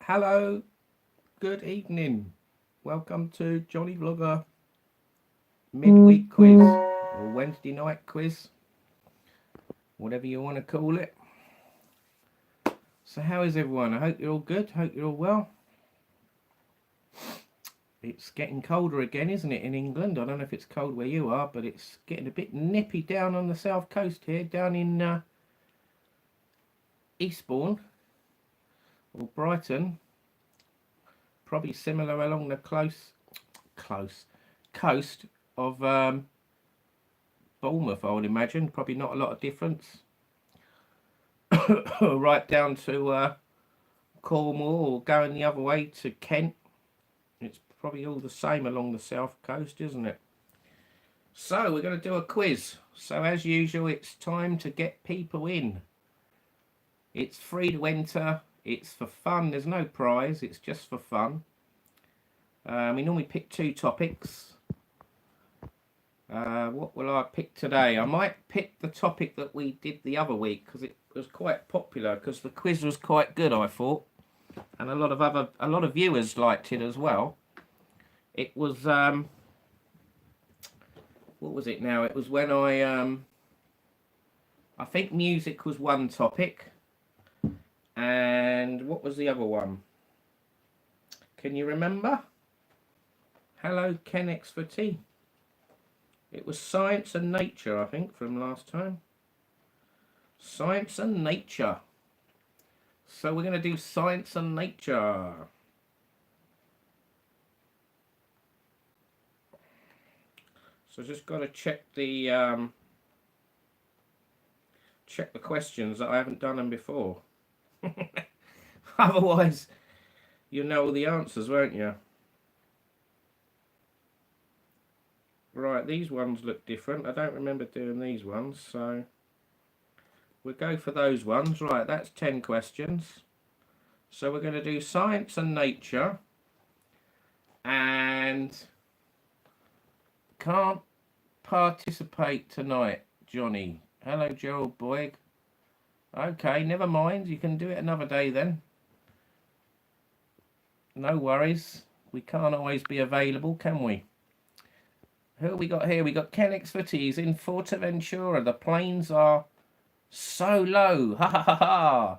Hello, good evening. Welcome to Johnny Vlogger midweek quiz or Wednesday night quiz, whatever you want to call it. So, how is everyone? I hope you're all good. Hope you're all well. It's getting colder again, isn't it, in England? I don't know if it's cold where you are, but it's getting a bit nippy down on the south coast here, down in Eastbourne or Brighton. Probably similar along the close coast of Bournemouth, I would imagine. Probably not a lot of difference. Right down to Cornwall or going the other way to Kent. It's probably all the same along the south coast, isn't it? So we're going to do a quiz. So as usual, it's time to get people in. It's free to enter. It's for fun. There's no prize. It's just for fun. We normally pick two topics. What will I pick today? I might pick the topic that we did the other week because it was quite popular, because the quiz was quite good, I thought, and a lot of viewers liked it as well. It was what was it now? It was when I think music was one topic, and what was the other one? Can you remember? Hello, Ken X for T. It was science and nature, I think, from last time. Science and nature. So we're going to do science and nature. So just got to check the questions that I haven't done them before. Otherwise, you'll know all the answers, won't you? Right, these ones look different. I don't remember doing these ones, so we'll go for those ones. Right, that's 10 questions. So we're going to do science and nature. And can't participate tonight, Johnny. Hello, Gerald Boyd. Okay, never mind. You can do it another day then. No worries. We can't always be available, can we? Who have we got here? We got Ken Expertise in Fortaventura. The planes are so low. Ha ha ha ha.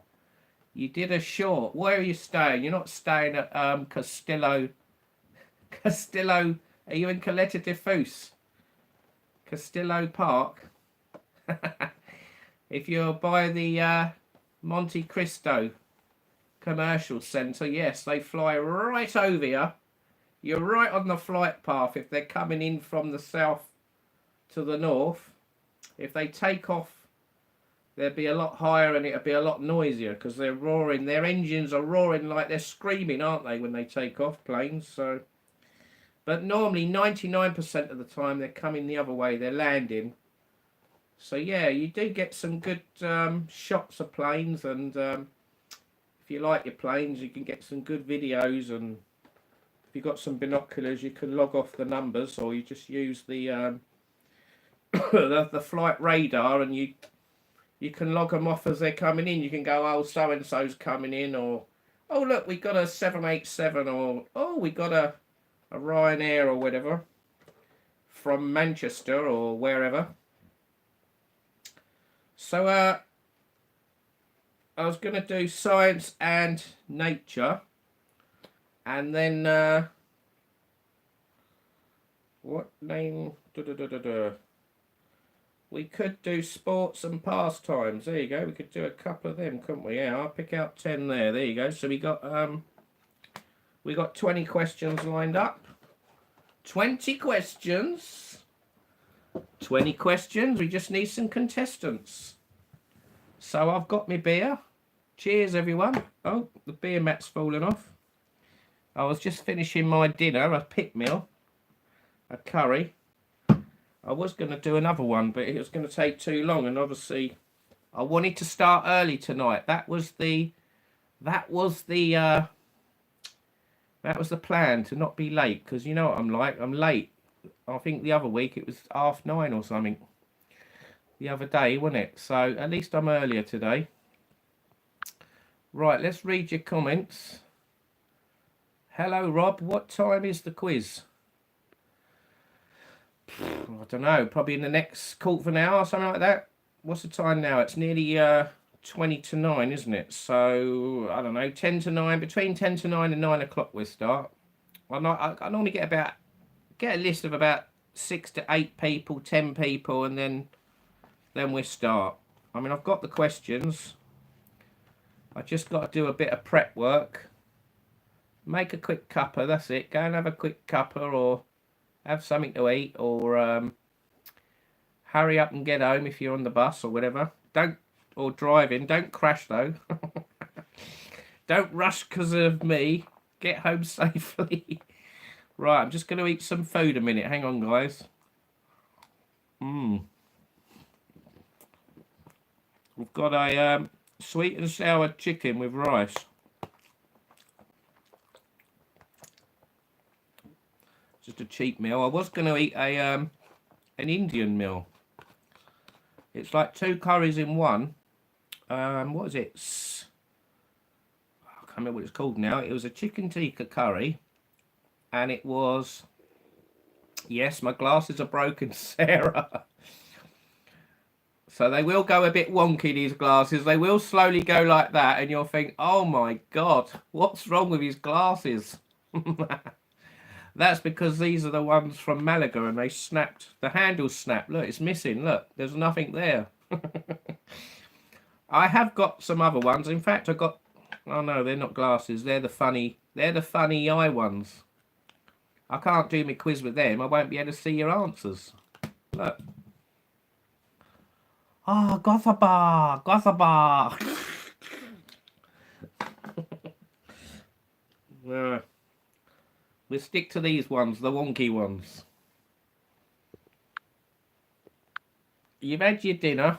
You did a short. Where are you staying? You're not staying at Castillo. Castillo. Are you in Caleta de Fus? Castillo Park. If you're by the Monte Cristo Commercial Centre, yes, they fly right over you. You're right on the flight path if they're coming in from the south to the north. If they take off, they'll be a lot higher and it'll be a lot noisier because they're roaring. Their engines are roaring like they're screaming, aren't they, when they take off, planes? So, but normally 99% of the time they're coming the other way. They're landing. So yeah, you do get some good shots of planes, and if you like your planes, you can get some good videos, and if you've got some binoculars, you can log off the numbers, or you just use the the flight radar, and you can log them off as they're coming in. You can go, oh, so and so's coming in, or oh look, we got a 787, or oh, we got a Ryanair or whatever from Manchester or wherever. So I was going to do science and nature. And then, what name? We could do sports and pastimes. There you go. We could do a couple of them, couldn't we? Yeah, I'll pick out 10 there. There you go. So we got 20 questions lined up. 20 questions. 20 questions. We just need some contestants. So I've got my beer. Cheers, everyone. Oh, the beer mat's fallen off. I was just finishing my dinner, a pit meal, a curry. I was going to do another one, but it was going to take too long, and obviously I wanted to start early tonight. That was the plan, to not be late, because you know what I'm like. I'm late. I think the other week it was 9:30 or something. The other day, wasn't it? So at least I'm earlier today. Right, let's read your comments. Hello, Rob. What time is the quiz? I don't know. Probably in the next quarter of an hour or something like that. What's the time now? It's nearly 20 to 9, isn't it? So, I don't know, 10 to 9. Between 10 to 9 and 9 o'clock we'll start. I normally get a list of about 6 to 8 people, 10 people, and then we start. I mean, I've got the questions. I just got to do a bit of prep work. Make a quick cuppa, that's it. Go and have a quick cuppa, or have something to eat, or hurry up and get home if you're on the bus or whatever. Or driving. Don't crash though. Don't rush because of me. Get home safely. Right, I'm just going to eat some food a minute. Hang on, guys. We've got a sweet and sour chicken with rice. Just a cheap meal. I was going to eat an Indian meal. It's like 2 curries in one. What is it? I can't remember what it's called now. It was a chicken tikka curry. And it was... Yes, my glasses are broken, Sarah. So they will go a bit wonky, these glasses. They will slowly go like that. And you'll think, oh my God, what's wrong with his glasses? That's because these are the ones from Malaga and they snapped. The handles snapped. Look, it's missing. Look, there's nothing there. I have got some other ones. In fact, I got... Oh no, they're not glasses. They're the funny eye ones. I can't do my quiz with them. I won't be able to see your answers. Look. Ah, Gothaba! Gothaba! We'll stick to these ones, the wonky ones. You've had your dinner.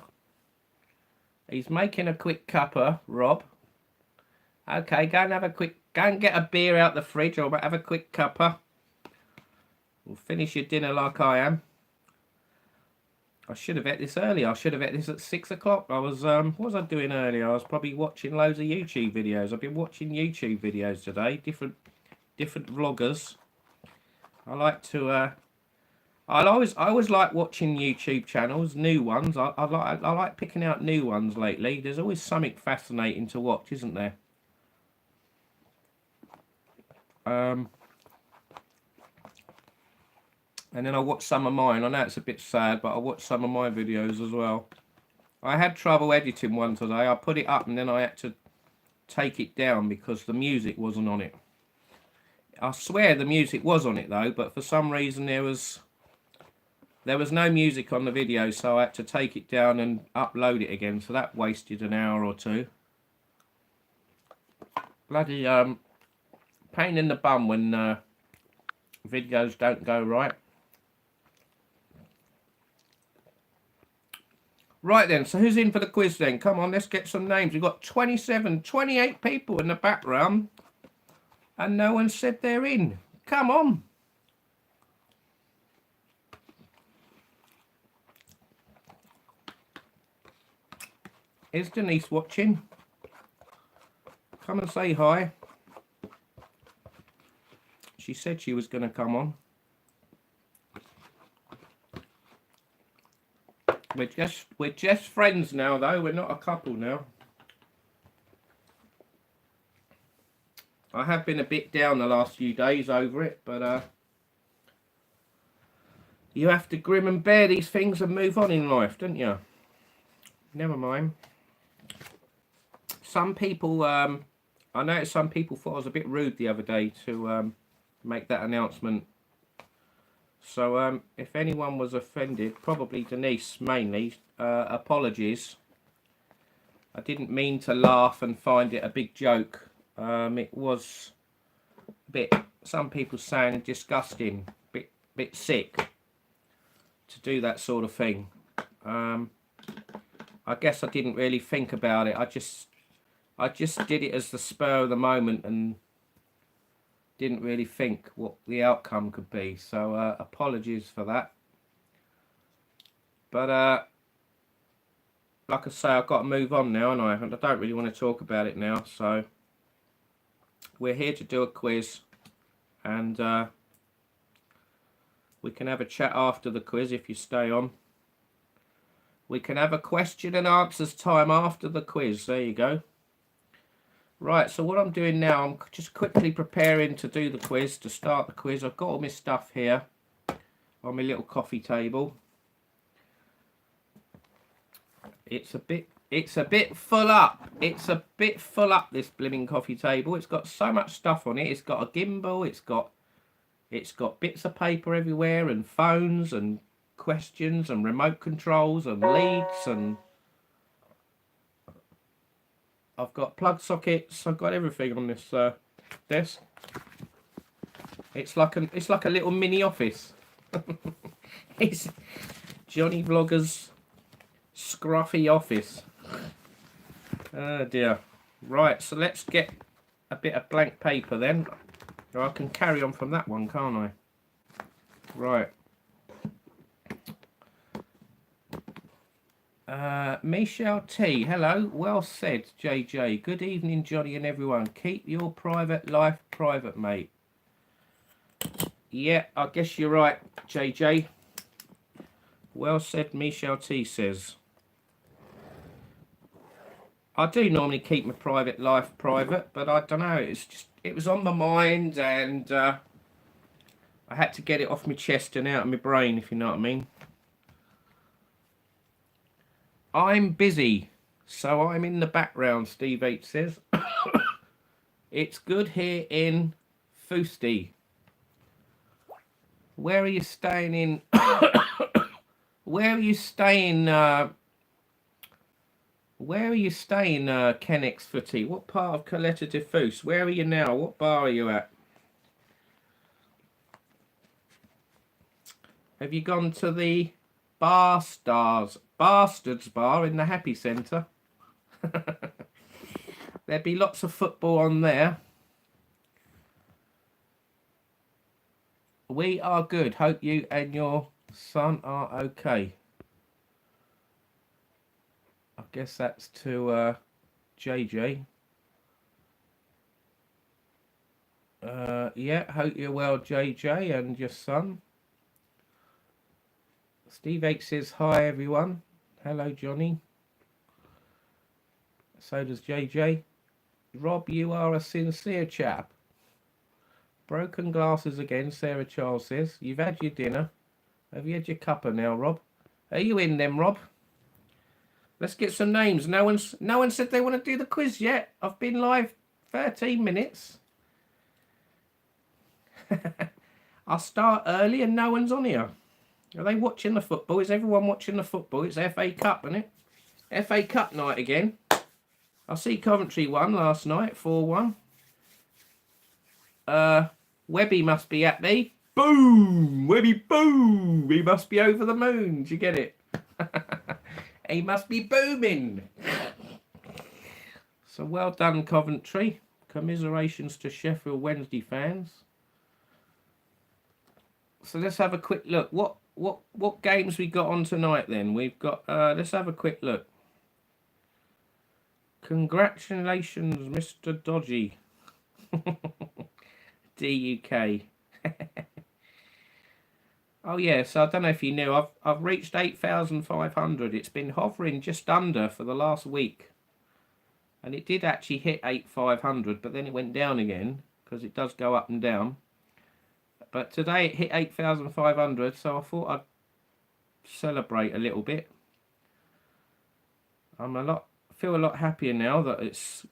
He's making a quick cuppa, Rob. Okay, go and get a beer out the fridge, or have a quick cuppa. We'll finish your dinner like I am. I should have ate this earlier. I should have ate this at 6 o'clock. I was, what was I doing earlier? I was probably watching loads of YouTube videos. I've been watching YouTube videos today, different vloggers. I like to, I always like watching YouTube channels, new ones. I like picking out new ones lately. There's always something fascinating to watch, isn't there? And then I watch some of mine. I know it's a bit sad, but I watch some of my videos as well. I had trouble editing one today. I put it up and then I had to take it down because the music wasn't on it. I swear the music was on it though, but for some reason there was no music on the video, so I had to take it down and upload it again. So that wasted an hour or two. Bloody pain in the bum when videos don't go right. Right then, so who's in for the quiz then? Come on, let's get some names. We've got 28 people in the background. And no one said they're in. Come on. Is Denise watching? Come and say hi. She said she was going to come on. We're just friends now, though. We're not a couple now. I have been a bit down the last few days over it, but you have to grim and bear these things and move on in life, don't you? Never mind. Some people, I noticed some people thought I was a bit rude the other day to make that announcement. So if anyone was offended, probably Denise mainly, apologies. I didn't mean to laugh and find it a big joke. It was a bit, some people saying, disgusting, bit sick to do that sort of thing. I guess I didn't really think about it. I just did it as the spur of the moment and didn't really think what the outcome could be. So apologies for that. But like I say, I've got to move on now, and I don't really want to talk about it now. So we're here to do a quiz. and we can have a chat after the quiz if you stay on. We can have a question and answers time after the quiz. There you go. Right, so what I'm doing now, I'm just quickly preparing to do the quiz, to start the quiz. I've got all my stuff here on my little coffee table. It's a bit full up. It's a bit full up, this blimmin' coffee table. It's got so much stuff on it. It's got a gimbal, it's got bits of paper everywhere, and phones and questions and remote controls and leads, and I've got plug sockets. I've got everything on this desk. It's like a little mini office. It's Jonnyvlogger's scruffy office. Oh dear. Right, so let's get a bit of blank paper then. Or I can carry on from that one, can't I? Right. Michelle T, hello. Well said, JJ. Good evening, Johnny and everyone. Keep your private life private, mate. Yeah, I guess you're right, JJ. Well said, Michelle T says. I do normally keep my private life private, but I don't know. It was on my mind, and I had to get it off my chest and out of my brain, if you know what I mean. I'm busy, so I'm in the background, Steve H says. It's good here in Fusty. Where are you staying in? Where are you staying? Where are you staying, Kennex Footy? What part of Coletta de Fus? Where are you now? What bar are you at? Have you gone to the Bastards bar in the Happy Centre? There'd be lots of football on there. We are good. Hope you and your son are okay. I guess that's to JJ. Yeah, hope you're well, JJ, and your son. Steve H says, hi, everyone. Hello, Johnny. So does JJ. Rob, you are a sincere chap. Broken glasses again, Sarah Charles says. You've had your dinner. Have you had your cuppa now, Rob? Are you in then, Rob? Let's get some names. No one said they want to do the quiz yet. I've been live 13 minutes. I'll start early and no one's on here. Are they watching the football? Is everyone watching the football? It's FA Cup, isn't it? FA Cup night again. I see Coventry won last night, 4-1. Webby must be happy. Boom! Webby, boom! He must be over the moon. Do you get it? He must be booming. So well done, Coventry. Commiserations to Sheffield Wednesday fans. So let's have a quick look. What games we got on tonight then? We've got let's have a quick look. Congratulations, Mr. Dodgy. DUK. Oh yeah, so I don't know if you knew, I've reached 8,500. It's been hovering just under for the last week. And it did actually hit 8,500, but then it went down again, because it does go up and down. But today it hit 8,500, so I thought I'd celebrate a little bit. Feel a lot happier now that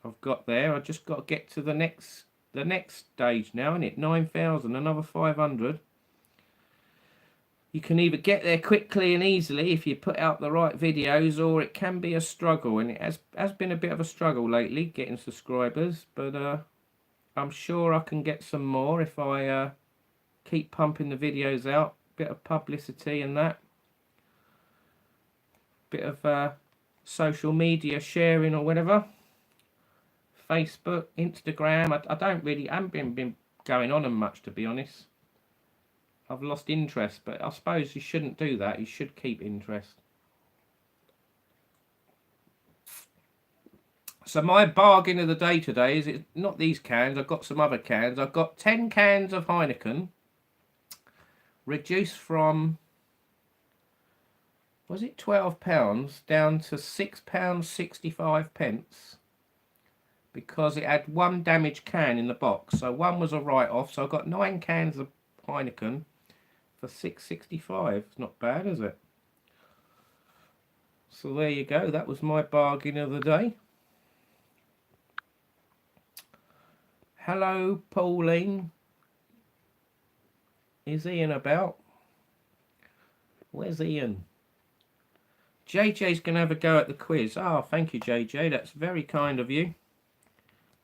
I've got there. I just got to get to the next stage now, isn't it? 9,000, another 500. You can either get there quickly and easily if you put out the right videos, or it can be a struggle, and it has been a bit of a struggle lately getting subscribers, but I'm sure I can get some more if I keep pumping the videos out. Bit of publicity and that. Bit of social media sharing or whatever. Facebook, Instagram. I haven't been going on them much, to be honest. I've lost interest, but I suppose you shouldn't do that. You should keep interest. So my bargain of the day today is it's not these cans. I've got some other cans. I've got 10 cans of Heineken, reduced from, was it £12 down to £6.65, because it had one damaged can in the box. So one was a write-off. So I got 9 cans of Heineken for £6.65. It's not bad, is it? So there you go. That was my bargain of the day. Hello, Pauline. Is Ian about? Where's Ian? JJ's going to have a go at the quiz. Ah, thank you, JJ. That's very kind of you.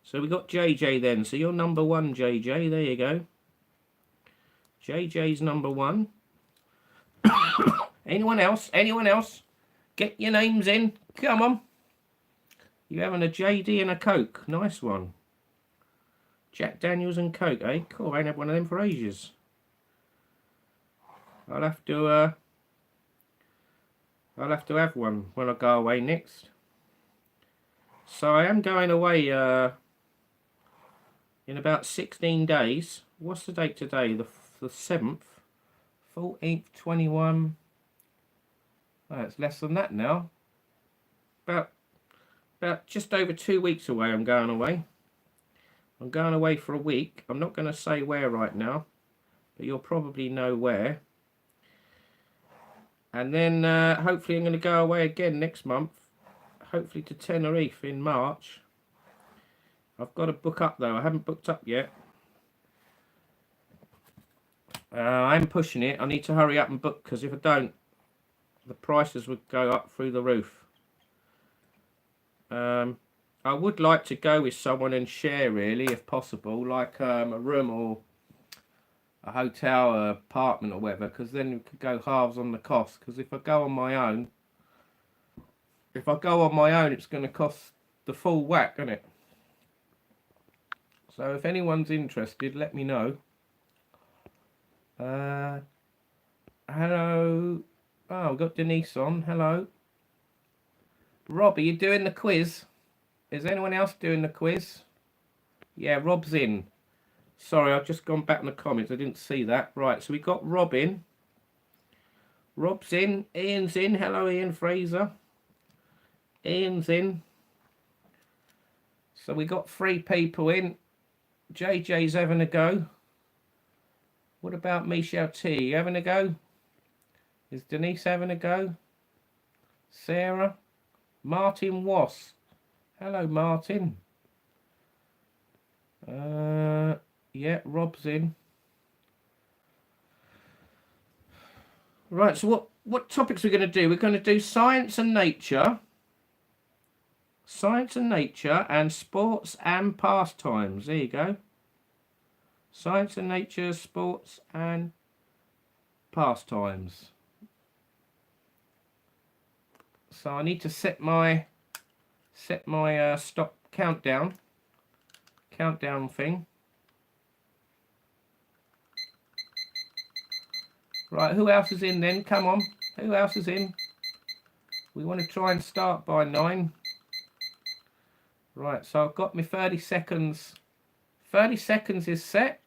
So we got JJ then. So you're number 1, JJ. There you go. JJ's number 1. Anyone else? Anyone else? Get your names in. Come on. You having a JD and a Coke? Nice one. Jack Daniels and Coke, eh? Cool. I ain't had one of them for ages. I'll have to have one when I go away next. So I am going away in about 16 days. What's the date today? The 7th, 14th, 21. Oh, it's less than that now. About just over 2 weeks away. I'm going away. I'm going away for a week. I'm not going to say where right now, but you'll probably know where. And then hopefully I'm going to go away again next month, hopefully to Tenerife in March. I've got to book up though. I haven't booked up yet. I'm pushing it. I need to hurry up and book, because if I don't, the prices would go up through the roof. I would like to go with someone and share, really, if possible, like a room or a hotel, or apartment or whatever, because then we could go halves on the cost. Because if I go on my own, it's going to cost the full whack, isn't it? So if anyone's interested, let me know. Hello. Oh, we've got Denise on. Hello. Rob, are you doing the quiz? Is anyone else doing the quiz? Yeah, Rob's in. Sorry, I've just gone back in the comments. I didn't see that. Right, so we got Rob in. Rob's in. Ian's in. Hello, Ian Fraser. Ian's in. So we got 3 people in. JJ's having a go. What about Michelle T? You having a go? Is Denise having a go? Sarah? Martin Wass. Hello, Martin. Yeah, Rob's in. Right, so what topics we're going to do? We're going to do science and nature. Science and nature and sports and pastimes. There you go. Science and nature, sports and pastimes. So I need to set my stop countdown thing. Right, who else is in then? Come on, who else is in? We want to try and start by 9. Right, so I've got my 30 seconds. 30 seconds is set.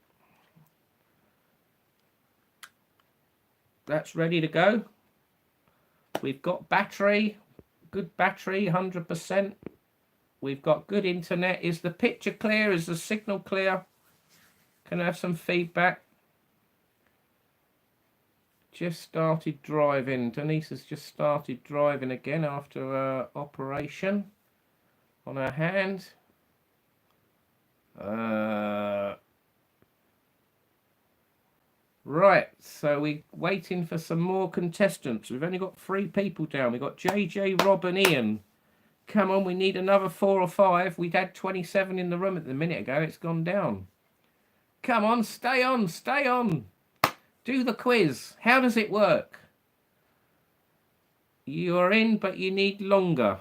That's ready to go. We've got battery, good battery, 100%. We've got good internet. Is the picture clear? Is the signal clear? Can I have some feedback? Just started driving. Denise has just started driving again after her operation on her hand. Right, so we're waiting for some more contestants. We've only got 3 people down. We've got JJ, Rob and Ian. Come on, we need another 4 or 5. We'd had 27 in the room at the minute ago. It's gone down. Come on, stay on, stay on. Do the quiz. How does it work? You are in, but you need longer.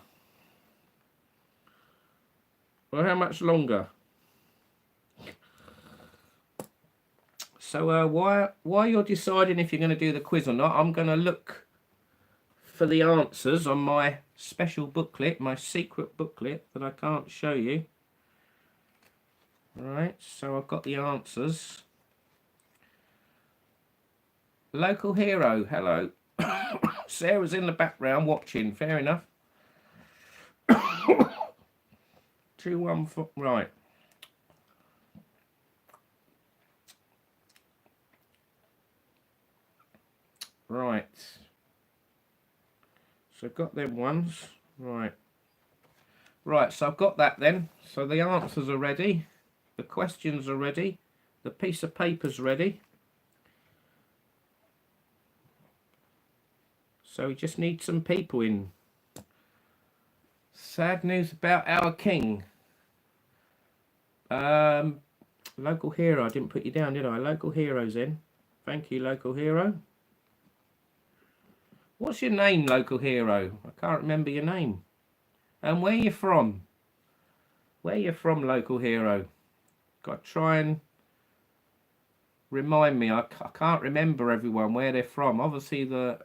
Well, how much longer? So while you're deciding if you're going to do the quiz or not, I'm going to look for the answers on my special booklet, my secret booklet that I can't show you. Right, so I've got the answers. Local hero, hello. Sarah's in the background watching, fair enough. 214, right. Right. So I've got them ones. Right. Right, so I've got that then. So the answers are ready. The questions are ready. The piece of paper's ready. So we just need some people in. Sad news about our king. Local hero. I didn't put you down, did I? Local hero's in. Thank you, local hero. What's your name, local hero? I can't remember your name. And where you from? Where you from, local hero? Got to try and remind me. I can't remember everyone, where they're from. Obviously, a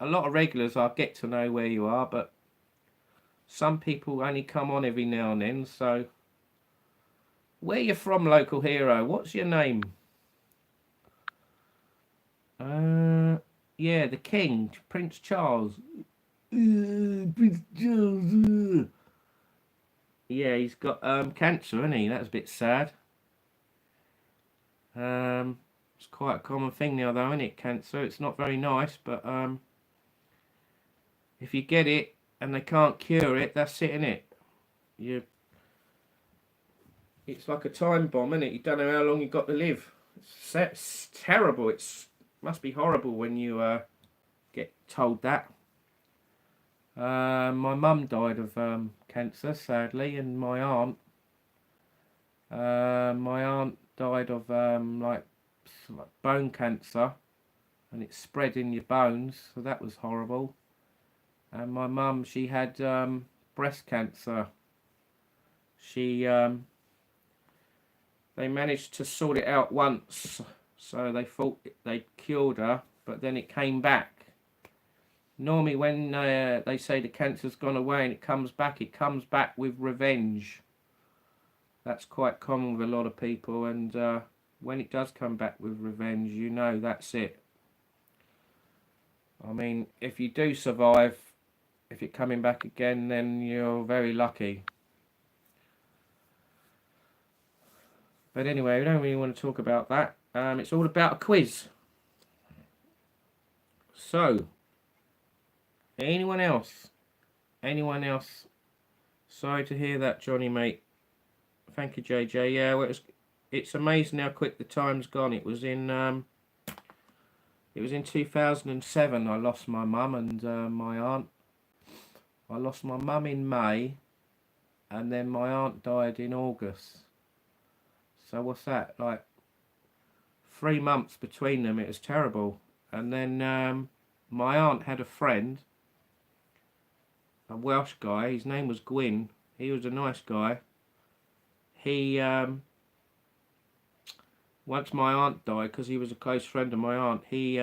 lot of regulars, I'll get to know where you are, but some people only come on every now and then, so... Where you from, local hero? What's your name? Yeah, the King, Prince Charles. Prince Charles. Yeah, he's got cancer, hasn't he? That's a bit sad. It's quite a common thing now, though, isn't it? Cancer. It's not very nice, but if you get it and they can't cure it, that's it, isn't it? It's like a time bomb, isn't it? You don't know how long you've got to live. It's terrible. It must be horrible when you get told that. My mum died of cancer, sadly, and my aunt died of like bone cancer, and it spread in your bones, so that was horrible. And my mum, she had breast cancer. They managed to sort it out once, so they thought they'd cured her, but then it came back. Normally when they say the cancer's gone away and it comes back with revenge. That's quite common with a lot of people, and when it does come back with revenge, you know that's it. I mean, if you do survive, if it's coming back again, then you're very lucky. But anyway, we don't really want to talk about that. It's all about a quiz. So, anyone else? Anyone else? Sorry to hear that, Johnny, mate. Thank you, JJ. Yeah, well, it's amazing how quick the time's gone. It was in 2007. I lost my mum and my aunt. I lost my mum in May, and then my aunt died in August. So what's that, like 3 months between them? It was terrible. And then my aunt had a friend, a Welsh guy. His name was Gwyn. He was a nice guy. He once my aunt died, because he was a close friend of my aunt, he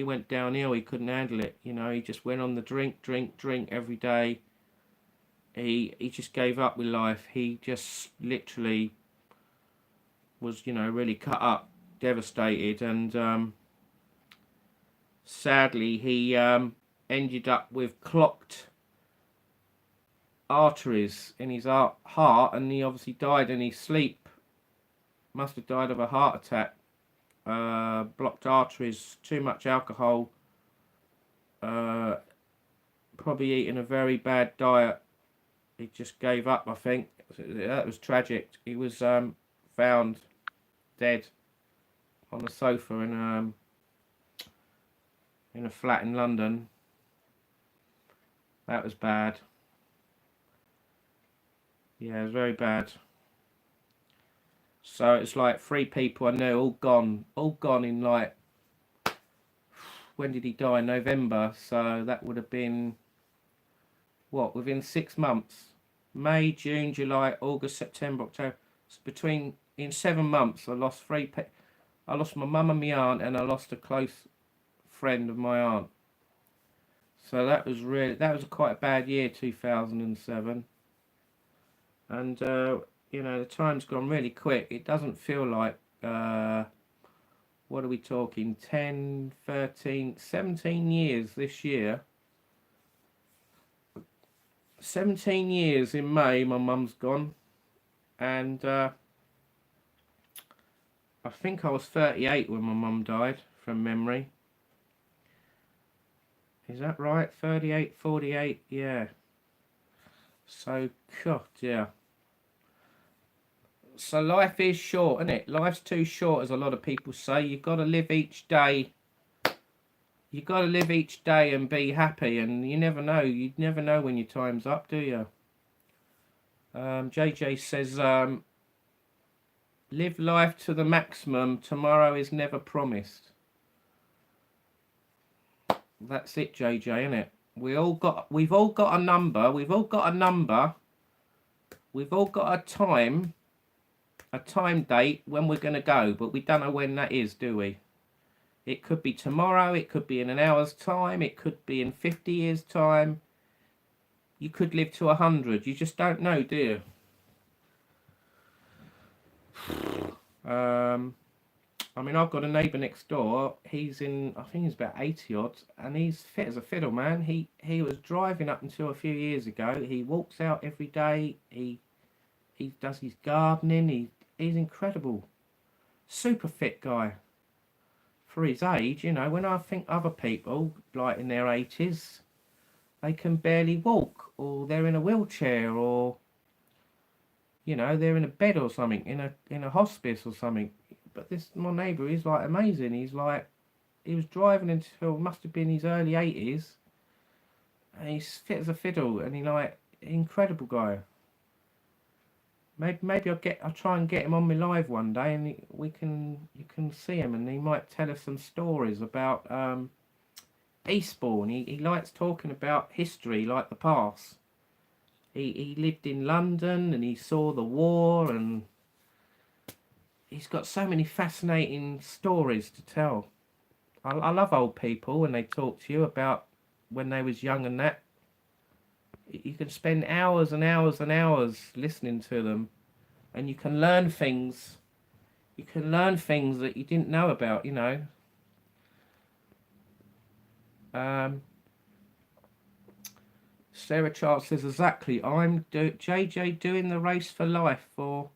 went downhill. He couldn't handle it, you know. He just went on the drink every day. He just gave up with life. He just literally was, you know, really cut up, devastated, and sadly he ended up with clogged arteries in his heart, and he obviously died in his sleep. Must have died of a heart attack. Blocked arteries, too much alcohol, probably eating a very bad diet. He just gave up, I think. That was tragic. He was found dead on a sofa in a flat in London. That was bad. Yeah, it was very bad. So it's like 3 people I know, all gone in, like, when did he die? November. So that would have been, what, within 6 months? May, June, July, August, September, October. So in 7 months, I lost 3 people. I lost my mum and my aunt, and I lost a close friend of my aunt. So that was quite a bad year, 2007. And you know, the time's gone really quick. It doesn't feel like what are we talking, 10, 13, 17 years this year. 17 years in May my mum's gone, and I think I was 38 when my mum died, from memory. Is that right? 38, 48, yeah. So, God, yeah. So life is short, isn't it? Life's too short, as a lot of people say. You've got to live each day. You've got to live each day and be happy, and you never know. You never know when your time's up, do you? JJ says, live life to the maximum. Tomorrow is never promised. That's it, JJ, isn't it? We've all got a number. We've all got a number. We've all got a time date when we're going to go, but we don't know when that is, do we? It could be tomorrow, it could be in an hour's time, it could be in 50 years' time. You could live to 100. You just don't know, do you? I mean, I've got a neighbour next door. He's in, I think he's about 80 odd, and he's fit as a fiddle, man. He was driving up until a few years ago. He walks out every day. He does his gardening. He's incredible. Super fit guy. For his age, you know, when I think other people, like in their 80s, they can barely walk, or they're in a wheelchair, or, you know, they're in a bed or something, in a hospice or something. But this, my neighbour, he's like amazing. He's like, he was driving until, must have been his early 80s, and he's fit as a fiddle, and he like, incredible guy. Maybe I'll try and get him on my live one day, and you can see him, and he might tell us some stories about Eastbourne. He likes talking about history, like the past. He lived in London, and he saw the war, and he's got so many fascinating stories to tell. I love old people when they talk to you about when they was young and that. You can spend hours and hours and hours listening to them, and you can learn things. You can learn things that you didn't know about, you know. Sarah Charles says, exactly, JJ doing the race for life for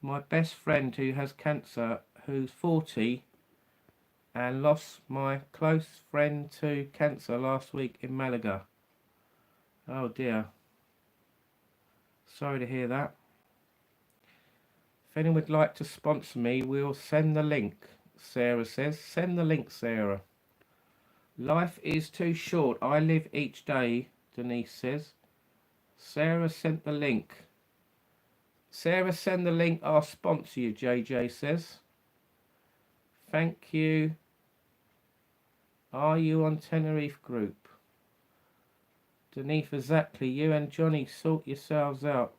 my best friend who has cancer, who's 40, and lost my close friend to cancer last week in Malaga. Oh dear. Sorry to hear that. If anyone would like to sponsor me, we'll send the link, Sarah says. Send the link, Sarah. Life is too short. I live each day, Denise says. Sarah sent the link. Sarah, send the link. I'll sponsor you, JJ says. Thank you. Are you on Tenerife group? Denise, exactly. You and Johnny sort yourselves out.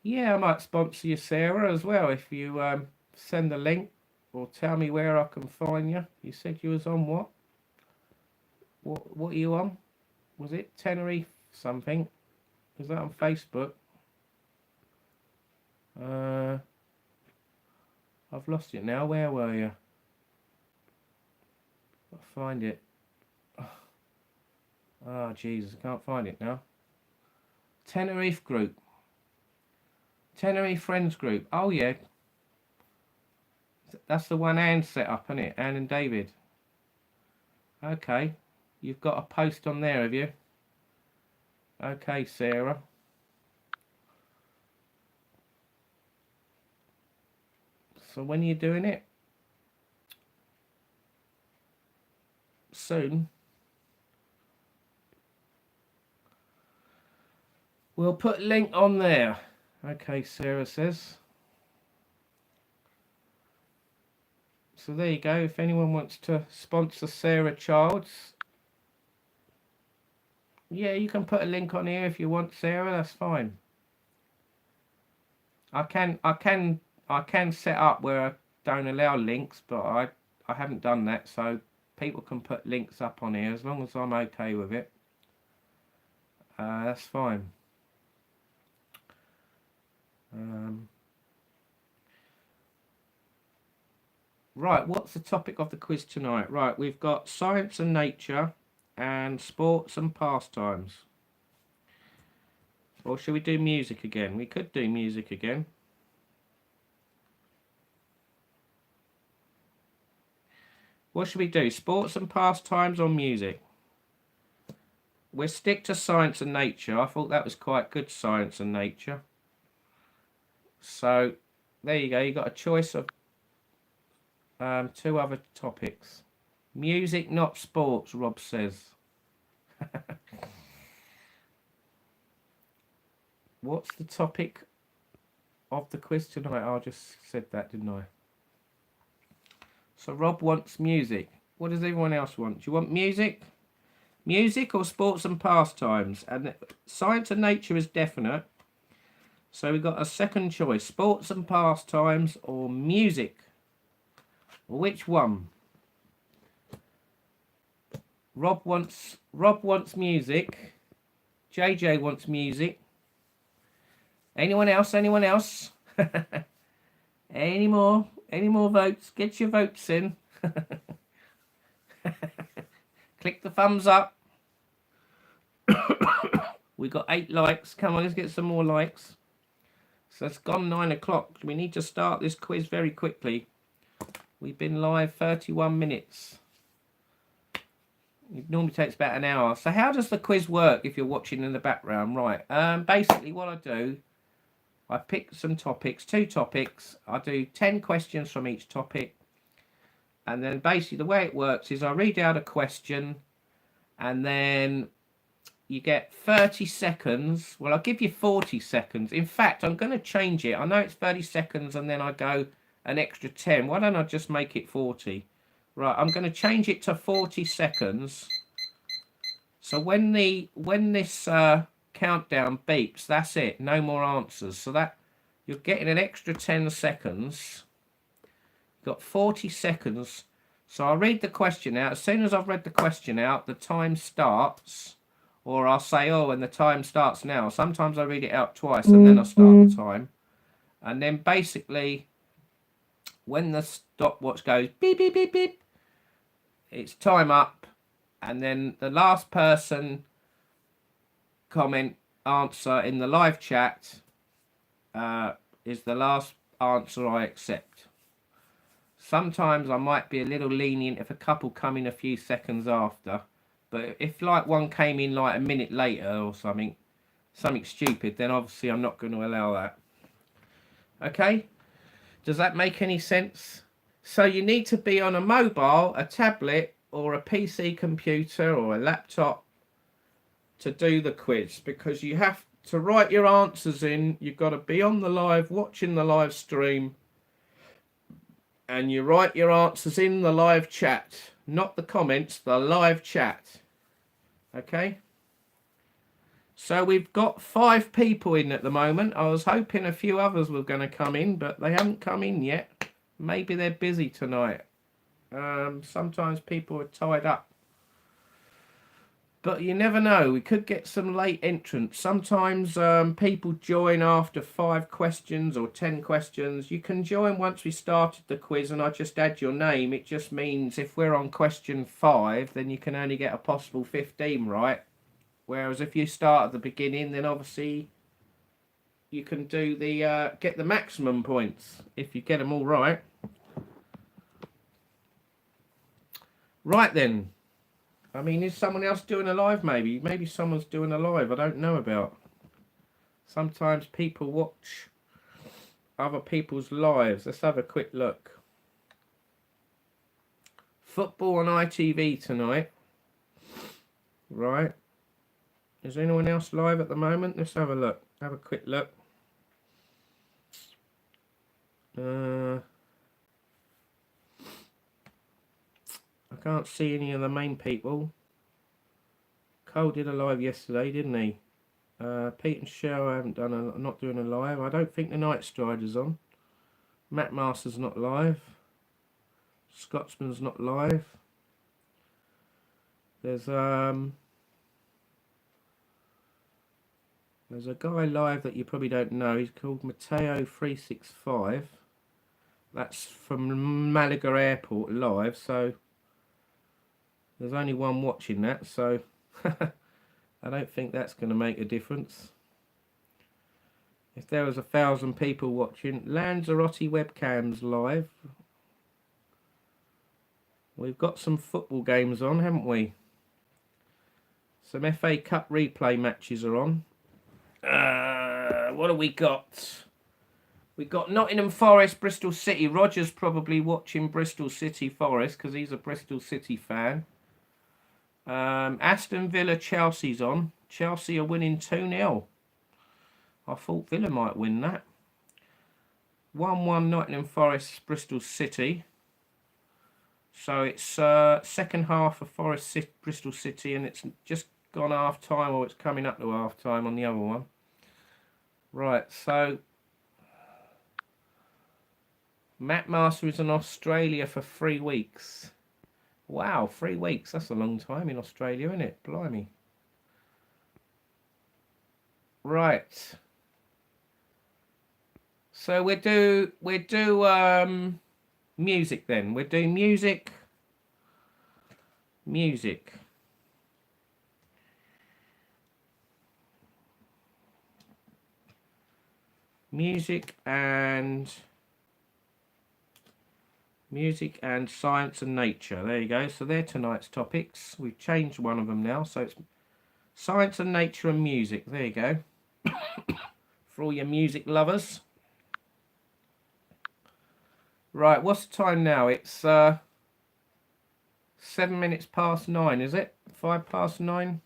Yeah, I might sponsor you, Sarah, as well, if you send the link or tell me where I can find you. You said you was on what? What are you on? Was it Tenerife something? Is that on Facebook? I've lost it now. Where were you? I'll find it. Oh, Jesus, I can't find it now. Tenerife group. Tenerife Friends group. Oh, yeah. That's the one Anne set up, isn't it? Anne and David. Okay. You've got a post on there, have you? Okay, Sarah. So when are you doing it? Soon. We'll put a link on there. Okay, Sarah says. So there you go. If anyone wants to sponsor Sarah Childs, yeah, you can put a link on here if you want, Sarah. That's fine. I can set up where I don't allow links, but I I haven't done that, so people can put links up on here as long as I'm okay with it. That's fine. Right, what's the topic of the quiz tonight? Right, we've got science and nature and sports and pastimes. Or should we do music again? We could do music again. What should we do? Sports and pastimes or music? We'll stick to science and nature. I thought that was quite good, science and nature. So, there you go. You got a choice of 2 other topics. Music, not sports, Rob says. What's the topic of the quiz tonight? I just said that, didn't I? So Rob wants music. What does everyone else want? Do you want music? Music or sports and pastimes? And science and nature is definite. So we've got a second choice. Sports and pastimes or music? Which one? Rob wants music. JJ wants music. Anyone else? Anyone else? Any more votes? Get your votes in. Click the thumbs up. We got 8 likes. Come on, let's get some more likes. So it's gone 9 o'clock. We need to start this quiz very quickly. We've been live 31 minutes. It normally takes about an hour. So how does the quiz work if you're watching in the background? Right. Basically what I do, I pick some topics, 2 topics. I do 10 questions from each topic. And then basically the way it works is I read out a question and then you get 30 seconds. Well, I'll give you 40 seconds. In fact, I'm going to change it. I know it's 30 seconds and then I go an extra 10. Why don't I just make it 40? Right, I'm going to change it to 40 seconds. So when this countdown beeps, that's it. No more answers. So that you're getting an extra 10 seconds. You've got 40 seconds. So I'll read the question out. As soon as I've read the question out, the time starts. Or I'll say, oh, and the time starts now. Sometimes I read it out twice and then I start the time. And then basically, when the stopwatch goes beep, beep, beep, beep, it's time up. And then the last person answer in the live chat is the last answer I accept. Sometimes I might be a little lenient if a couple come in a few seconds after. But if like one came in like a minute later or something stupid, then obviously I'm not going to allow that. Okay? Does that make any sense? So you need to be on a mobile, a tablet, or a PC computer or a laptop to do the quiz, because you have to write your answers in. You've got to be on the live, watching the live stream, and you write your answers in the live chat, not the comments, the live chat. Okay? So we've got 5 people in at the moment. I was hoping a few others were going to come in, but they haven't come in yet. Maybe they're busy tonight. Sometimes people are tied up. But you never know. We could get some late entrants. Sometimes people join after 5 questions or 10 questions. You can join once we started the quiz and I just add your name. It just means if we're on question 5, then you can only get a possible 15 right. Whereas if you start at the beginning, then obviously you can do the get the maximum points if you get them all right. Right then. I mean, is someone else doing a live maybe? Maybe someone's doing a live I don't know about. Sometimes people watch other people's lives. Let's have a quick look. Football on ITV tonight. Right. Is anyone else live at the moment? Let's have a look. Have a quick look. I can't see any of the main people. Cole did a live yesterday, didn't he? Pete and Cheryl haven't done not doing a live. I don't think the Night Strider's on. Matt Master's not live. Scotsman's not live. There's a guy live that you probably don't know. He's called Mateo365. That's from Malaga Airport live, so there's only one watching that, so I don't think that's going to make a difference. If there was 1,000 people watching, Lanzarote webcams live. We've got some football games on, haven't we? Some FA Cup replay matches are on. What have we got? We've got Nottingham Forest, Bristol City. Roger's probably watching Bristol City Forest because he's a Bristol City fan. Aston Villa, Chelsea's on. Chelsea are winning 2-0. I thought Villa might win that. 1-1 Nottingham Forest, Bristol City. So it's second half of Bristol City, and it's just gone half time, or it's coming up to half time on the other one. Right, so Matt Master is in Australia for 3 weeks. Wow, 3 weeks. That's a long time in Australia, isn't it? Blimey. Right. So we do music then. We're doing music. Music and science and nature. There you go. So they're tonight's topics. We've changed one of them now, so it's science and nature and music. There you go. For all your music lovers. Right, what's the time now? It's 7 minutes past 9, is it? 5 past 9.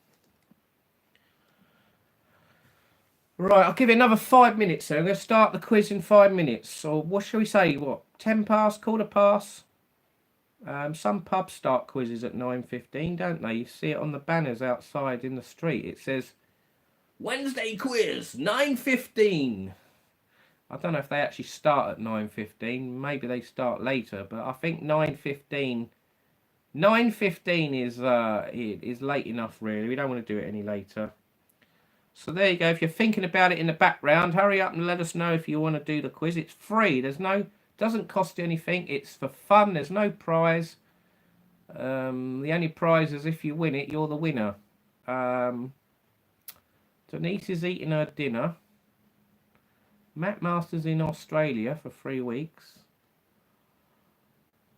Right, I'll give it another 5 minutes then. I'm going to start the quiz in 5 minutes. Or what shall we say? What? 10 past, quarter past? Some pubs start quizzes at 9:15, don't they? You see it on the banners outside in the street. It says, Wednesday quiz, 9:15. I don't know if they actually start at 9:15. Maybe they start later, but I think 9:15. 9:15 is late enough, really. We don't want to do it any later. So there you go. If you're thinking about it in the background, hurry up and let us know if you want to do the quiz. It's free. Doesn't cost anything. It's for fun. There's no prize. The only prize is if you win it, you're the winner. Denise is eating her dinner. Matt Masters in Australia for 3 weeks.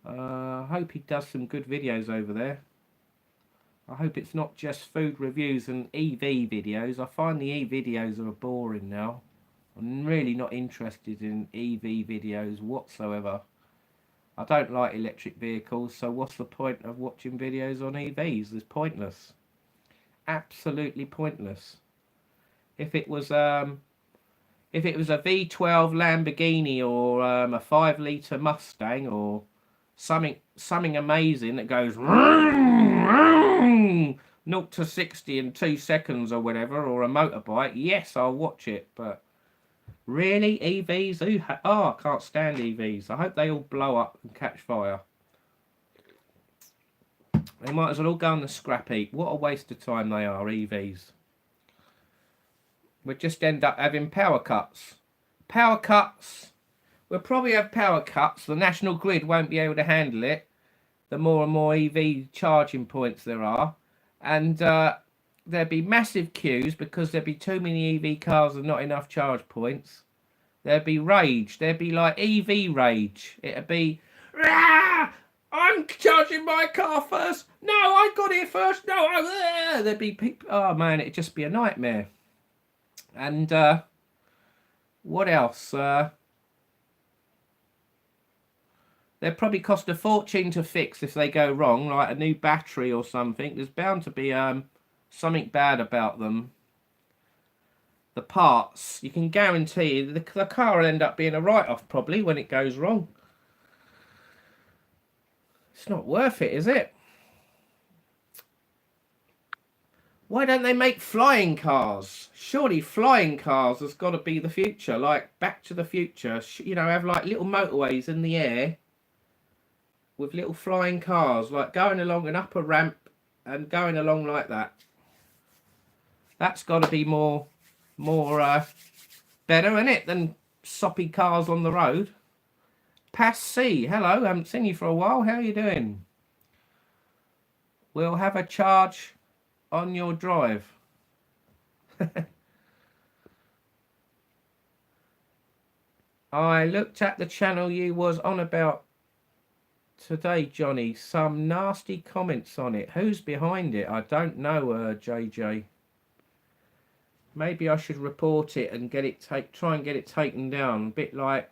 I hope he does some good videos over there. I hope it's not just food reviews and EV videos. I find the EV videos are boring now. I'm really not interested in EV videos whatsoever. I don't like electric vehicles, so what's the point of watching videos on EVs? It's pointless. Absolutely pointless. If it was a V12 Lamborghini or a 5-litre Mustang or something amazing that goes 0 to 60 in 2 seconds or whatever, or a motorbike, yes, I'll watch it. But really, EVs? I can't stand EVs. I hope they all blow up and catch fire. They might as well all go on the scrap heap. What a waste of time they are, EVs. We'll just end up having power cuts. Power cuts. We'll probably have power cuts. The national grid won't be able to handle it. The more and more EV charging points there are. And there'd be massive queues because there'd be too many EV cars and not enough charge points. There'd be rage. There'd be like EV rage. It'd be, Rah! I'm charging my car first. No, I got here first. No, there'd be people. Oh man, it'd just be a nightmare. And what else? They'd probably cost a fortune to fix if they go wrong, like a new battery or something. There's bound to be something bad about them. The parts, you can guarantee the car will end up being a write-off probably when it goes wrong. It's not worth it, is it? Why don't they make flying cars? Surely flying cars has got to be the future, like Back to the Future. You know, have like little motorways in the air. with little flying cars, like going along an upper ramp and going along like that. That's got to be more better, isn't it, than soppy cars on the road. Pass C, hello, haven't seen you for a while. How are you doing? We'll have a charge on your drive. I looked at the channel you was on about today, Johnny. Some nasty comments on it. Who's behind it? I don't know, JJ. Maybe I should report it and try and get it taken down. Bit like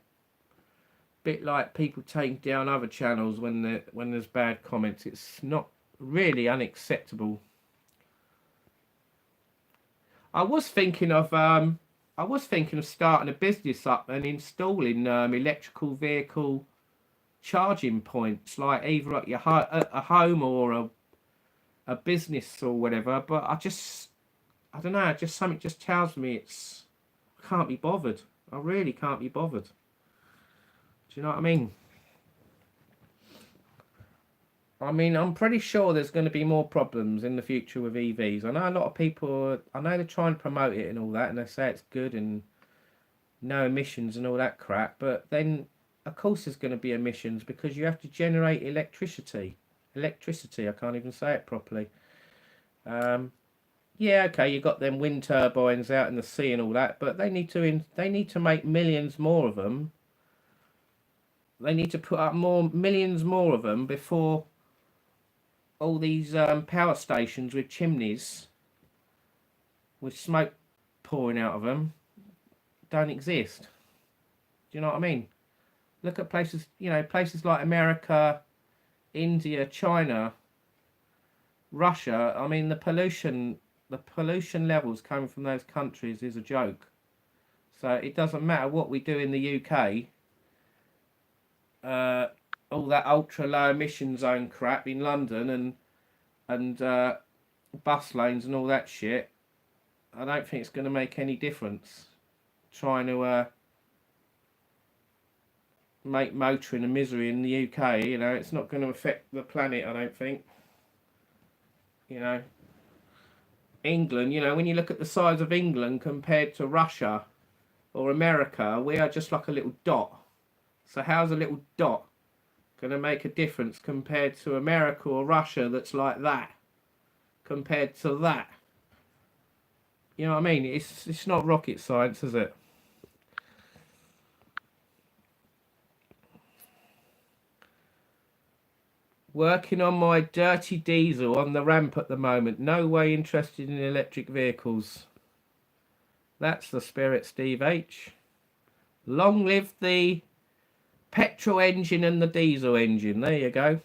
people taking down other channels when there's bad comments. It's not really unacceptable. I was thinking of starting a business up and installing electrical vehicle charging points, like either at a home or a business or whatever. But I don't know. Something just tells me I can't be bothered. I really can't be bothered. Do you know what I mean? I mean, I'm pretty sure there's going to be more problems in the future with EVs. I know a lot of people, I know they're trying to promote it and all that, and they say it's good and no emissions and all that crap, but then, of course, there's going to be emissions because you have to generate electricity. I can't even say it properly. Yeah, okay, you got them wind turbines out in the sea and all that, but they need to make millions more of them. They need to put up millions more of them before all these power stations with chimneys with smoke pouring out of them don't exist. Do you know what I mean? Look at places, places like America, India, China, Russia. I mean, the pollution levels coming from those countries is a joke. So it doesn't matter what we do in the UK. All that ultra low emission zone crap in London and bus lanes and all that shit, I don't think it's going to make any difference trying to make motoring a misery in the UK. It's not going to affect the planet, I don't think. England, when you look at the size of England compared to Russia or America, we are just like a little dot. So how's a little dot going to make a difference compared to America or Russia that's like that? Compared to that? You know what I mean? It's not rocket science, is it? Working on my dirty diesel on the ramp at the moment. No way interested in electric vehicles. That's the spirit, Steve H. Long live the petrol engine and the diesel engine. There you go.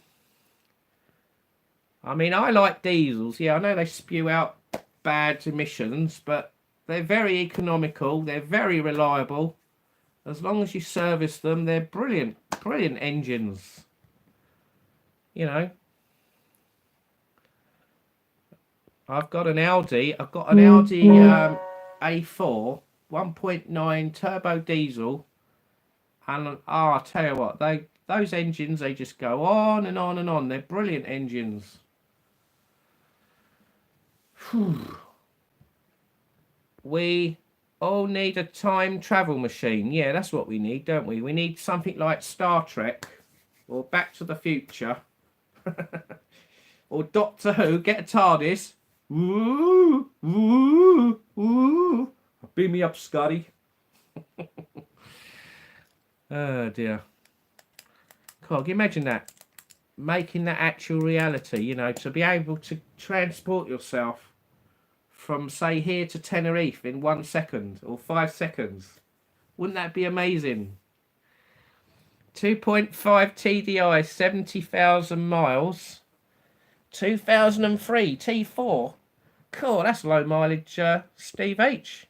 I mean, I like diesels. Yeah, I know they spew out bad emissions, but they're very economical. They're very reliable. As long as you service them, they're brilliant engines. I've got an Audi. A4 1.9 turbo diesel. And I'll tell you what, those engines, they just go on and on and on. They're brilliant engines. Whew. We all need a time travel machine. Yeah, that's what we need, don't we? We need something like Star Trek or Back to the Future or Doctor Who. Get a TARDIS. Woo, woo, woo. Beam me up, Scotty. Oh dear. God, can you imagine that? Making that actual reality, to be able to transport yourself from, say, here to Tenerife in 1 second or 5 seconds. Wouldn't that be amazing? 2.5 TDI, 70,000 miles. 2003 T4. Cool, that's low mileage, Steve H.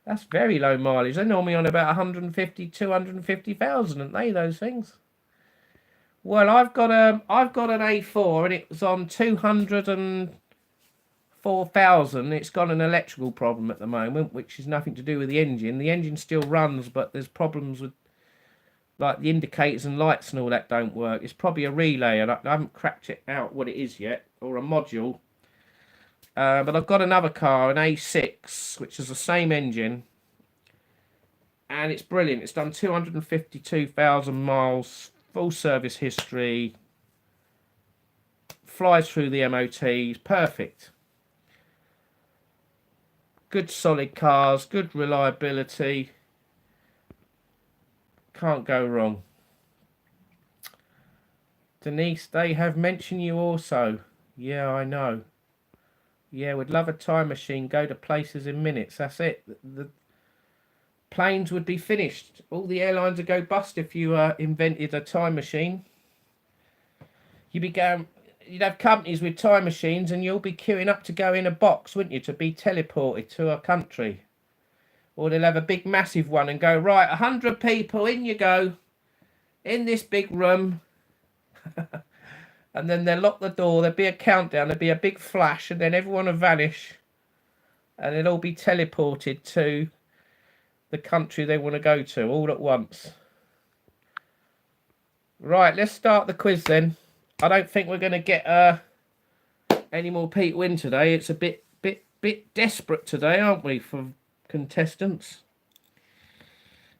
That's very low mileage. They're normally on about 150, 250,000, aren't they, those things? Well, I've got an A4 and it was on 204,000. It's got an electrical problem at the moment, which is nothing to do with the engine. The engine still runs, but there's problems like the indicators and lights and all that don't work. It's probably a relay, and I haven't cracked it out what it is yet, or a module. But I've got another car, an A6, which is the same engine, and it's brilliant. It's done 252,000 miles, full service history, flies through the MOTs, perfect. Good solid cars, good reliability. Can't go wrong. Denise, they have mentioned you also. Yeah, I know. Yeah, would love a time machine, go to places in minutes. That's it. The planes would be finished. All the airlines would go bust if you invented a time machine. You'd have companies with time machines, and you'll be queuing up to go in a box, wouldn't you, to be teleported to a country. Or they'll have a big massive one and go, right, 100 people, in you go, in this big room. And then they'll lock the door, there'll be a countdown, there'll be a big flash, and then everyone will vanish. And they'll all be teleported to the country they want to go to, all at once. Right, let's start the quiz then. I don't think we're going to get any more people in today. It's a bit desperate today, aren't we, for contestants?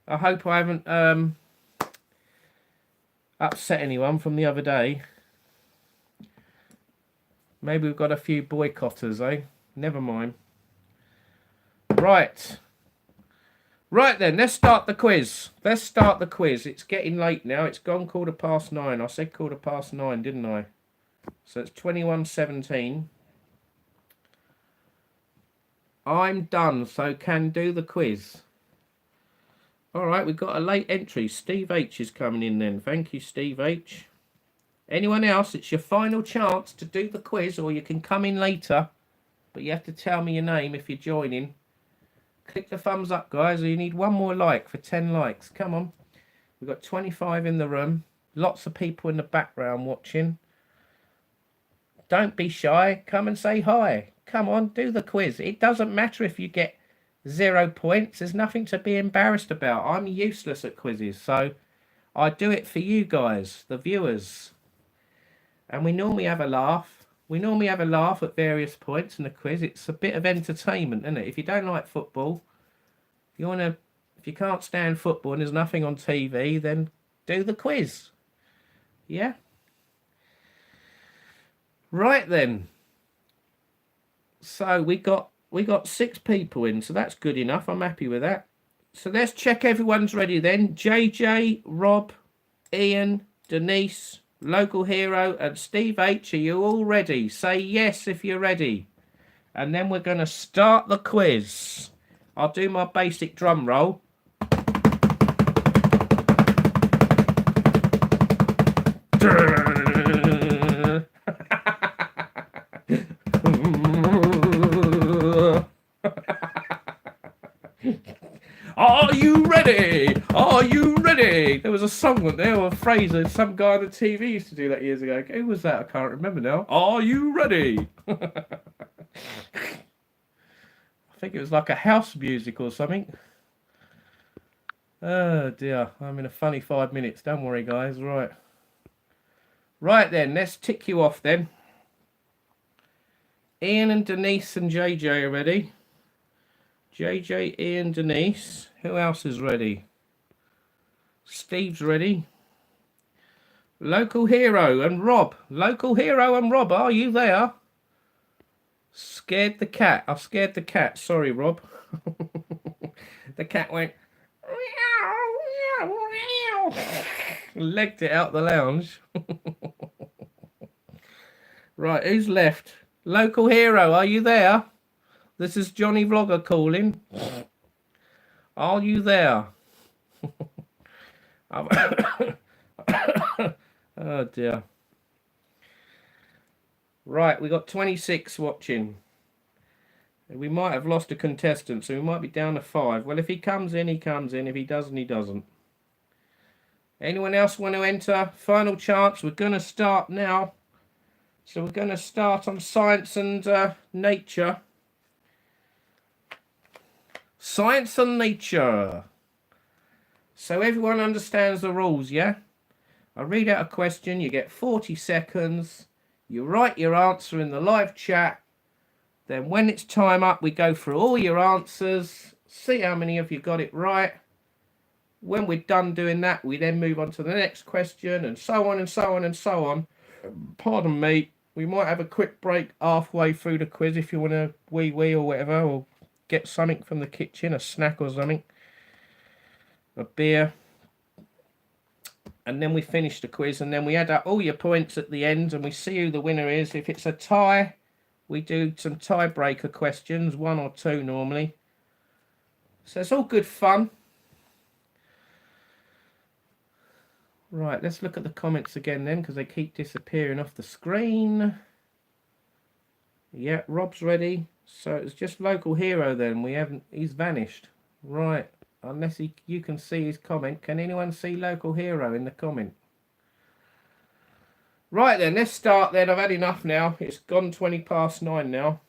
I hope I haven't upset anyone from the other day. Maybe we've got a few boycotters, eh? Never mind. Right. Right then, let's start the quiz. Let's start the quiz. It's getting late now. It's gone 9:15. I said 9:15, didn't I? So it's 21:17. I'm done, so can do the quiz. All right, we've got a late entry. Steve H is coming in then. Thank you, Steve H. Anyone else, it's your final chance to do the quiz, or you can come in later, but you have to tell me your name if you're joining. Click the thumbs up, guys, or you need one more like for 10 likes. Come on. We've got 25 in the room. Lots of people in the background watching. Don't be shy. Come and say hi. Come on, do the quiz. It doesn't matter if you get 0 points. There's nothing to be embarrassed about. I'm useless at quizzes, so I do it for you guys, the viewers. And we normally have a laugh. We normally have a laugh at various points in the quiz. It's a bit of entertainment, isn't it? If you don't like football, if you can't stand football and there's nothing on TV, then do the quiz. Yeah? Right then. So we got 6 people in, so that's good enough. I'm happy with that. So let's check everyone's ready then. JJ, Rob, Ian, Denise, Local Hero, and Steve H. Are you all ready? Say yes if you're ready. And then we're going to start the quiz. I'll do my basic drum roll. Are you ready? Are you ready? There was a song, wasn't there, or a phrase that some guy on the TV used to do that years ago. Who was that? I can't remember now. Are you ready? I think it was like a house music or something. Oh dear, I'm in a funny 5 minutes. Don't worry, guys. Right. Right then, let's tick you off then. Ian and Denise and JJ are ready. JJ, Ian, Denise. Who else is ready? Steve's ready. Local Hero and Rob. Local Hero and Rob, are you there? Scared the cat. I've scared the cat. Sorry, Rob. The cat went... legged it out the lounge. Right, who's left? Local Hero, are you there? This is Jonnyvloggeruk calling. Are you there? Oh dear. Right, we got 26 watching. We might have lost a contestant, so we might be down to 5. Well, if he comes in, he comes in. If he doesn't, he doesn't. Anyone else want to enter? Final chance. We're going to start now. So we're going to start on science and nature. Science and nature. So everyone understands the rules, yeah? I read out a question, you get 40 seconds, you write your answer in the live chat, then when it's time up, we go through all your answers, see how many of you got it right. When we're done doing that, we then move on to the next question, and so on and so on and so on. Pardon me, we might have a quick break halfway through the quiz if you want to wee or whatever, or get something from the kitchen, a snack or something, a beer. And then we finish the quiz, and then we add up all your points at the end, and we see who the winner is. If it's a tie, we do some tiebreaker questions, 1 or 2 normally. So it's all good fun. Right, let's look at the comments again then, because they keep disappearing off the screen. Yeah, Rob's ready. So it's just local hero then. He's vanished. Right. Unless you can see his comment. Can anyone see local hero in the comment? Right then, let's start then. I've had enough now. It's gone 20 past 9 now.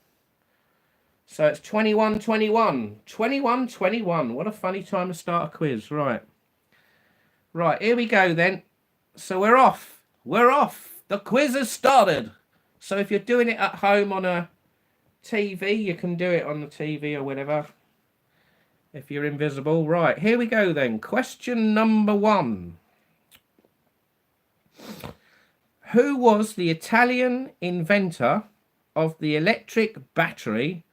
So it's 21-21. 21-21. What a funny time to start a quiz. Right. Right, here we go then. So we're off. We're off. The quiz has started. So if you're doing it at home on a TV, you can do it on the TV or whatever. If you're invisible. Right, here we go then. Question number 1. Who was the Italian inventor of the electric battery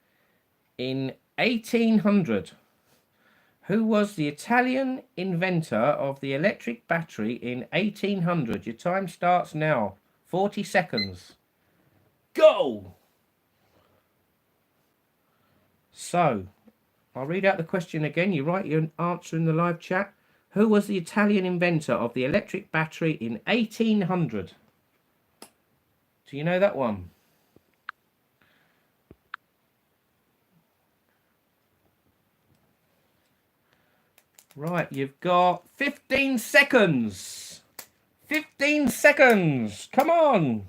in 1800? Who was the Italian inventor of the electric battery in 1800? Your time starts now. 40 seconds. Go! So, I'll read out the question again. You write your answer in the live chat. Who was the Italian inventor of the electric battery in 1800? Do you know that one? Right, you've got 15 seconds. 15 seconds. Come on.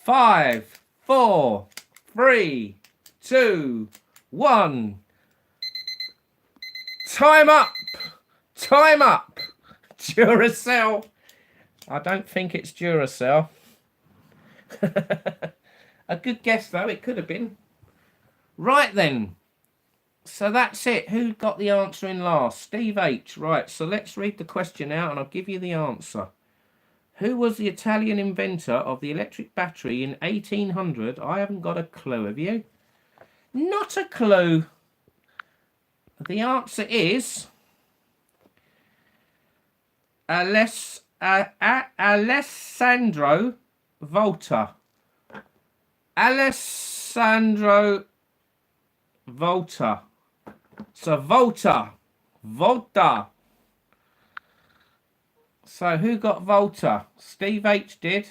5, 4, 3, 2, 1. Time up. Time up. Duracell. I don't think it's Duracell. A good guess though, it could have been. Right then. So that's it. Who got the answer in last? Steve H. Right, so let's read the question out and I'll give you the answer. Who was the Italian inventor of the electric battery in 1800? I haven't got a clue, have you? Not a clue. The answer is Alessandro Volta. Alessandro Volta. So Volta. So who got Volta? Steve H did.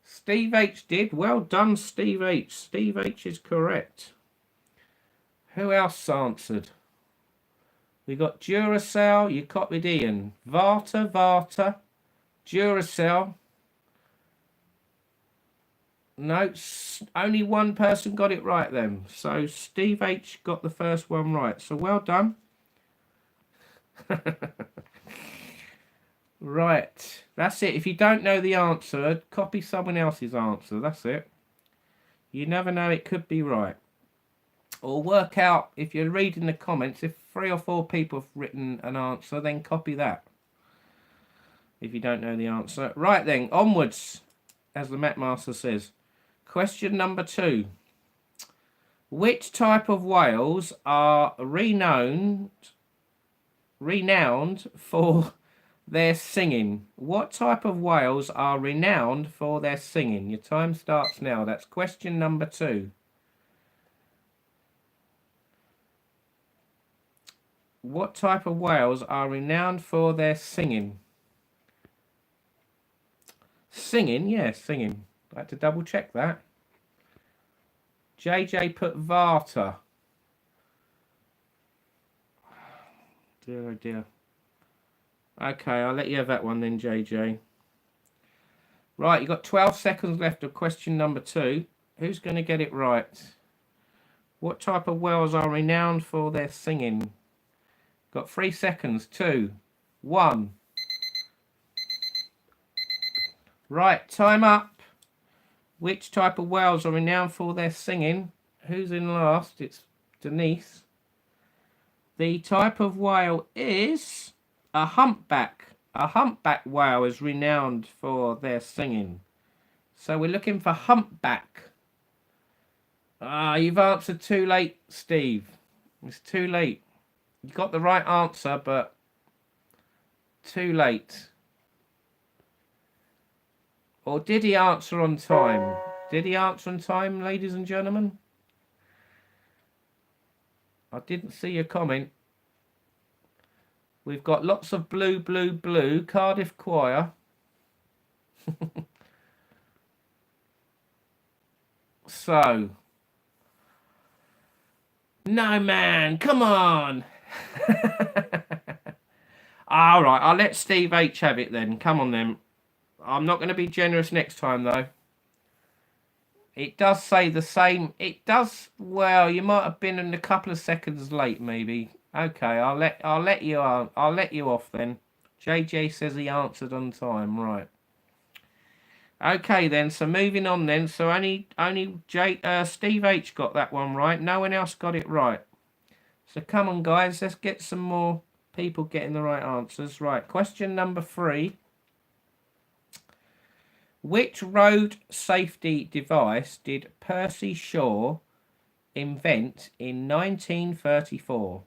Steve H did. Well done, Steve H. Steve H is correct. Who else answered? We got Duracell. You copied Ian. Varta. Duracell. No, only one person got it right then. So Steve H got the first one right. So well done. Right, that's it. If you don't know the answer, copy someone else's answer. That's it. You never know, it could be right. Or work out, if you're reading the comments, if 3 or 4 people have written an answer, then copy that. If you don't know the answer. Right then, onwards, as the Met Master says. Question number 2. Which type of whales are renowned for their singing? What type of whales are renowned for their singing? Your time starts now. That's question number 2. What type of whales are renowned for their singing? Singing, yes, singing. I had to double check that. JJ put Varta. Dear, oh dear. Okay, I'll let you have that one then, JJ. Right, you've got 12 seconds left of question number 2. Who's going to get it right? What type of whales are renowned for their singing? Got 3 seconds. 2, 1. Right, time up. Which type of whales are renowned for their singing? Who's in last? It's Denise. The type of whale is a humpback. A humpback whale is renowned for their singing. So we're looking for humpback. Ah, you've answered too late, Steve. It's too late. You got the right answer, but too late. Or did he answer on time? Did he answer on time, ladies and gentlemen? I didn't see your comment. We've got lots of blue, blue, blue. Cardiff Choir. So. No, man. Come on. All right. I'll let Steve H have it then. Come on then. I'm not going to be generous next time, though. It does say the same. It does. Well, you might have been in a couple of seconds late, maybe. Okay, I'll let you off then. JJ says he answered on time, right? Okay then. So moving on then. So only Steve H got that one right. No one else got it right. So come on, guys. Let's get some more people getting the right answers. Right. Question number 3. Which road safety device did Percy Shaw invent in 1934?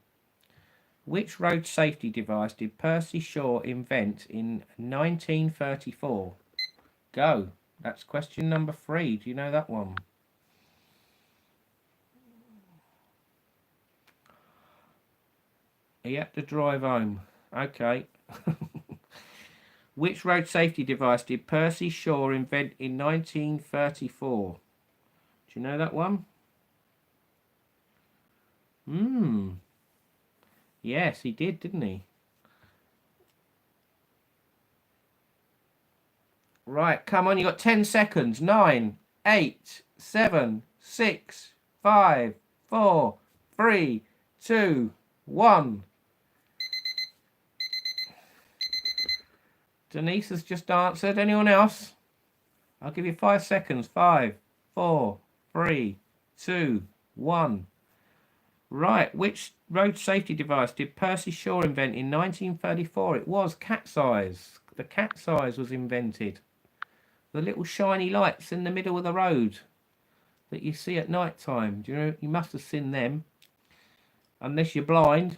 Which road safety device did Percy Shaw invent in 1934? Go. That's question number 3. Do you know that one? He had to drive home. Okay. Which road safety device did Percy Shaw invent in 1934? Do you know that one? Yes, he did, didn't he? Right, come on, you got 10 seconds. 9, 8, 7, 6, 5, 4, 3, 2, 1. Denise has just answered. Anyone else? I'll give you 5 seconds. 5, 4, 3, 2, 1. Right. Which road safety device did Percy Shaw invent in 1934? It was cat's eyes. The cat's eyes was invented. The little shiny lights in the middle of the road that you see at night time. Do you know? You must have seen them. Unless you're blind.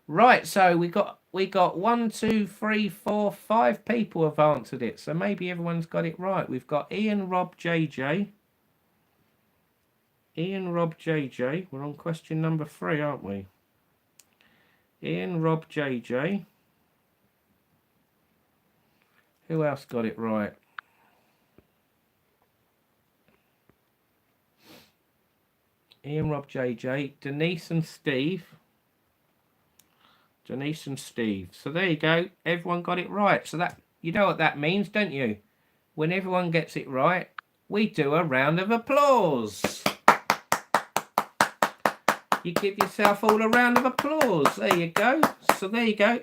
Right, so we got 1, 2, 3, 4, 5 people have answered it. So maybe everyone's got it right. We've got Ian, Rob, JJ. Ian, Rob, JJ. We're on question number 3, aren't we? Ian, Rob, JJ. Who else got it right? Ian, Rob, JJ. Denise and Steve. Denise and Steve. So there you go. Everyone got it right. So that, you know what that means, don't you? When everyone gets it right, we do a round of applause. You give yourself all a round of applause. There you go. So there you go.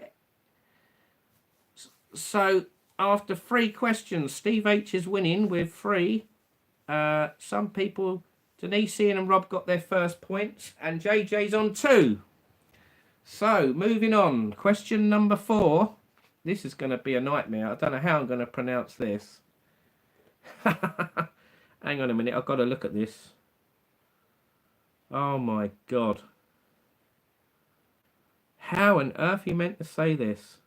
So after 3 questions, Steve H is winning with 3. Some people, Denise, Ian and Rob got their first points, and JJ's on 2. So, moving on. Question number 4. This is going to be a nightmare. I don't know how I'm going to pronounce this. Hang on a minute. I've got to look at this. Oh, my God. How on earth are you meant to say this?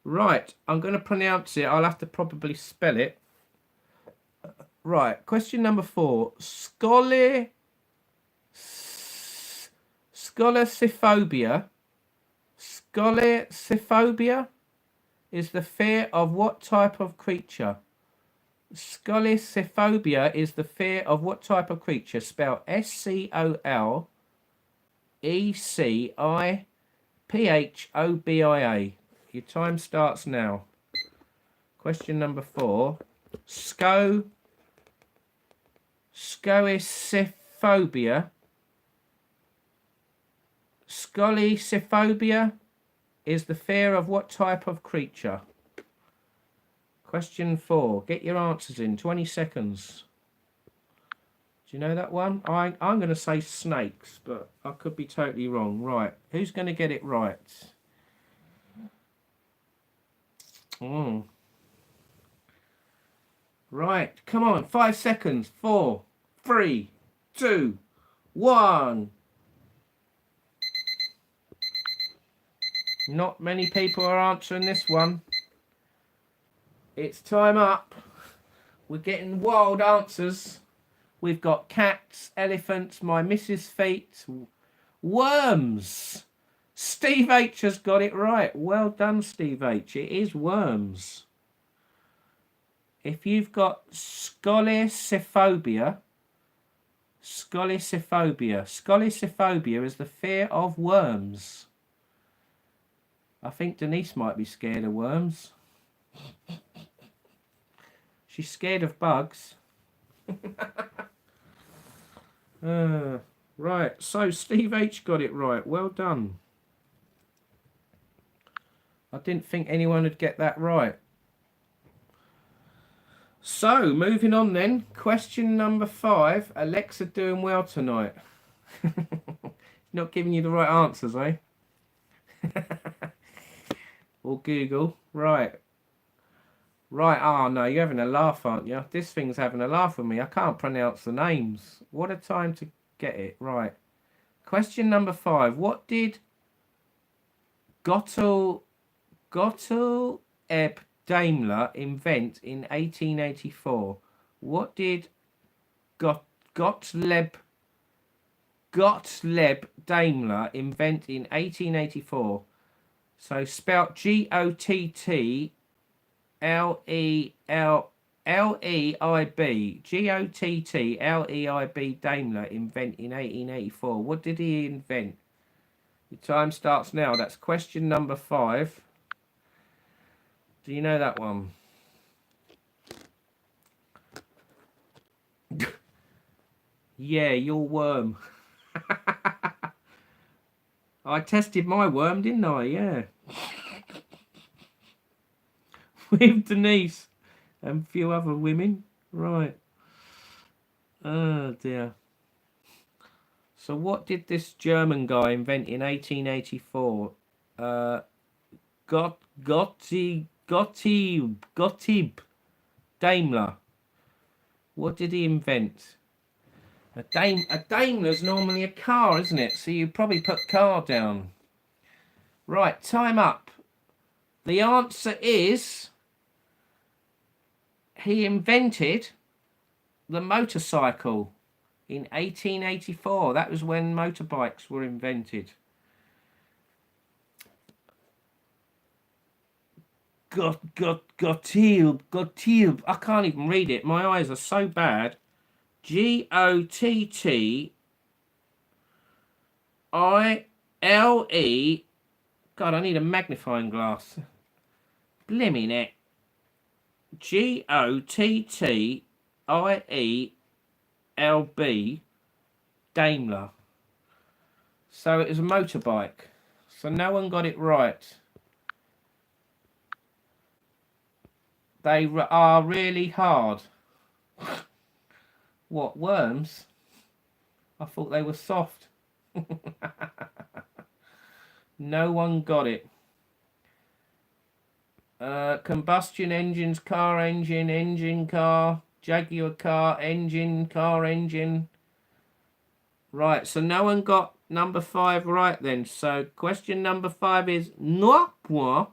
Right. I'm going to pronounce it. I'll have to probably spell it. Right. Question number 4. Scolosophobia. Scolosophobia is the fear of what type of creature? Scolosophobia is the fear of what type of creature? Spelled SCOLECIPHOBIA. Your time starts now. Question number 4. Scoicophobia. Scoicophobia is the fear of what type of creature? Question 4. Get your answers in 20 seconds. Do you know that one? I'm going to say snakes, but I could be totally wrong. Right. Who's going to get it right? Right. Come on. 5 seconds. 4, 3, 2, 1. Not many people are answering this one. It's time up. We're getting wild answers. We've got cats, elephants, my missus' feet, worms. Steve H has got it right. Well done, Steve H. It is worms. If you've got scoicophobia is the fear of worms. I think Denise might be scared of worms. She's scared of bugs. Right, so Steve H got it right. Well done. I didn't think anyone would get that right. So, moving on then. Question number 5. Alexa doing well tonight. Not giving you the right answers, eh? Or Google. Right. Right, oh no, you're having a laugh, aren't you? This thing's having a laugh with me. I can't pronounce the names. What a time to get it. Right. Question number 5. What did Gottlieb Daimler invent in 1884? What did Gottlieb Daimler invent in 1884? So spelt Gottleib. Gottleib Daimler invent in 1884. What did he invent? Your time starts now. That's question number 5. Do you know that one? Yeah, your worm. I tested my worm, didn't I? Yeah. With Denise and a few other women. Right. Oh dear. So what did this German guy invent in 1884? Gottlieb Daimler. What did he invent? A Daimler's normally a car, isn't it? So you probably put car down. Right, time up. The answer is he invented the motorcycle in 1884. That was when motorbikes were invented. Gottlieb. I can't even read it. My eyes are so bad. Gottlieb. God, I need a magnifying glass. Blimmin' it. Gottlieb Daimler. So it was a motorbike. So no one got it right. They are really hard. What, worms? I thought they were soft. No one got it. Combustion engines, car engine, engine car, Jaguar car, engine, car engine. Right, so no one got number 5 right then. So question number 5 is no point.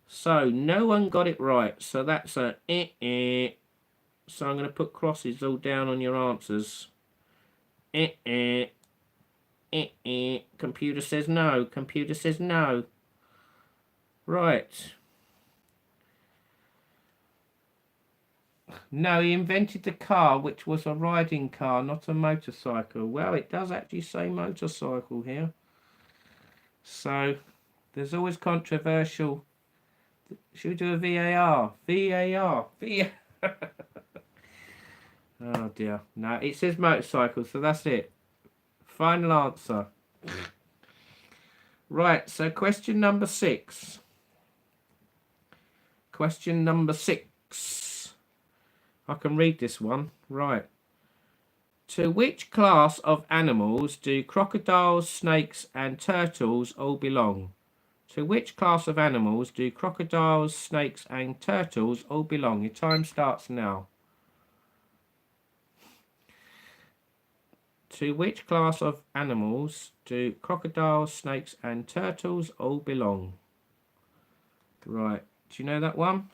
So no one got it right. So that's a So I'm going to put crosses all down on your answers. Computer says no. Computer says no. Right. No, he invented the car, which was a riding car, not a motorcycle. Well, it does actually say motorcycle here. So, there's always controversial. Should we do a VAR? VAR. Oh dear. No, it says motorcycle, so that's it. Final answer. Right, so question number 6. Question number 6. I can read this one. Right. To which class of animals do crocodiles, snakes, and turtles all belong? To which class of animals do crocodiles, snakes, and turtles all belong? Your time starts now. To which class of animals do crocodiles, snakes, and turtles all belong? Right. Do you know that one?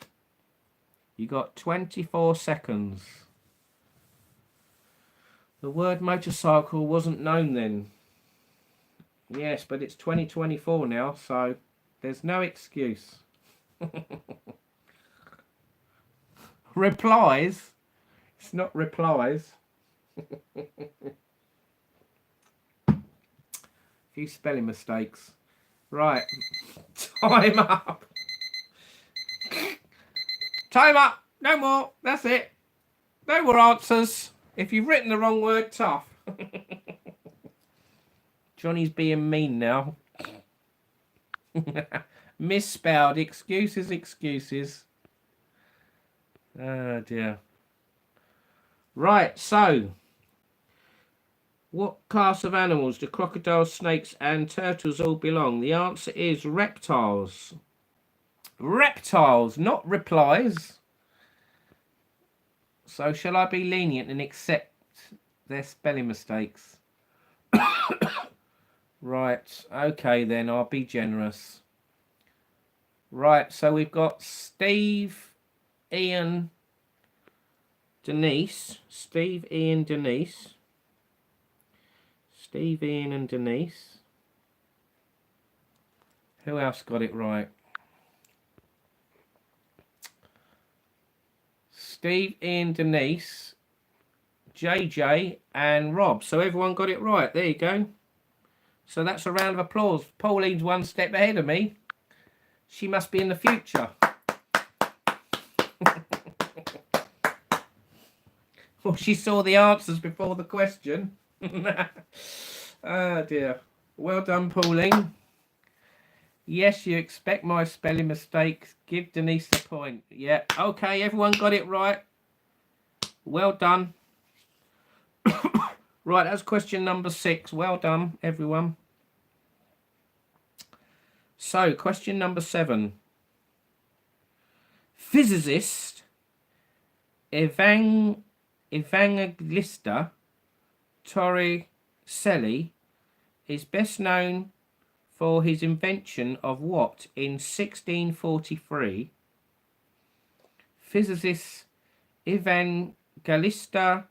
You got 24 seconds. The word motorcycle wasn't known then. Yes, but it's 2024 now, so there's no excuse. Replies? It's not replies. Few spelling mistakes. Right. Time up. Time up. No more. That's it. No more answers. If you've written the wrong word, tough. Johnny's being mean now. Misspelled. Excuses, excuses. Oh dear. Right, so what class of animals do crocodiles, snakes, and turtles all belong? The answer is reptiles. Reptiles, not replies. So shall I be lenient and accept their spelling mistakes? Right, okay then, I'll be generous. Right, so we've got Steve, Ian, Denise. Steve, Ian, Denise. Steve, Ian, and Denise. Who else got it right? Steve, Ian, Denise, JJ, and Rob. So everyone got it right. There you go. So that's a round of applause. Pauline's one step ahead of me. She must be in the future. Well, she saw the answers before the question. Oh dear. Well done, Pauline. Yes, you expect my spelling mistakes. Give Denise the point. Yeah. Okay, everyone got it right. Well done. Right, that's question number 6. Well done, everyone. So, question number 7. Physicist Evangelista Torricelli is best known for his invention of what in 1643? Physicist Evangelista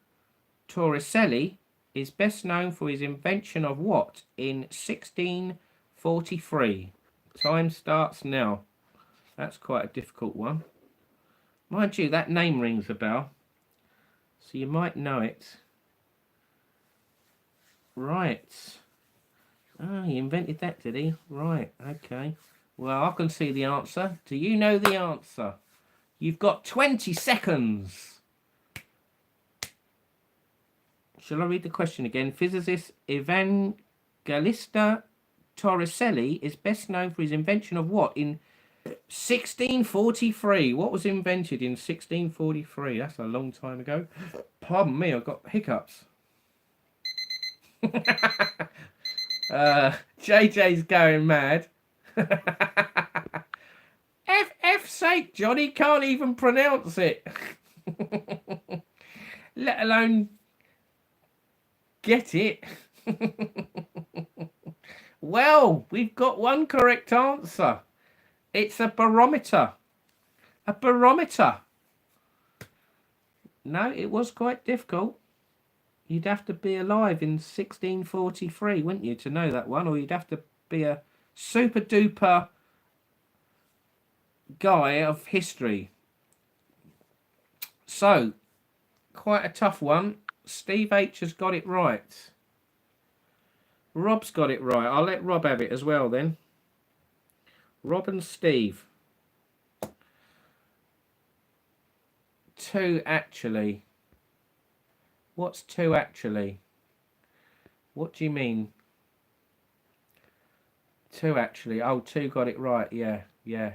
Torricelli is best known for his invention of what in 1643? Time starts now. That's quite a difficult one. Mind you, that name rings a bell, so you might know it. Right. Oh, he invented that, did he? Right, okay. Well, I can see the answer. Do you know the answer? You've got 20 seconds. Shall I read the question again? Physicist Evangelista Torricelli is best known for his invention of what in 1643? What was invented in 1643? That's a long time ago. Pardon me, I've got hiccups. JJ's going mad. F's sake, Johnny can't even pronounce it. Let alone get it. Well, we've got one correct answer. It's a barometer. A barometer. No, it was quite difficult. You'd have to be alive in 1643, wouldn't you, to know that one? Or you'd have to be a super duper guy of history. So, quite a tough one. Steve H has got it right. Rob's got it right. I'll let Rob have it as well then. Rob and Steve. 2 actually. What's 2 actually? What do you mean? 2 actually. Oh, 2 got it right. Yeah, yeah.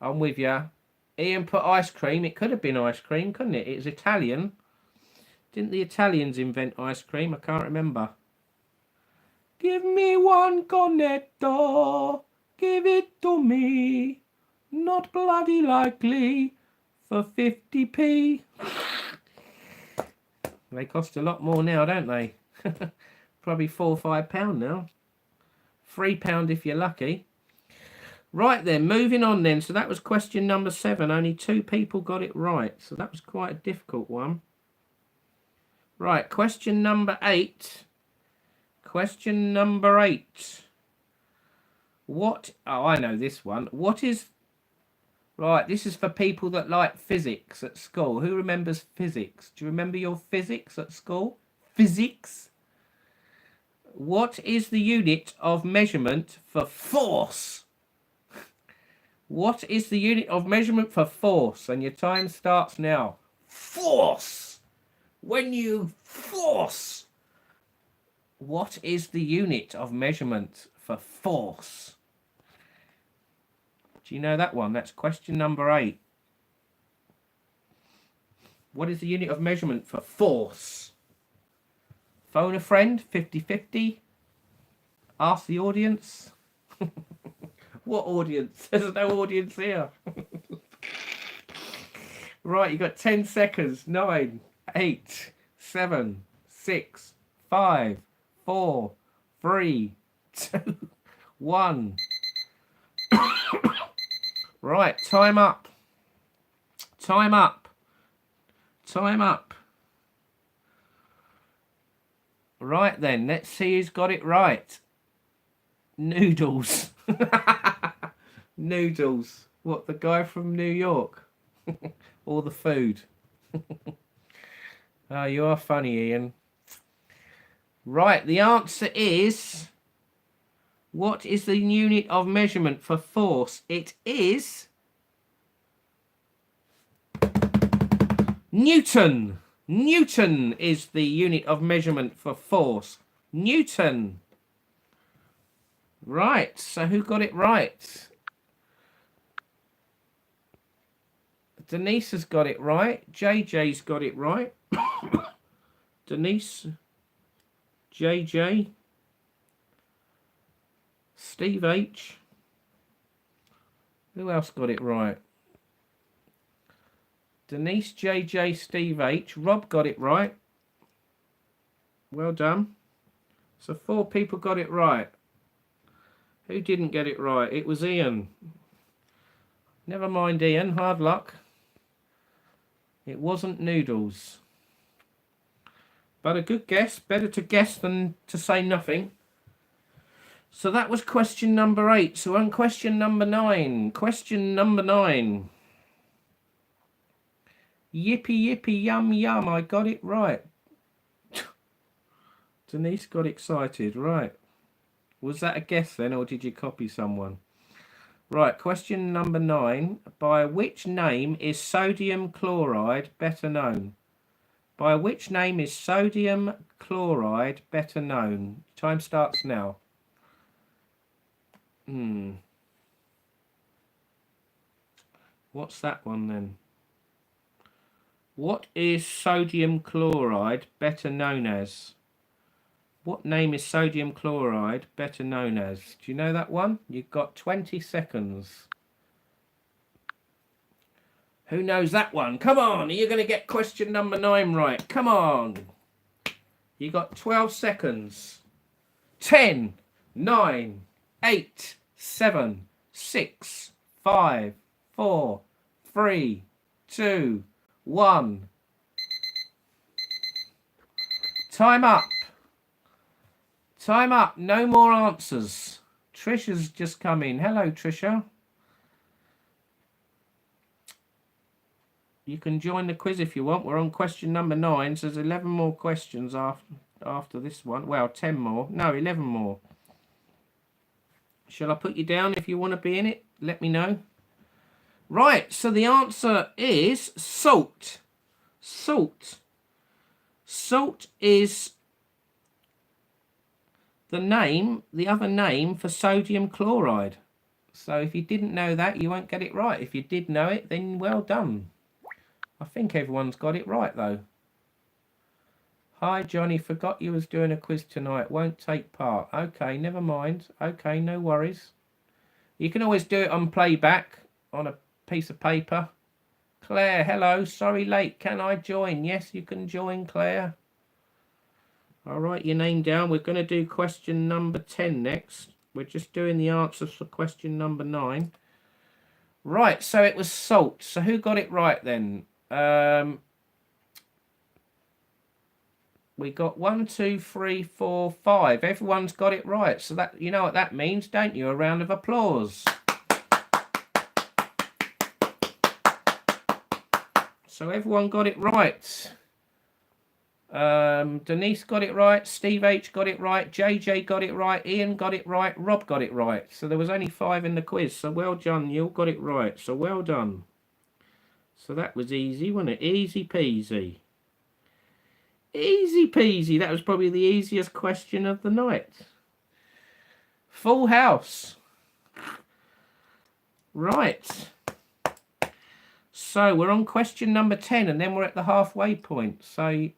I'm with you. Ian put ice cream. It could have been ice cream, couldn't it? It's Italian. Didn't the Italians invent ice cream? I can't remember. Give me 1 cornetto. Give it to me. Not bloody likely. For 50p. They cost a lot more now, don't they? Probably £4 or £5 now. £3 if you're lucky. Right then, moving on then. So that was question number 7. Only 2 people got it right. So that was quite a difficult one. Right, question number 8. Question number 8. What? Oh, I know this one. What is... Right, this is for people that like physics at school. Who remembers physics? Do you remember your physics at school? Physics? What is the unit of measurement for force? What is the unit of measurement for force? And your time starts now. Force! When you force! What is the unit of measurement for force? Do you know that one? That's question number 8. What is the unit of measurement for force? Phone a friend, 50-50. Ask the audience. What audience? There's no audience here. Right, you got 10 seconds. 9, 8, 7, 6, 5, 4, 3, 2, 1. Right, time up. Time up. Time up. Right then, let's see who's got it right. Noodles. Noodles. What, the guy from New York? Or the food? Oh, you are funny, Ian. Right, the answer is... What is the unit of measurement for force? It is... Newton. Newton is the unit of measurement for force. Newton. Right, so who got it right? Denise has got it right. JJ's got it right. Denise. JJ. Steve H. Who else got it right? Denise, JJ, Steve H. Rob got it right. Well done. So 4 people got it right. Who didn't get it right? It was Ian. Never mind, Ian. Hard luck. It wasn't noodles. But a good guess. Better to guess than to say nothing. So that was question number 8. So on question number 9. Question number 9. Yippee, yippee, yum, yum. I got it right. Denise got excited. Right. Was that a guess then, or did you copy someone? Right, question number 9. By which name is sodium chloride better known? By which name is sodium chloride better known? Time starts now. What's that one then? What is sodium chloride better known as? What name is sodium chloride better known as? Do you know that one? You've got 20 seconds. Who knows that one? Come on, are you going to get question number 9 right? Come on. You got 12 seconds. 10, 9, 8, 7, 6, 5, 4, 3, 2, 1. Time up. Time up. No more answers. Trisha's just come in. Hello, Trisha. You can join the quiz if you want. We're on question number 9. So there's 11 more questions after this one. Well, 10 more. No, 11 more. Shall I put you down if you want to be in it? Let me know. Right, so the answer is salt. Salt. Salt is the other name for sodium chloride. So if you didn't know that, you won't get it right. If you did know it, then well done. I think everyone's got it right, though. Hi, Johnny. Forgot you was doing a quiz tonight. Won't take part. Okay, never mind. Okay, no worries. You can always do it on playback on a piece of paper. Claire, hello. Sorry late. Can I join? Yes, you can join, Claire. I'll write your name down. We're going to do question number 10 next. We're just doing the answers for question number 9. Right, so it was salt. So who got it right then? We got 1, 2, 3, 4, 5. Everyone's got it right. So that, you know what that means, don't you? A round of applause. So everyone got it right. Denise got it right. Steve H got it right. JJ got it right. Ian got it right. Rob got it right. So there was only 5 in the quiz. So well done. You all got it right. So well done. So that was easy, wasn't it? Easy peasy. Easy peasy. That was probably the easiest question of the night. Full house. Right. So we're on question number 10 and then we're at the halfway point. So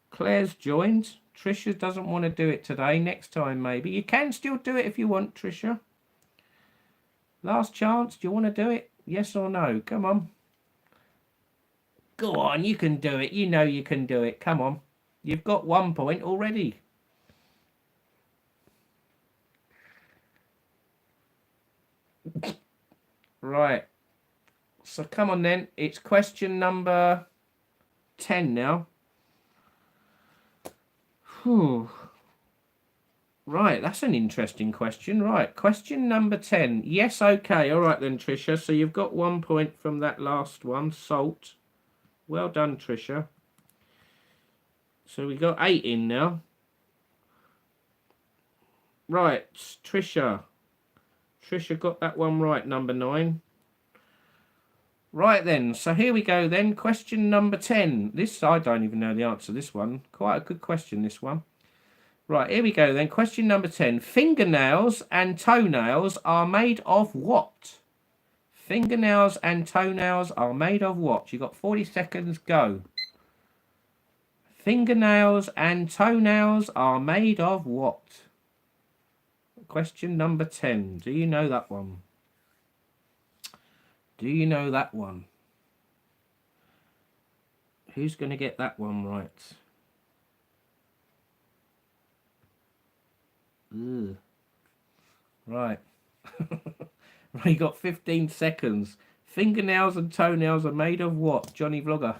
Claire's joined. Trisha doesn't want to do it today. Next time maybe. You can still do it if you want, Trisha. Last chance. Do you want to do it? Yes or no? Come on. Go on, you can do it. You know you can do it. Come on. You've got 1 point already. Right. So come on then. It's question number 10 now. Whew. Right, that's an interesting question. Right, question number 10. Yes, okay. All right then, Trisha. So you've got 1 point from that last one, salt. Well done, Trisha. So we got 8 in now. Right, Trisha. Trisha got that one right, number 9. Right then, so here we go then. Question number 10. This, I don't even know the answer to this one. Quite a good question, this one. Right, here we go then. Question number 10. Fingernails and toenails are made of what? Fingernails and toenails are made of what? You've got 40 seconds, go. Fingernails and toenails are made of what? Question number 10. Do you know that one? Do you know that one? Who's going to get that one right? Ugh. Right. Right, you got 15 seconds. Fingernails and toenails are made of what? Johnny Vlogger.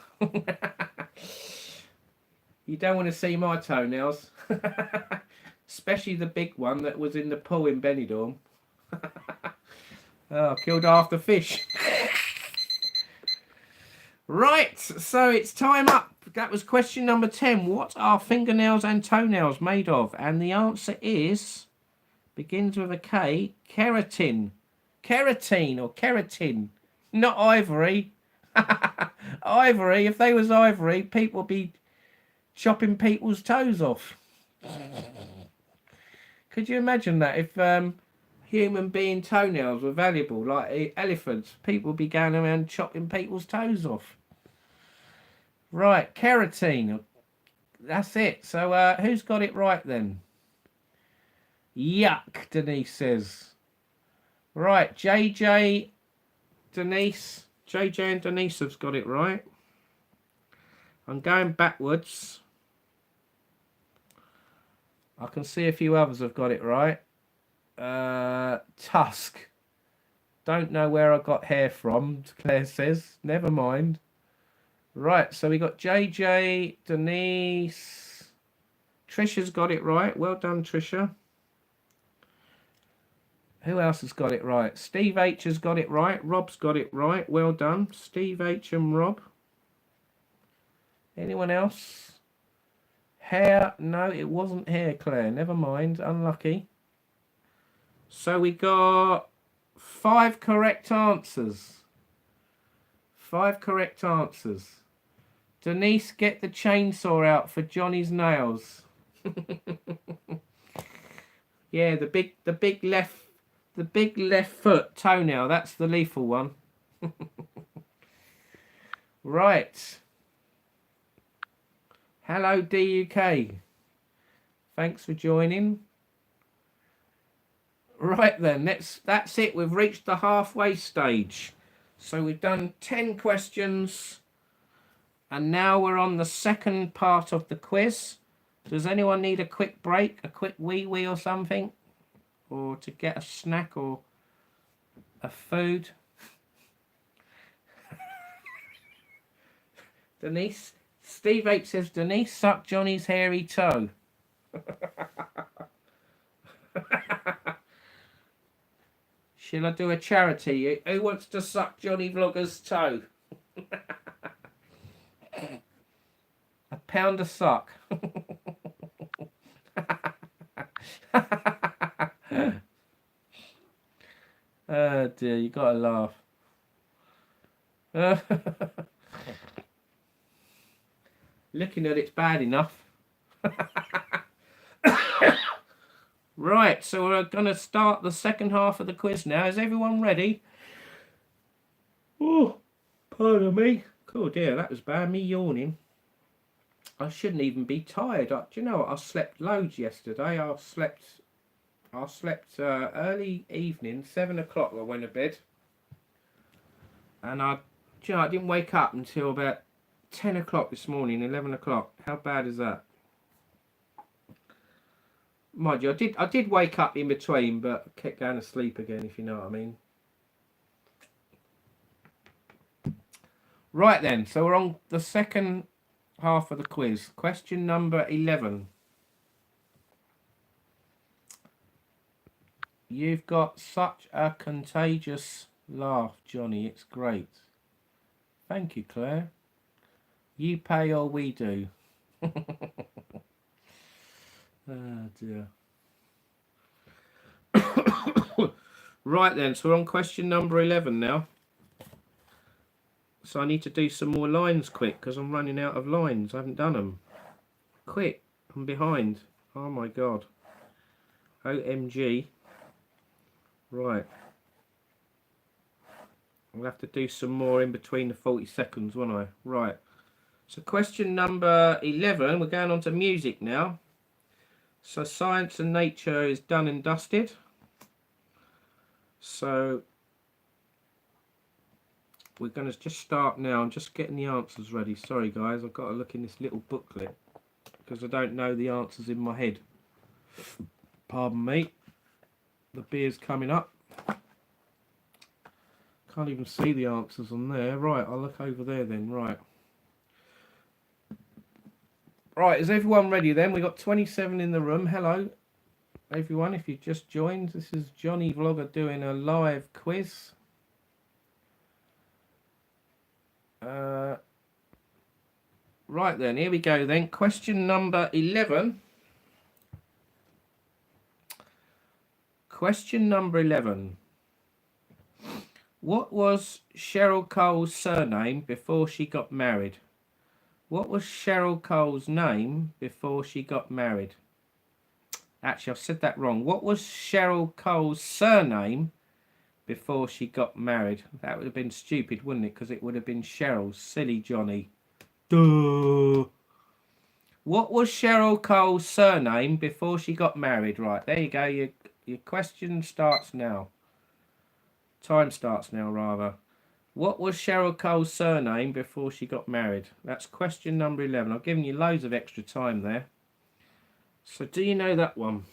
You don't want to see my toenails. Especially the big one that was in the pool in Benidorm. Oh, killed half the fish. Right, so it's time up. That was question number 10. What are fingernails and toenails made of? And the answer is, begins with a K, keratin. Keratin or keratin, not ivory. Ivory, if they was ivory, people would be chopping people's toes off. Could you imagine that if human being toenails were valuable, like elephants, people would be going around chopping people's toes off. Right, keratin. That's it. So who's got it right then? Yuck, Denise says. Right, JJ, Denise. JJ and Denise have got it right. I'm going backwards. I can see a few others have got it right. Tusk. Don't know where I got hair from, Claire says. Never mind. Right, so we got JJ, Denise. Trisha's got it right. Well done, Trisha. Who else has got it right? Steve H has got it right. Rob's got it right. Well done. Steve H and Rob. Anyone else? Hair? No, it wasn't hair, Claire. Never mind. Unlucky. So we got 5 correct answers. 5 correct answers. Denise, get the chainsaw out for Johnny's nails. Yeah, the big left foot toenail. That's the lethal one. Right. Hello, DUK. Thanks for joining. Right then, that's it. We've reached the halfway stage. So we've done 10 questions. And now we're on the second part of the quiz. Does anyone need a quick break, a quick wee-wee or something? Or to get a snack or a food? Denise? Steve H says, Denise, suck Johnny's hairy toe. Shall I do a charity? Who wants to suck Jonnyvlogger's toe? £1 a suck. Oh dear, you gotta laugh. Looking at it's bad enough. Right, so we're going to start the second half of the quiz now. Is everyone ready? Oh, pardon me. Oh dear, that was bad, me yawning. I shouldn't even be tired. Do you know what? I slept loads yesterday. I slept early evening, 7 o'clock I went to bed. And I didn't wake up until about 10 o'clock this morning, 11 o'clock. How bad is that? Mind you, I did wake up in between, but I kept going to sleep again, if you know what I mean. Right then, so we're on the second half of the quiz. Question number 11. You've got such a contagious laugh, Johnny. It's great. Thank you, Claire. You pay or we do. Oh dear. Right then, so we're on question number 11 now. So I need to do some more lines quick because I'm running out of lines. I haven't done them. Quick, I'm behind. Oh my god. OMG. Right. I'll have to do some more in between the 40 seconds, won't I? Right. So question number 11, we're going on to music now. So science and nature is done and dusted. So we're going to just start now. I'm just getting the answers ready. Sorry guys, I've got to look in this little booklet because I don't know the answers in my head. Pardon me. The beer's coming up. Can't even see the answers on there. Right, I'll look over there then. Right. Right, is everyone ready then? We've got 27 in the room. Hello, everyone. If you just joined, this is Jonnyvlogger doing a live quiz. Right then, here we go then. Question number 11. Question number 11. What was Cheryl Cole's surname before she got married? What was Cheryl Cole's name before she got married? Actually, I've said that wrong. What was Cheryl Cole's surname before she got married? That would have been stupid, wouldn't it? Because it would have been Cheryl's. Silly Johnny. Duh. What was Cheryl Cole's surname before she got married? Right, there you go. Your question starts now. Time starts now, rather. What was Cheryl Cole's surname before she got married? That's question number 11. I've given you loads of extra time there. So do you know that one?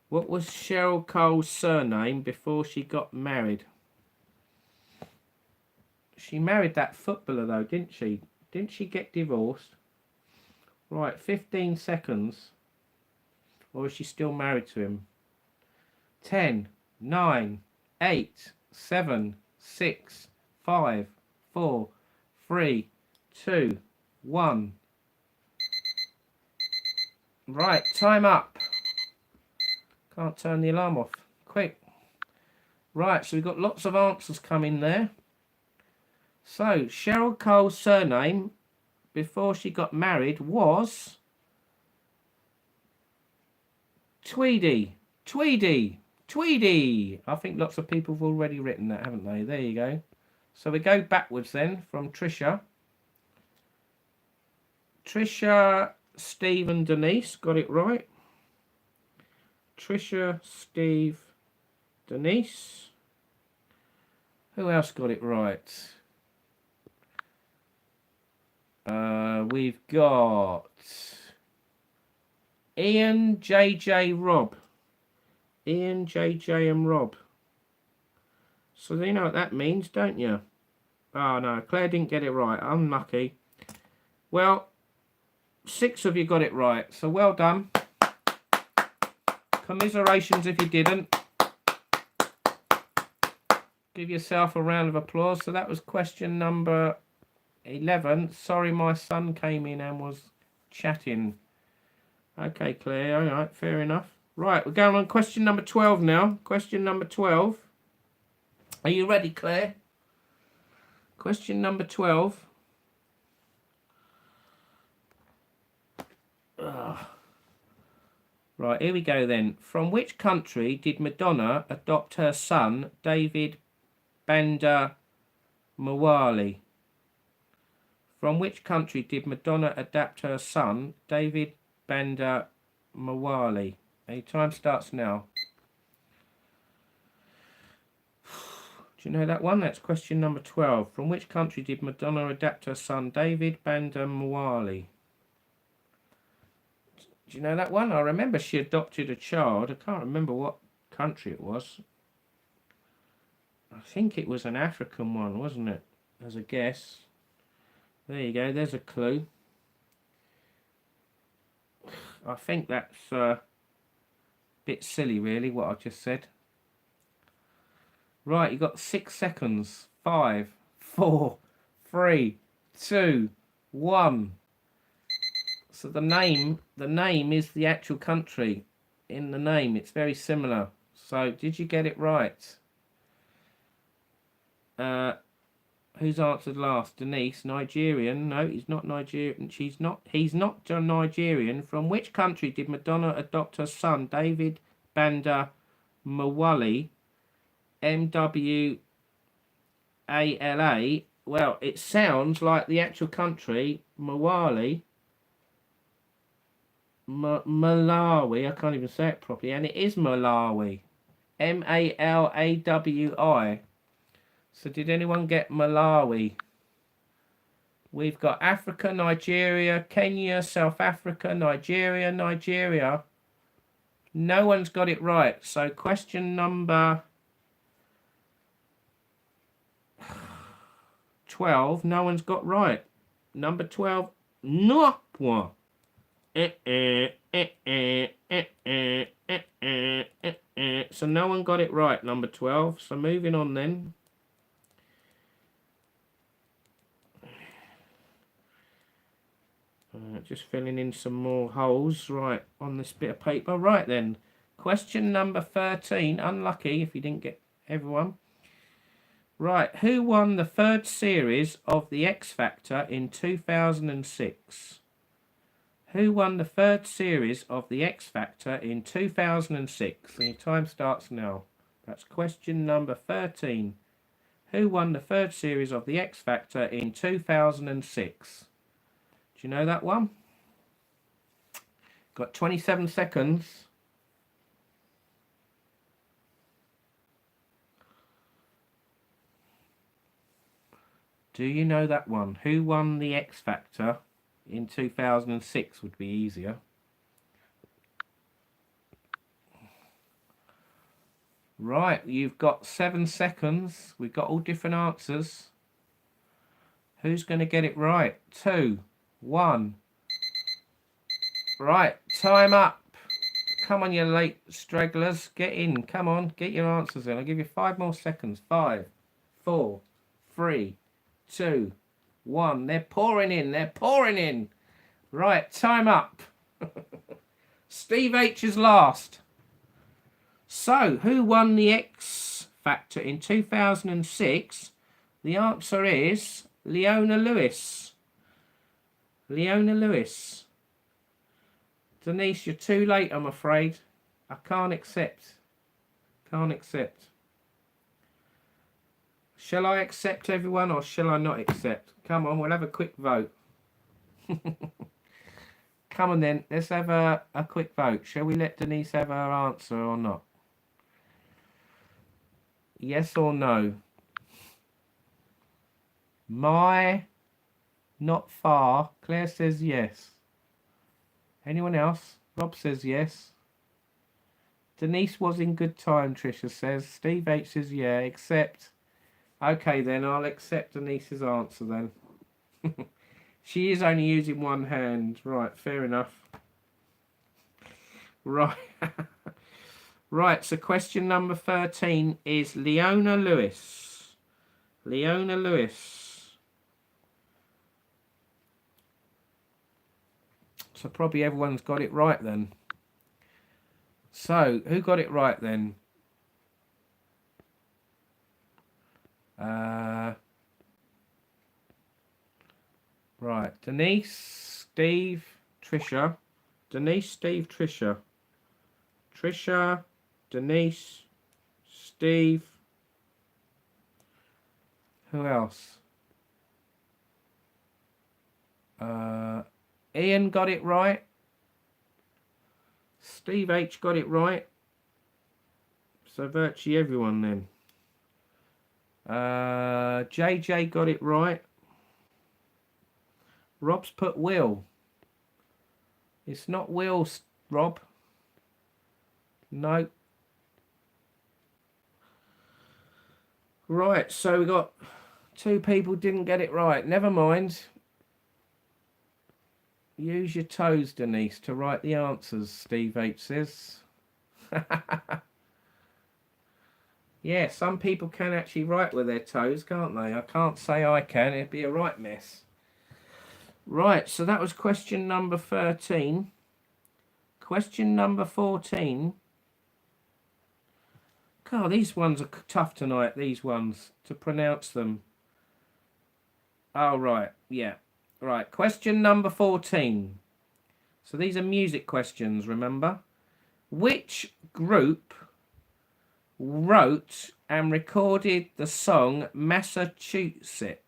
What was Cheryl Cole's surname before she got married? She married that footballer though, didn't she? Didn't she get divorced? Right, 15 seconds. Or is she still married to him? 10, 9, 8, 7, 6, 5, 4, 3, 2, 1. Right, time up. Can't turn the alarm off. Quick. Right, so we've got lots of answers coming there. So, Cheryl Cole's surname before she got married was Tweedy. Tweedy. Tweedy. I think lots of people have already written that, haven't they? There you go. So we go backwards then from Trisha. Trisha, Steve and Denise got it right. Trisha, Steve, Denise. Who else got it right? We've got Ian, JJ, Rob. Ian, JJ and Rob. So you know what that means, don't you? Oh no, Claire didn't get it right. Unlucky. Well, 6 of you got it right. So well done. Commiserations if you didn't. Give yourself a round of applause. So that was question number 11. Sorry, my son came in and was chatting. Okay, Claire. All right, fair enough. Right, we're going on question number 12 now. Question number 12. Are you ready, Claire? Question number 12. Ugh. Right, here we go then. From which country did Madonna adopt her son, David Banda Mawali? From which country did Madonna adopt her son, David Banda Mawali? Any time starts now. Do you know that one? That's question number 12. From which country did Madonna adopt her son, David Banda Mawali? Do you know that one? I remember she adopted a child. I can't remember what country it was. I think it was an African one, wasn't it? As a guess. There you go. There's a clue. I think that's a bit silly, really, what I just said. Right, you've got 6 seconds. 5, 4, 3, 2, 1. So the name is the actual country. In the name, it's very similar. So, did you get it right? Who's answered last? Denise. Nigerian. No, he's not Nigerian. He's not Nigerian. From which country did Madonna adopt her son, David Banda Mawali? MWALA. Well, it sounds like the actual country, Mawali. Malawi. I can't even say it properly. And it is Malawi. Malawi. So did anyone get Malawi? We've got Africa, Nigeria, Kenya, South Africa, Nigeria. No one's got it right. So question number 12, no one's got right. Number 12, no point. So no one got it right, number 12. So moving on then. Just filling in some more holes, right, on this bit of paper. Right then, question number 13. Unlucky if you didn't get everyone. Right, who won the 3rd series of The X Factor in 2006? Who won the 3rd series of The X Factor in 2006? And your time starts now. That's question number 13. Who won the 3rd series of The X Factor in 2006? Do you know that one? Got 27 seconds. Do you know that one? Who won the X Factor in 2006 would be easier. Right, you've got 7 seconds. We've got all different answers. Who's going to get it right? 2, 1. Right, time up. Come on, you late stragglers. Get in. Come on, get your answers in. I'll give you 5 more seconds. 5, 4, 3, 2, 1. They're pouring in. They're pouring in. Right, time up. Steve H is last. So, who won the X Factor in 2006? The answer is Leona Lewis. Leona Lewis. Denise, you're too late, I'm afraid. I can't accept. Can't accept. Shall I accept everyone or shall I not accept? Come on, we'll have a quick vote. Come on then, let's have a quick vote. Shall we let Denise have her answer or not? Yes or no? My, not far. Claire says yes. Anyone else? Rob says yes. Denise was in good time, Trisha says. Steve H says yeah, except... Okay then, I'll accept Denise's answer then. She is only using one hand. Right, fair enough. Right. Right, so question number 13 is Leona Lewis. Leona Lewis. So probably everyone's got it right then. So, who got it right then? Right, Denise, Steve, Trisha. Denise, Steve, Trisha. Trisha, Denise, Steve. Who else? Ian got it right. Steve H got it right. So virtually everyone then. JJ got it right. Rob's put Will. It's not Will, Rob. No. Right, so we got 2 people didn't get it right. Never mind. Use your toes, Denise, to write the answers, Steve H says. Yeah, some people can actually write with their toes, can't they? I can't say I can. It'd be a right mess. Right, so that was question number 13. Question number 14. God, these ones are tough tonight, these ones, to pronounce them. Oh, right, yeah. Right, question number 14. So these are music questions, remember? Which group wrote and recorded the song Massachusetts?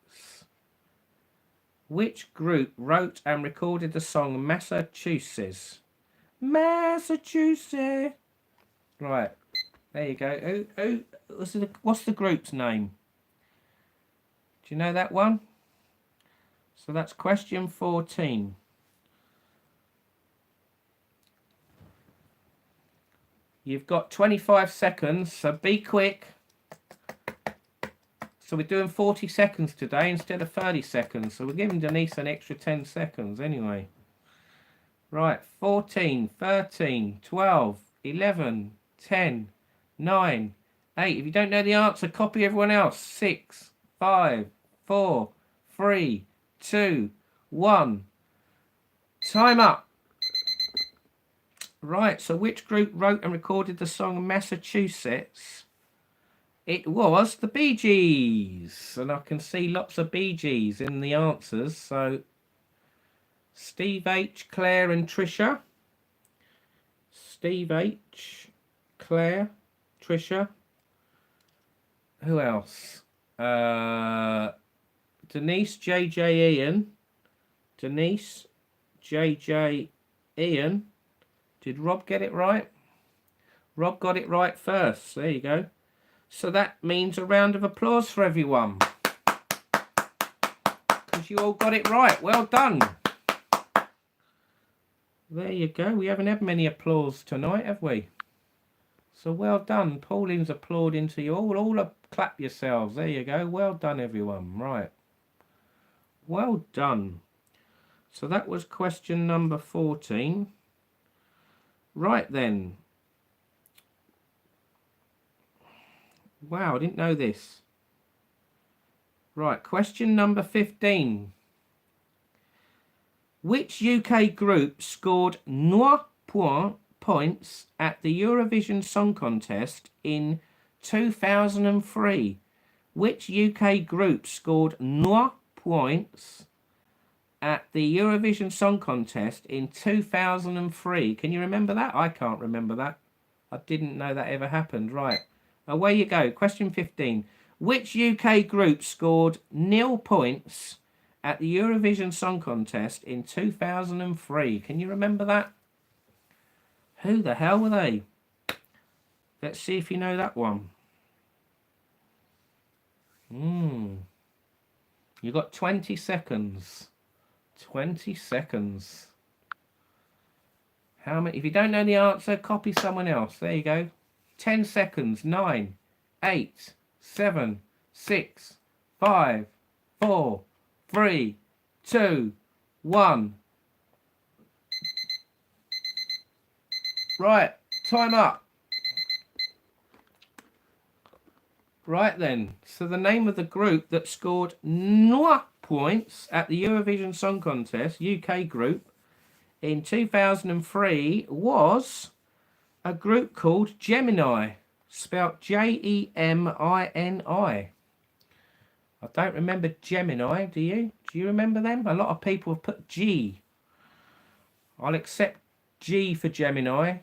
Which group wrote and recorded the song Massachusetts? Massachusetts. Right, there you go. What's the group's name? Do you know that one? So that's question 14. You've got 25 seconds, so be quick. So we're doing 40 seconds today instead of 30 seconds. So we're giving Denise an extra 10 seconds anyway. Right, 14, 13, 12, 11, 10, 9, 8. If you don't know the answer, copy everyone else. 6, 5, 4, 3, 2, 1. Time up. Right, so which group wrote and recorded the song Massachusetts? It was the Bee Gees. And I can see lots of Bee Gees in the answers. So Steve H, Claire and Trisha. Steve H, Claire, Trisha. Who else? Denise, JJ, Ian. Denise, JJ, Ian. Did Rob get it right? Rob got it right first. There you go. So that means a round of applause for everyone. Because you all got it right. Well done. There you go. We haven't had many applause tonight, have we? So well done. Pauline's applauding to you all. All clap yourselves. There you go. Well done, everyone. Right. Well done. So that was question number 14. Right then. Wow, I didn't know this. Right, question number 15. Which UK group scored 9 points at the Eurovision Song Contest in 2003 Which UK group scored 0 points at the Eurovision Song Contest in 2003? Can you remember that? I can't remember that. I didn't know that ever happened. Right. Away you go. Question 15. Which UK group scored 0 points at the Eurovision Song Contest in 2003? Can you remember that? Who the hell were they? Let's see if you know that one. You got 20 seconds. 20 seconds. How many? If you don't know the answer, copy someone else. There you go. 10 seconds. 9, 8, 7, 6, 5, 4, 3, 2, 1. Right. Time up. Right then. So the name of the group that scored 0 points at the Eurovision Song Contest, UK group, in 2003 was a group called Gemini, spelt Gemini. I don't remember Gemini, do you? Do you remember them? A lot of people have put G. I'll accept G for Gemini.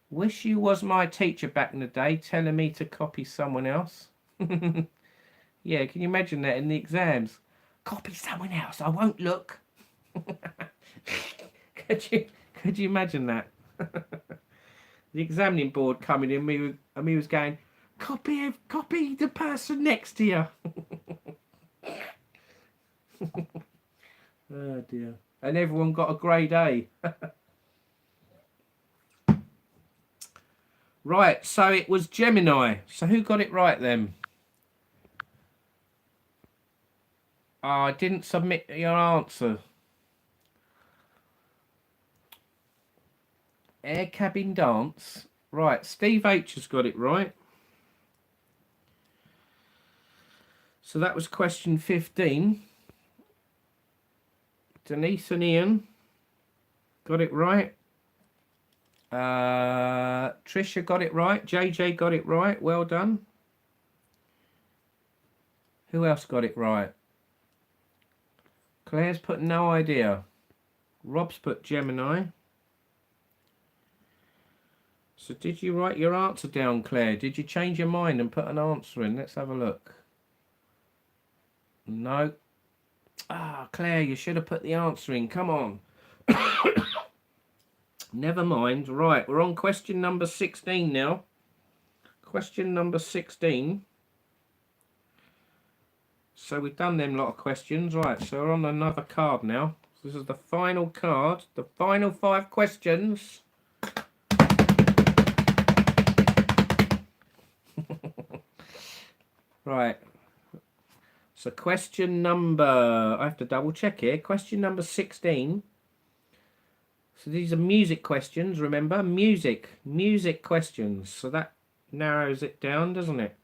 Wish you was my teacher back in the day telling me to copy someone else. Yeah, can you imagine that in the exams? Copy someone else, I won't look. Could you imagine that? The examining board coming in, me was going, copy the person next to you. Oh dear. And everyone got a grade A. Right, so it was Gemini. So who got it right then? Oh, I didn't submit your answer. Air Cabin Dance. Right, Steve H has got it right. So that was question 15. Denise and Ian got it right. Trisha got it right. JJ got it right. Well done. Who else got it right? Claire's put no idea. Rob's put Gemini. So did you write your answer down, Claire? Did you change your mind and put an answer in? Let's have a look. No. Ah, Claire, you should have put the answer in. Come on. Never mind. Right, we're on question number 16 now. Question number 16. So we've done them lot of questions. Right, so we're on another card now. This is the final card. The final 5 questions. Right. So question number... I have to double check here. Question number 16. So these are music questions, remember? Music questions. So that narrows it down, doesn't it?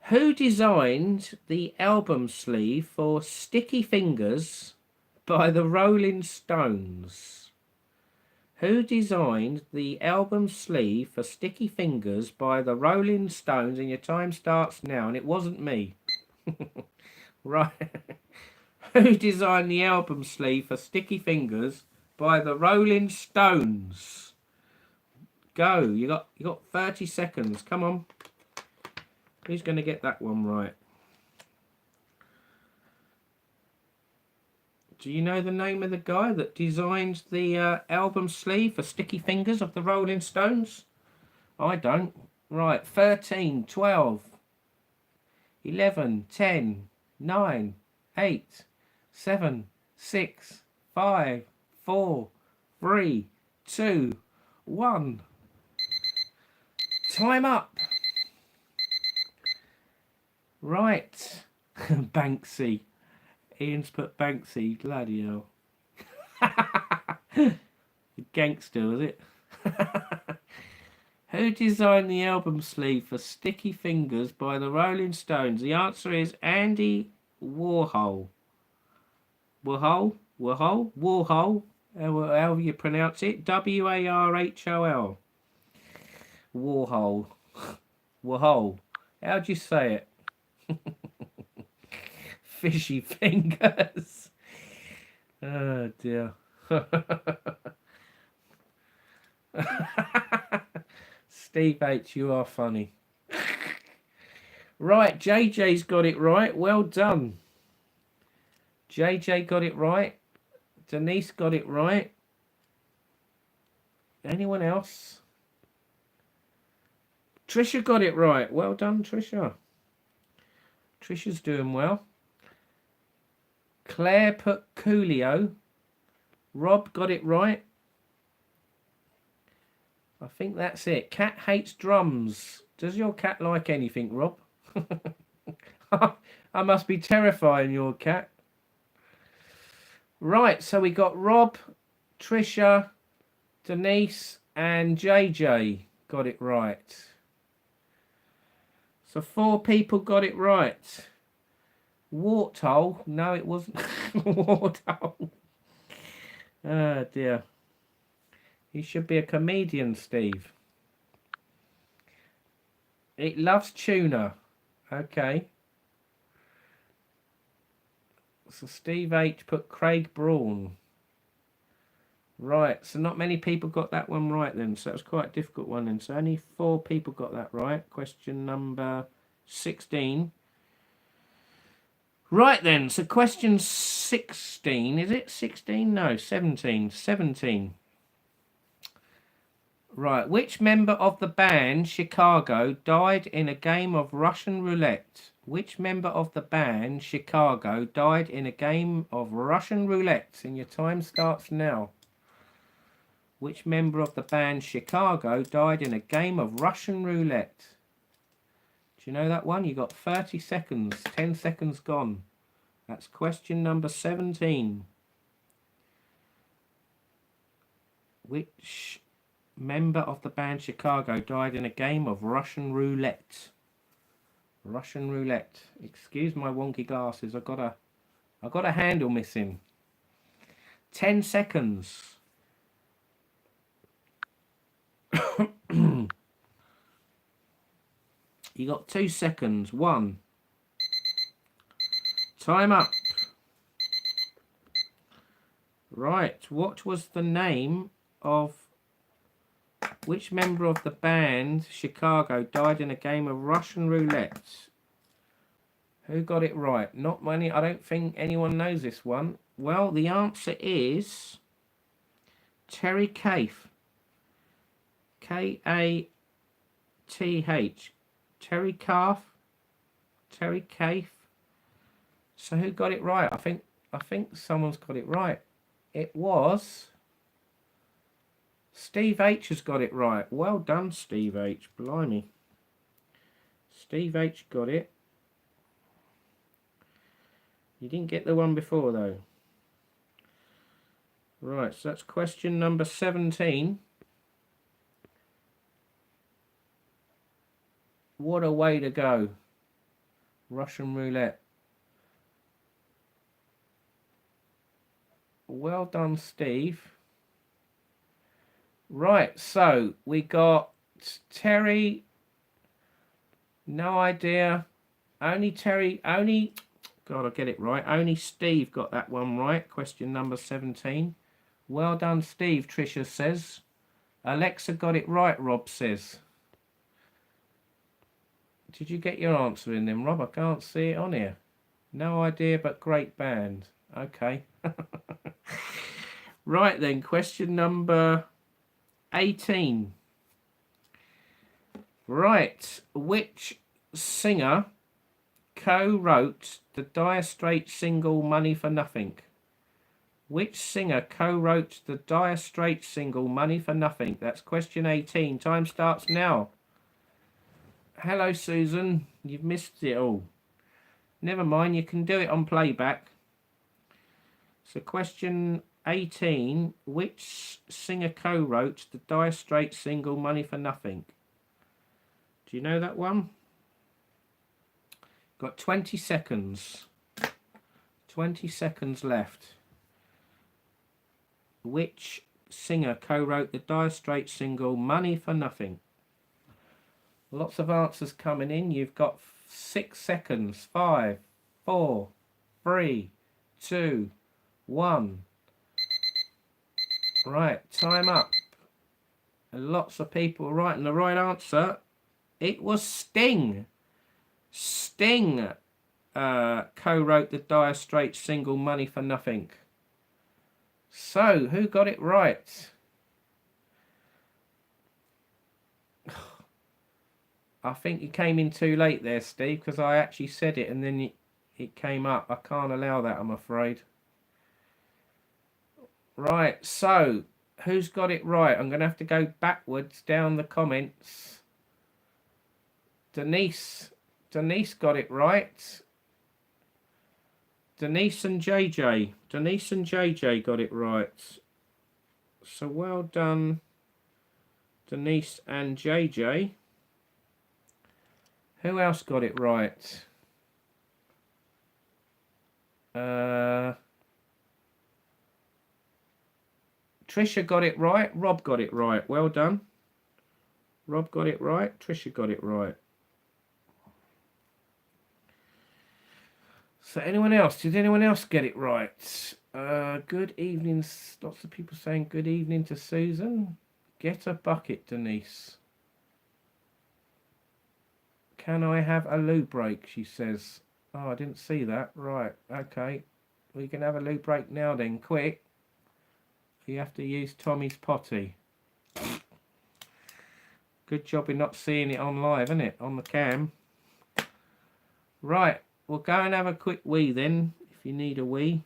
Who designed the album sleeve for Sticky Fingers by the Rolling Stones? Who designed the album sleeve for Sticky Fingers by the Rolling Stones? And your time starts now, and it wasn't me. Right. Who designed the album sleeve for Sticky Fingers by the Rolling Stones? Go. You got 30 seconds. Come on. Who's going to get that one right? Do you know the name of the guy that designed the album sleeve for Sticky Fingers of the Rolling Stones? I don't. Right. 13, 12, 11, 10, 9, 8, 7, 6, 5, 4, 3, 2, 1. Time up. Right. Banksy. Ian's put Banksy. Bloody hell. Gangster, was it? Who designed the album sleeve for Sticky Fingers by the Rolling Stones? The answer is Andy Warhol. Warhol? However you pronounce it. Warhol. Warhol. Warhol. How'd you say it? Fishy fingers. Oh dear. Steve H, you are funny. Right, JJ's got it right. Well done. JJ got it right. Denise got it right. Anyone else? Trisha got it right. Well done, Trisha. Trisha's doing well. Claire put Coolio. Rob got it right. I think that's it. Cat hates drums. Does your cat like anything, Rob? I must be terrifying your cat. Right, so we got Rob, Trisha, Denise, and JJ got it right. So 4 people got it right. Warthole? No, it wasn't. Warthole. Oh dear. You should be a comedian, Steve. It loves tuna. Okay. So Steve H put Craig Braun. Right, so not many people got that one right then. So it was quite a difficult one then. So only 4 people got that right. Question number 16. Right then, so question 16. Is it 16? No, 17. 17. Right, which member of the band Chicago died in a game of Russian roulette? Which member of the band Chicago died in a game of Russian roulette? And your time starts now. Which member of the band Chicago died in a game of Russian roulette? Do you know that one? You got 30 seconds. 10 seconds gone. That's question number 17. Which member of the band Chicago died in a game of Russian roulette? Russian roulette. Excuse my wonky glasses. I got a handle missing. 10 seconds. You got 2 seconds. 1. Time up. Right. What was the name of which member of the band Chicago died in a game of Russian roulette? Who got it right? Not many. I don't think anyone knows this one. Well, the answer is Terry Kath. Kath. Terry Kath. Terry Kath. So who got it right? I think someone's got it right. It was Steve H has got it right. Well done, Steve H. Blimey. Steve H got it. You didn't get the one before though. Right, so that's question number 17. What a way to go. Russian roulette. Well done, Steve. Right, so we got Terry. No idea. Only Terry, only, God, I'll get it right. Only Steve got that one right. Question number 17. Well done, Steve, Tricia says. Alexa got it right, Rob says. Did you get your answer in then, Rob? I can't see it on here. No idea, but great band. Okay. Right then, question number 18. Right, which singer co-wrote the Dire Straits single Money for Nothing? Which singer co-wrote the Dire Straits single Money for Nothing? That's question 18. Time starts now. Hello, Susan. You've missed it all. Never mind, you can do it on playback. So question 18. Which singer co-wrote the Dire Straits single Money for Nothing? Do you know that one? Got 20 seconds. 20 seconds left. Which singer co-wrote the Dire Straits single Money for Nothing? Lots of answers coming in. You've got 6 seconds. 5, 4, 3, 2, 1. Right, time up. And lots of people writing the right answer. It was Sting. Sting co-wrote the Dire Straits single Money for Nothing. So, who got it right? I think you came in too late there, Steve, because I actually said it and then it came up. I can't allow that, I'm afraid. Right, so, who's got it right? I'm going to have to go backwards down the comments. Denise got it right. Denise and JJ got it right. So well done, Denise and JJ. Who else got it right? Trisha got it right. Rob got it right. Well done. Rob got it right. Trisha got it right. So anyone else? Did anyone else get it right? Good evening. Lots of people saying good evening to Susan. Get a bucket, Denise. Can I have a loo break? She says. Oh, I didn't see that. Right. Okay. We can have a loo break now then. Quick. You have to use Tommy's potty. Good job in not seeing it on live, isn't it? On the cam. Right. We'll go and have a quick wee then. If you need a wee.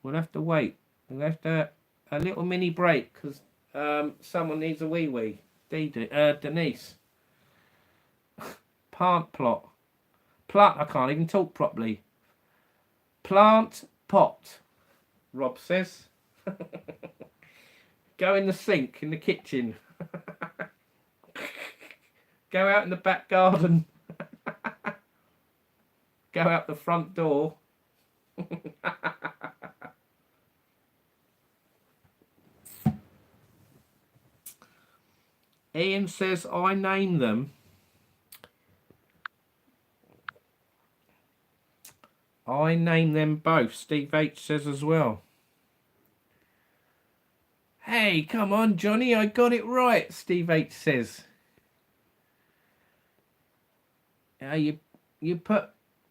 We'll have to wait. We'll have to a little mini break because someone needs a wee. Denise. Plant plot. Plant. I can't even talk properly. Plant pot. Rob says. Go in the sink in the kitchen. Go out in the back garden. Go out the front door. Ian says, I name them. I name them both. Steve H says as well. Hey, come on, Johnny, I got it right, Steve H says. You put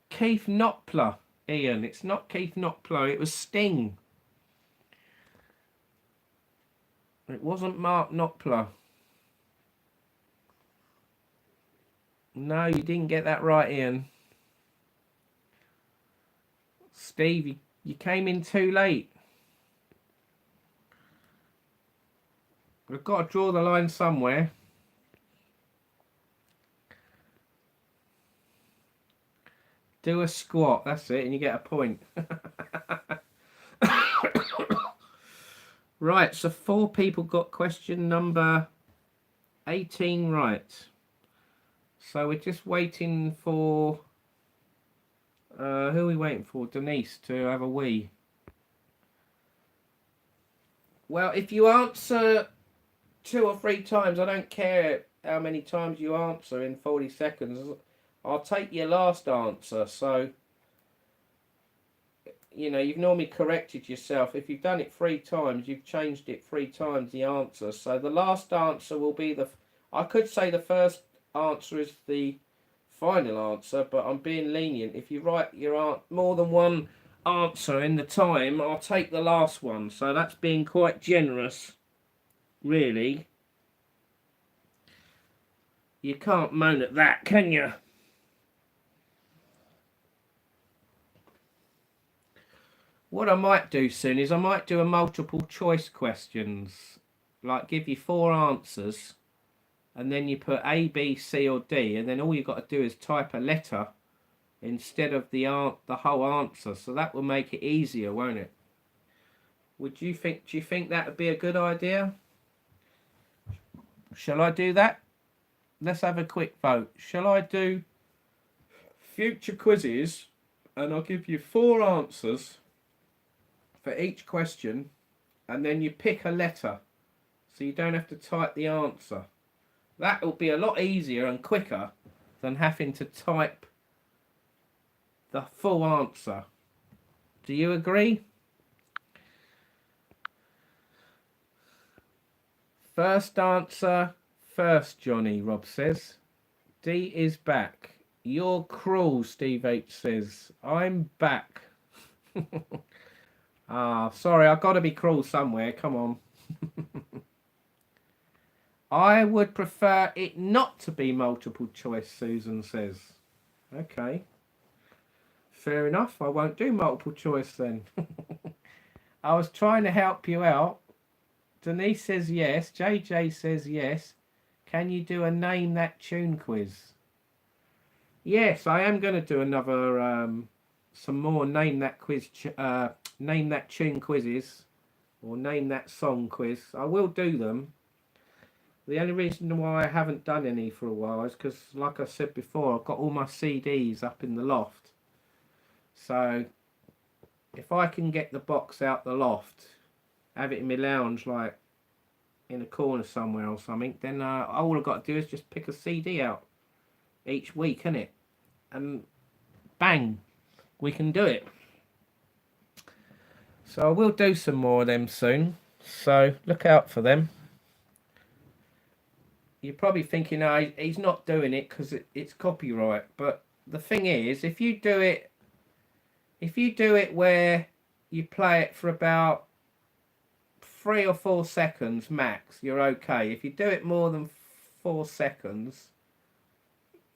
Keith Knopfler, Ian. It's not Keith Knopfler, it was Sting. It wasn't Mark Knopfler. No, you didn't get that right, Ian. Steve, you came in too late. We've got to draw the line somewhere. Do a squat, that's it, and you get a point. Right, so 4 people got question number 18 right. So we're just waiting for... who are we waiting for? Denise to have a wee. Well, if you answer 2 or 3 times, I don't care how many times you answer in 40 seconds. I'll take your last answer. So, you know, you've normally corrected yourself. If you've done it 3 times, you've changed it 3 times, the answer. So the last answer will be the... I could say the first answer is the final answer, but I'm being lenient. If you write your more than one answer in the time, I'll take the last one. So that's being quite generous, really. You can't moan at that, can you? What I might do soon is I might do a multiple choice questions, like give you 4 answers and then you put A, B, C or D, and then all you've got to do is type a letter instead of the whole answer. So that will make it easier, won't it? Do you think that would be a good idea? Shall I do that? Let's have a quick vote. Shall I do future quizzes and I'll give you 4 answers for each question and then you pick a letter so you don't have to type the answer. That will be a lot easier and quicker than having to type the full answer. Do you agree? First answer first, Johnny, Rob says. D is back. You're cruel, Steve H says. I'm back. Ah, sorry, I've got to be cruel somewhere. Come on. I would prefer it not to be multiple choice, Susan says. Okay. Fair enough. I won't do multiple choice then. I was trying to help you out. Denise says yes. JJ says yes. Can you do a name that tune quiz? Yes, I am going to do another, some more name that quiz, name that tune quizzes, or name that song quiz. I will do them. The only reason why I haven't done any for a while is because, like I said before, I've got all my CDs up in the loft. So, if I can get the box out the loft, have it in my lounge, like in a corner somewhere or something, then all I've got to do is just pick a CD out each week, innit? And bang, we can do it. So I will do some more of them soon. So look out for them. You're probably thinking, oh, he's not doing it because it's copyright. But the thing is, if you do it where you play it for about 3 or 4 seconds max, you're okay. If you do it more than 4 seconds,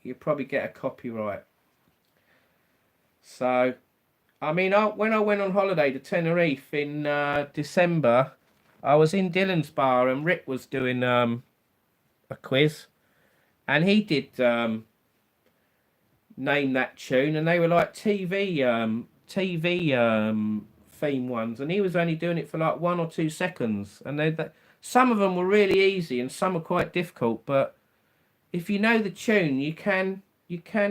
you probably get a copyright. So, I mean, when I went on holiday to Tenerife in December, I was in Dylan's bar and Rick was doing a quiz, and he did name that tune, and they were like TV theme ones, and he was only doing it for like 1 or 2 seconds, and some of them were really easy and some are quite difficult, but if you know the tune, you can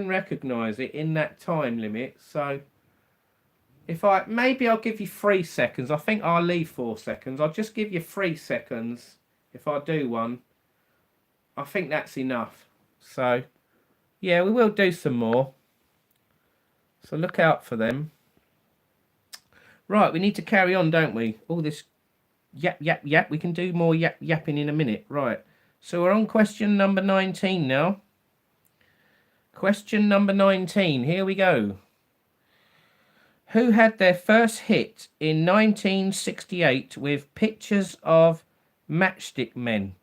recognize it in that time limit. So maybe I'll give you 3 seconds. I think I'll leave 4 seconds. I'll just give you 3 seconds if I do one. I think that's enough. So yeah, we will do some more, so look out for them. Right, we need to carry on, don't we? All this yap. We can do more yapping in a minute. Right, so we're on question number 19 now. Question number 19, here we go. Who had their first hit in 1968 with Pictures of Matchstick Men?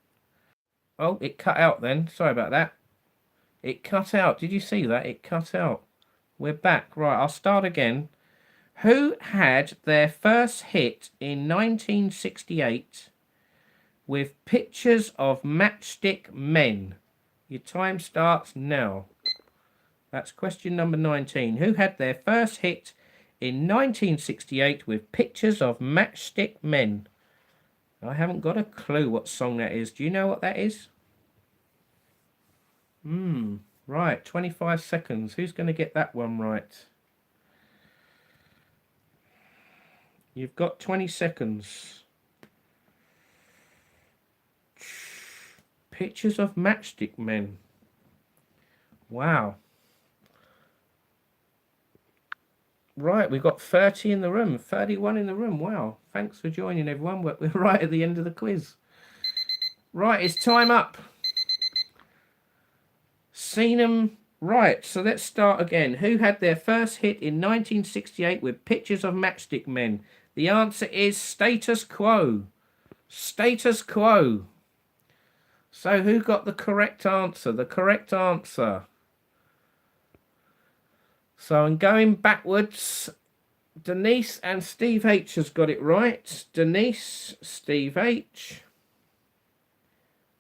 Oh, it cut out then. Sorry about that. It cut out. Did you see that? It cut out. We're back. Right, I'll start again. Who had their first hit in 1968 with Pictures of Matchstick Men? Your time starts now. That's question number 19. Who had their first hit in 1968 with Pictures of Matchstick Men? I haven't got a clue what song that is. Do you know what that is? Right, 25 seconds. Who's going to get that one right? You've got 20 seconds. Pictures of Matchstick Men. Wow. Right, we've got 30 in the room, 31 in the room. Wow, thanks for joining, everyone. We're right at the end of the quiz. Right, it's time up. Seen them. Right, so let's start again. Who had their first hit in 1968 with Pictures of Matchstick Men? The answer is Status Quo. Status Quo. So who got the correct answer? The correct answer. So I'm going backwards. Denise and Steve H has got it right. Denise, Steve H.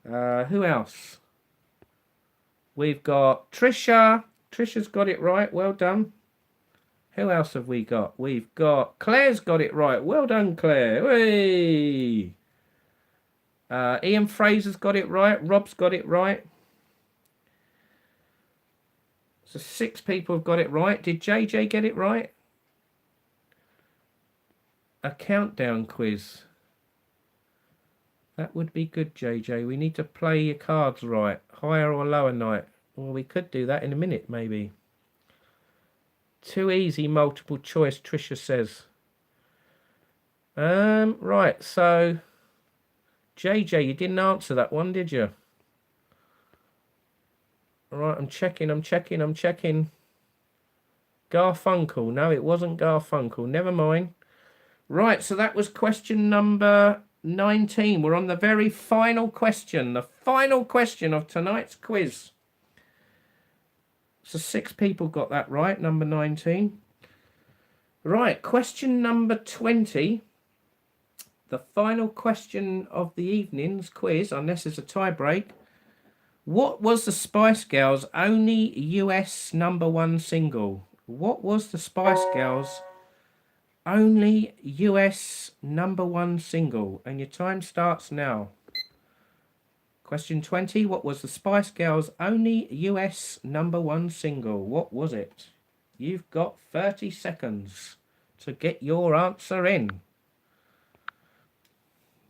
Who else? We've got Trisha. Trisha's got it right. Well done. Who else have we got? We've got Claire's got it right. Well done, Claire. Hey. Ian Fraser's got it right. Rob's got it right. So 6 people have got it right. Did JJ get it right? A countdown quiz. That would be good, JJ. We need to play your cards right. Higher or lower night. Well, we could do that in a minute, maybe. Too easy, multiple choice, Trisha says. Right, so JJ, you didn't answer that one, did you? All right, I'm checking. Garfunkel. No, it wasn't Garfunkel. Never mind. Right, so that was question number 19. We're on the very final question. The final question of tonight's quiz. So 6 people got that right, number 19. Right, question number 20. The final question of the evening's quiz, unless it's a tie break. What was the Spice Girls' only US #1 single? What was the Spice Girls' only US #1 single? And your time starts now. Question 20. What was the Spice Girls' only US #1 single? What was it? You've got 30 seconds to get your answer in.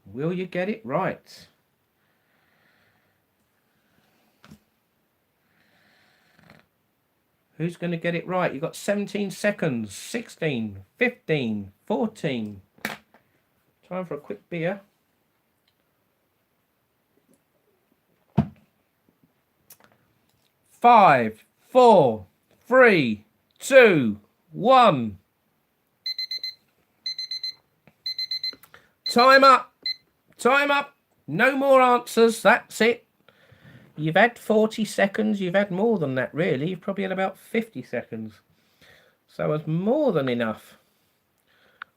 Will you get it right? Who's going to get it right? You've got 17 seconds. 16, 15, 14. Time for a quick beer. 5, 4, 3, 2, 1. Time up. Time up. No more answers. That's it. You've had 40 seconds. You've had more than that, really. You've probably had about 50 seconds. So it's more than enough.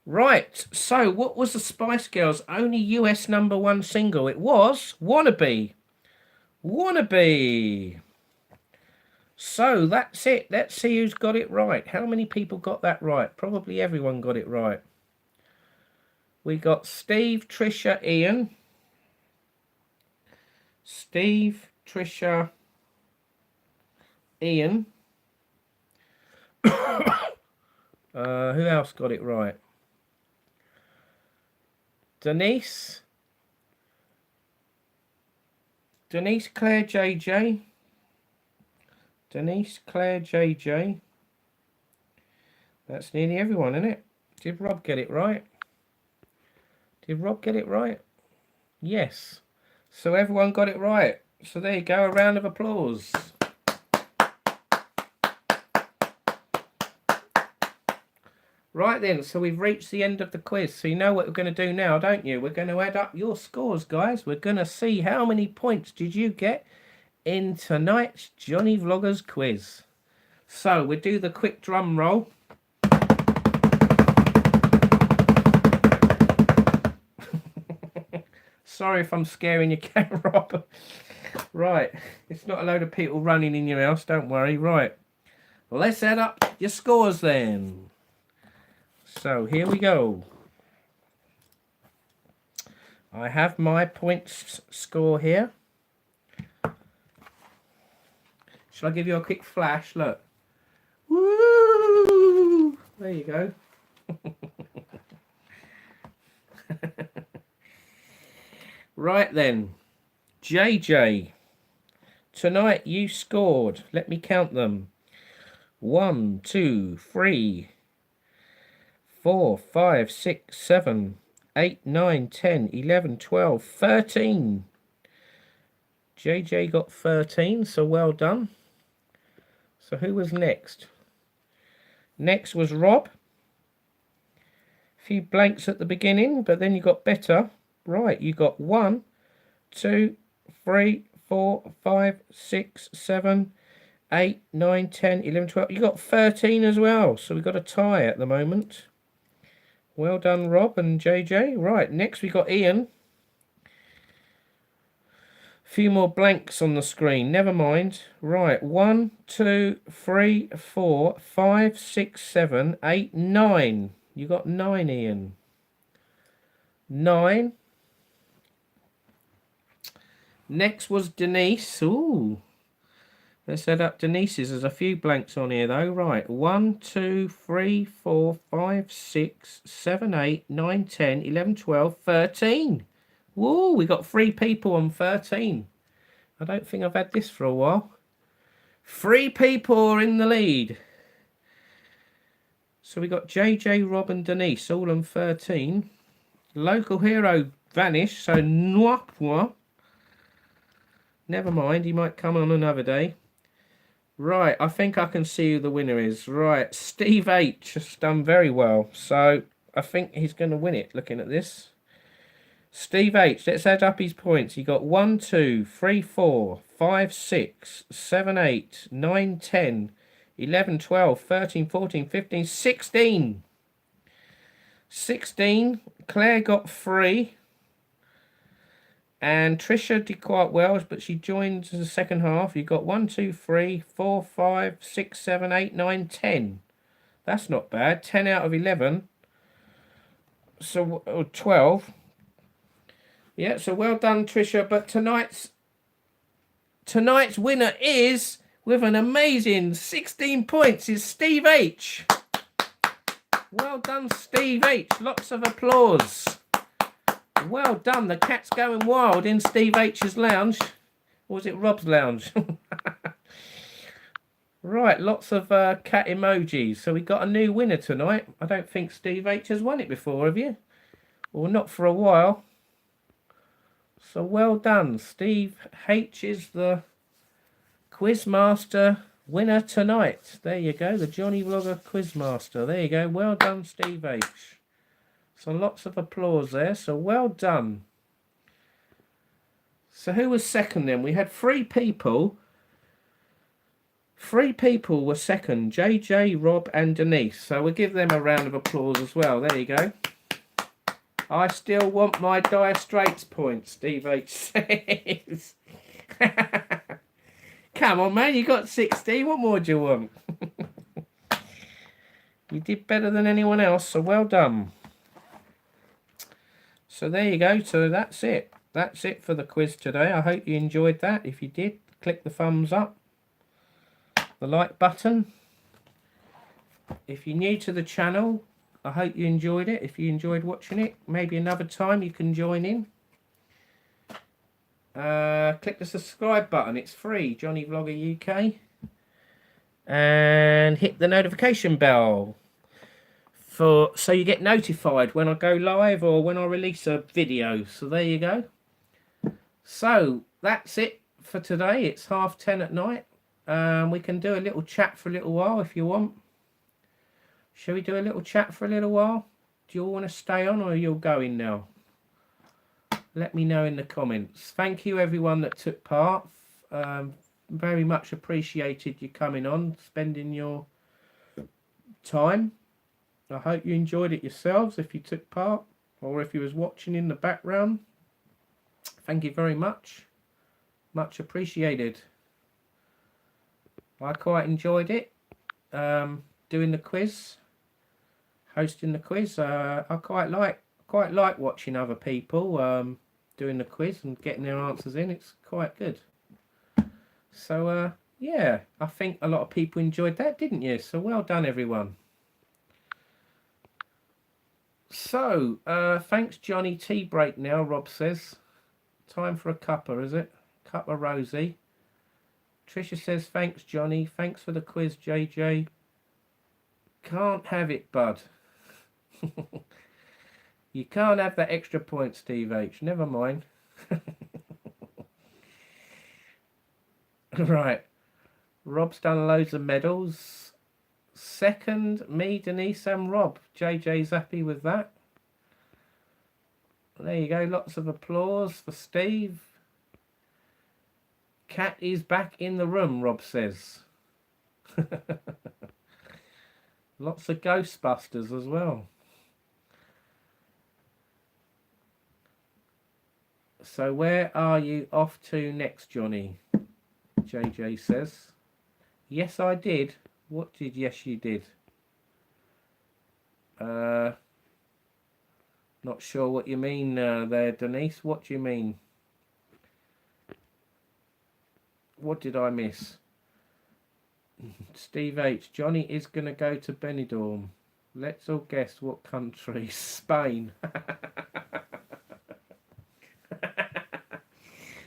Right. So what was the Spice Girls' only US #1 single? It was Wannabe. Wannabe. So that's it. Let's see who's got it right. How many people got that right? Probably everyone got it right. We got Steve, Trisha, Ian. Steve, Trisha, Ian. Who else got it right? Denise, Claire, JJ. Denise, Claire, JJ. That's nearly everyone, isn't it? Did Rob get it right? Did Rob get it right? Yes. So everyone got it right. So there you go, a round of applause. Right then, so we've reached the end of the quiz. So you know what we're going to do now, don't you? We're going to add up your scores, guys. We're going to see how many points did you get in tonight's Johnny Vloggers quiz. So we'll do the quick drum roll. Sorry if I'm scaring your camera up. Right, it's not a load of people running in your house, don't worry. Right, let's add up your scores then. So here we go. I have my points score here. Shall I give you a quick flash? Look. Woo! There you go. Right then. JJ. Tonight you scored. Let me count them. 1, 2, 3, 4, 5, 6, 7, 8, 9, 10, 11, 12, 13. JJ got 13, so well done. So who was next? Next was Rob. A few blanks at the beginning, but then you got better. Right, you got 1, 2, 3, 4, 5, 6, 7, 8, 9, 10, 11, 12. You got 13 as well, so we've got a tie at the moment. Well done, Rob and JJ. Right, next we got Ian. Few more blanks on the screen. Never mind. Right. 1, 2, 3, 4, 5, 6, 7, 8, 9. You got 9, Ian. 9. Next was Denise. Ooh. Let's add up Denise's. There's a few blanks on here though. Right. 1, 2, 3, 4, 5, 6, 7, 8, 9, 10, 11, 12, 13. Whoa, we got 3 people on 13. I don't think I've had this for a while. 3 people are in the lead. So we got JJ, Rob and Denise all on 13. Local hero vanished, so Noir. Never mind, he might come on another day. Right, I think I can see who the winner is. Right, Steve H has done very well, so I think he's going to win it, looking at this. Steve H, let's add up his points. He got 1, 2, 3, 4, 5, 6, 7, 8, 9, 10, 11, 12, 13, 14, 15, 16. 16. Claire got 3. And Trisha did quite well, but she joined the second half. You got 1, 2, 3, 4, 5, 6, 7, 8, 9, 10. That's not bad. 10 out of 11. So 12. Yeah, so well done, Trisha. But tonight's winner is, with an amazing 16 points, is Steve H. Well done, Steve H. Lots of applause. Well done. The cat's going wild in Steve H's lounge. Or was it Rob's lounge? Right, lots of cat emojis. So we got a new winner tonight. I don't think Steve H has won it before, have you? Or not for a while. So well done. Steve H is the Quizmaster winner tonight. There you go. The Jonnyvlogger Quizmaster. There you go. Well done, Steve H. So lots of applause there. So well done. So who was second then? We had 3 people. 3 people were second. JJ, Rob and Denise. So we'll give them a round of applause as well. There you go. I still want my Dire Straits points, Steve H says. Come on, man. You got 16. What more do you want? You did better than anyone else, so well done. So there you go. So that's it. That's it for the quiz today. I hope you enjoyed that. If you did, click the thumbs up, the like button. If you're new to the channel, I hope you enjoyed it. If you enjoyed watching it, maybe another time you can join in. Click the subscribe button. It's free. Jonnyvlogger UK. And hit the notification bell so you get notified when I go live or when I release a video. So there you go. So that's it for today. It's 10:30 at night. We can do a little chat for a little while if you want. Shall we do a little chat for a little while? Do you all want to stay on or you're going now? Let me know in the comments. Thank you everyone that took part. Very much appreciated you coming on, spending your time. I hope you enjoyed it yourselves if you took part or if you was watching in the background. Thank you very much. Much appreciated. I quite enjoyed it. Doing the quiz, hosting the quiz. I quite like watching other people doing the quiz and getting their answers in. It's quite good. So yeah, I think a lot of people enjoyed that, didn't you? So well done everyone. So thanks Johnny. Tea break now, Rob says. Time for a cuppa, is it? Cuppa Rosie. Trisha says thanks Johnny. Thanks for the quiz, JJ. Can't have it, bud. You can't have that extra point, Steve H. Never mind. Right. Rob's done loads of medals. Second, me, Denise and Rob. JJ's happy with that. There you go. Lots of applause for Steve. Cat is back in the room, Rob says. Lots of Ghostbusters as well. So where are you off to next, Johnny? JJ says. Yes, I did. What did yes you did? Not sure what you mean there, Denise. What do you mean? What did I miss? Steve H. Johnny is going to go to Benidorm. Let's all guess what country. Spain.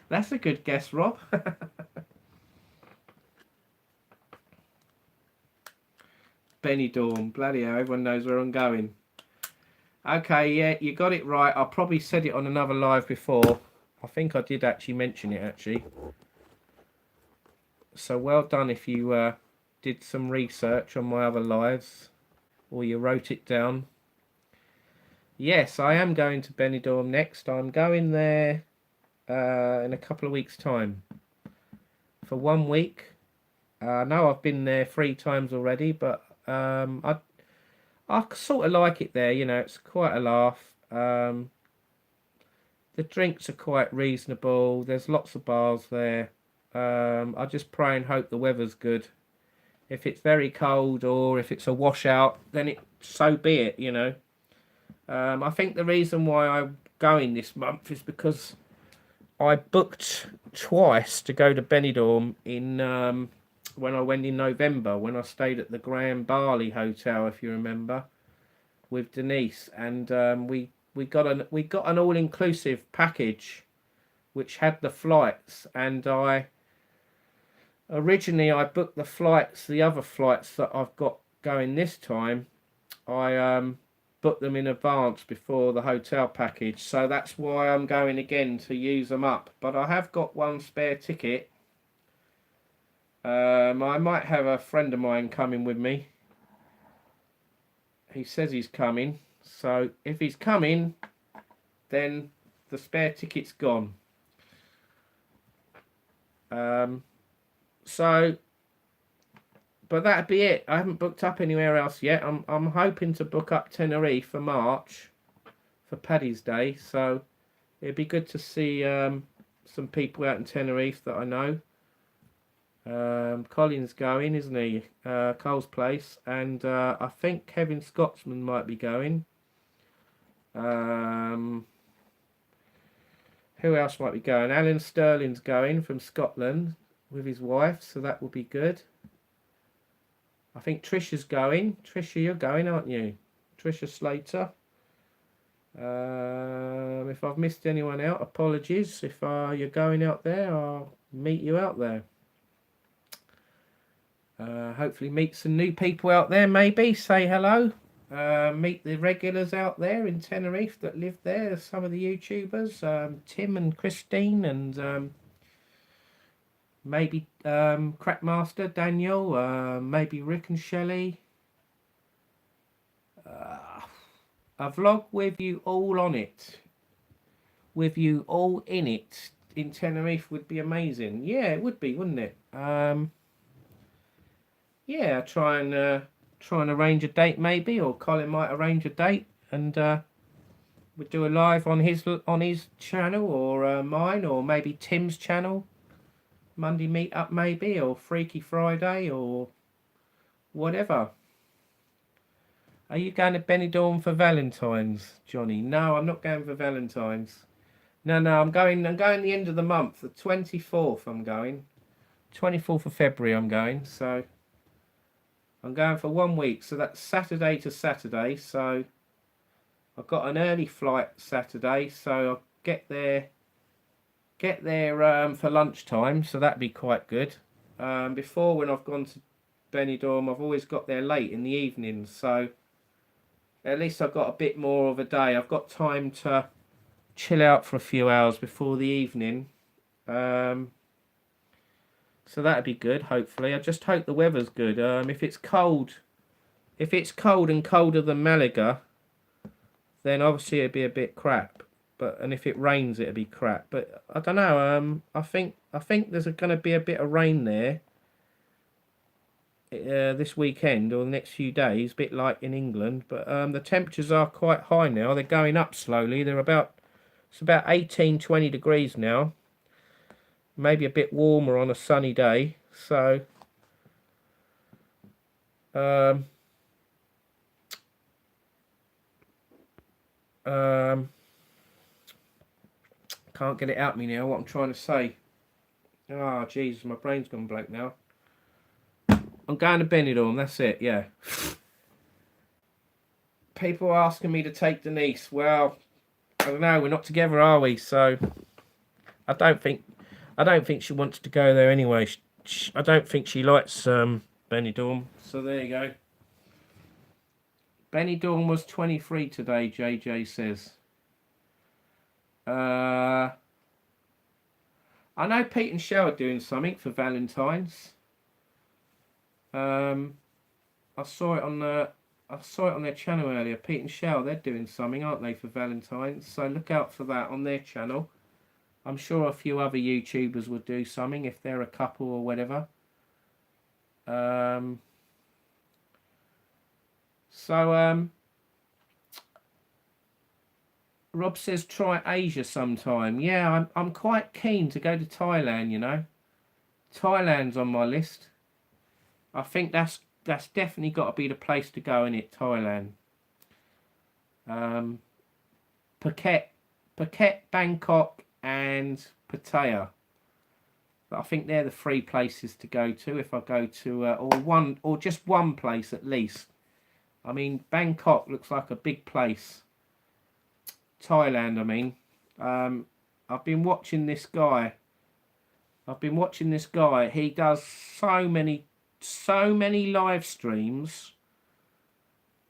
That's a good guess, Rob. Benidorm. Bloody hell, everyone knows where I'm going. Okay, yeah, you got it right. I probably said it on another live before. I think I did actually mention it, actually. So well done if you did some research on my other lives, or you wrote it down. Yes, I am going to Benidorm next. I'm going there in a couple of weeks' time for 1 week. I know I've been there 3 times already, but I sort of like it there. You know, it's quite a laugh. The drinks are quite reasonable. There's lots of bars there. I just pray and hope the weather's good. If it's very cold or if it's a washout, then so be it, you know. I think the reason why I'm going this month is because I booked twice to go to Benidorm in when I went in November, when I stayed at the Grand Bali Hotel, if you remember, with Denise, and we got an all-inclusive package which had the flights, and originally I booked the other flights that I've got going this time. I booked them in advance before the hotel package, so that's why I'm going again, to use them up. But I have got one spare ticket. I might have a friend of mine coming with me. He says he's coming, so if he's coming, then the spare ticket's gone. But that'd be it. I haven't booked up anywhere else yet. I'm hoping to book up Tenerife for March, for Paddy's Day. So it'd be good to see some people out in Tenerife that I know. Colin's going, isn't he? Cole's place, and I think Kevin Scotsman might be going. Who else might be going? Alan Sterling's going from Scotland with his wife, so that will be good. I think Trisha's going. Trisha, you're going, aren't you? Trisha Slater. If I've missed anyone out, apologies. If you're going out there, I'll meet you out there. Hopefully meet some new people out there, maybe. Say hello. Meet the regulars out there in Tenerife that live there. Some of the YouTubers. Tim and Christine and... maybe Crackmaster, Daniel, maybe Rick and Shelley. A vlog with you all on it. With you all in it in Tenerife would be amazing. Yeah, it would be, wouldn't it? Yeah, try and arrange a date maybe, or Colin might arrange a date, and we'd do a live on his channel, or mine, or maybe Tim's channel. Monday meet-up maybe, or Freaky Friday, or whatever. Are you going to Benidorm for Valentine's, Johnny? No, I'm not going for Valentine's. No, I'm going the end of the month, the 24th I'm going. 24th of February I'm going, so I'm going for 1 week, so that's Saturday to Saturday, so I've got an early flight Saturday, so I'll get there for lunchtime, so that'd be quite good. Before, when I've gone to Benidorm, I've always got there late in the evening, so at least I've got a bit more of a day. I've got time to chill out for a few hours before the evening. So that'd be good, hopefully. I just hope the weather's good. If it's cold and colder than Malaga, then obviously it'd be a bit crap. And if it rains, it'll be crap. But I don't know. I think there's going to be a bit of rain there this weekend or the next few days, a bit like in England. But the temperatures are quite high now. They're going up slowly. It's about 18, 20 degrees now. Maybe a bit warmer on a sunny day. So can't get it out me now, what I'm trying to say. Oh, Jesus, my brain's gone blank now. I'm going to Benidorm, that's it, yeah. People are asking me to take Denise. Well, I don't know, we're not together, are we? So, I don't think she wants to go there anyway. I don't think she likes Benidorm. So, there you go. Benidorm was 23 today, JJ says. I know Pete and Shell are doing something for Valentine's. I saw it on their channel earlier. Pete and Shell, they're doing something, aren't they, for Valentine's? So look out for that on their channel. I'm sure a few other YouTubers will do something if they're a couple or whatever. Rob says try Asia sometime. Yeah, I'm quite keen to go to Thailand, you know. Thailand's on my list. I think that's definitely got to be the place to go, in it, Thailand. Phuket, Bangkok and Pattaya. But I think they're the 3 places to go to if I go to or just one place at least. I mean, Bangkok looks like a big place. Thailand, I mean. I've been watching this guy. He does so many live streams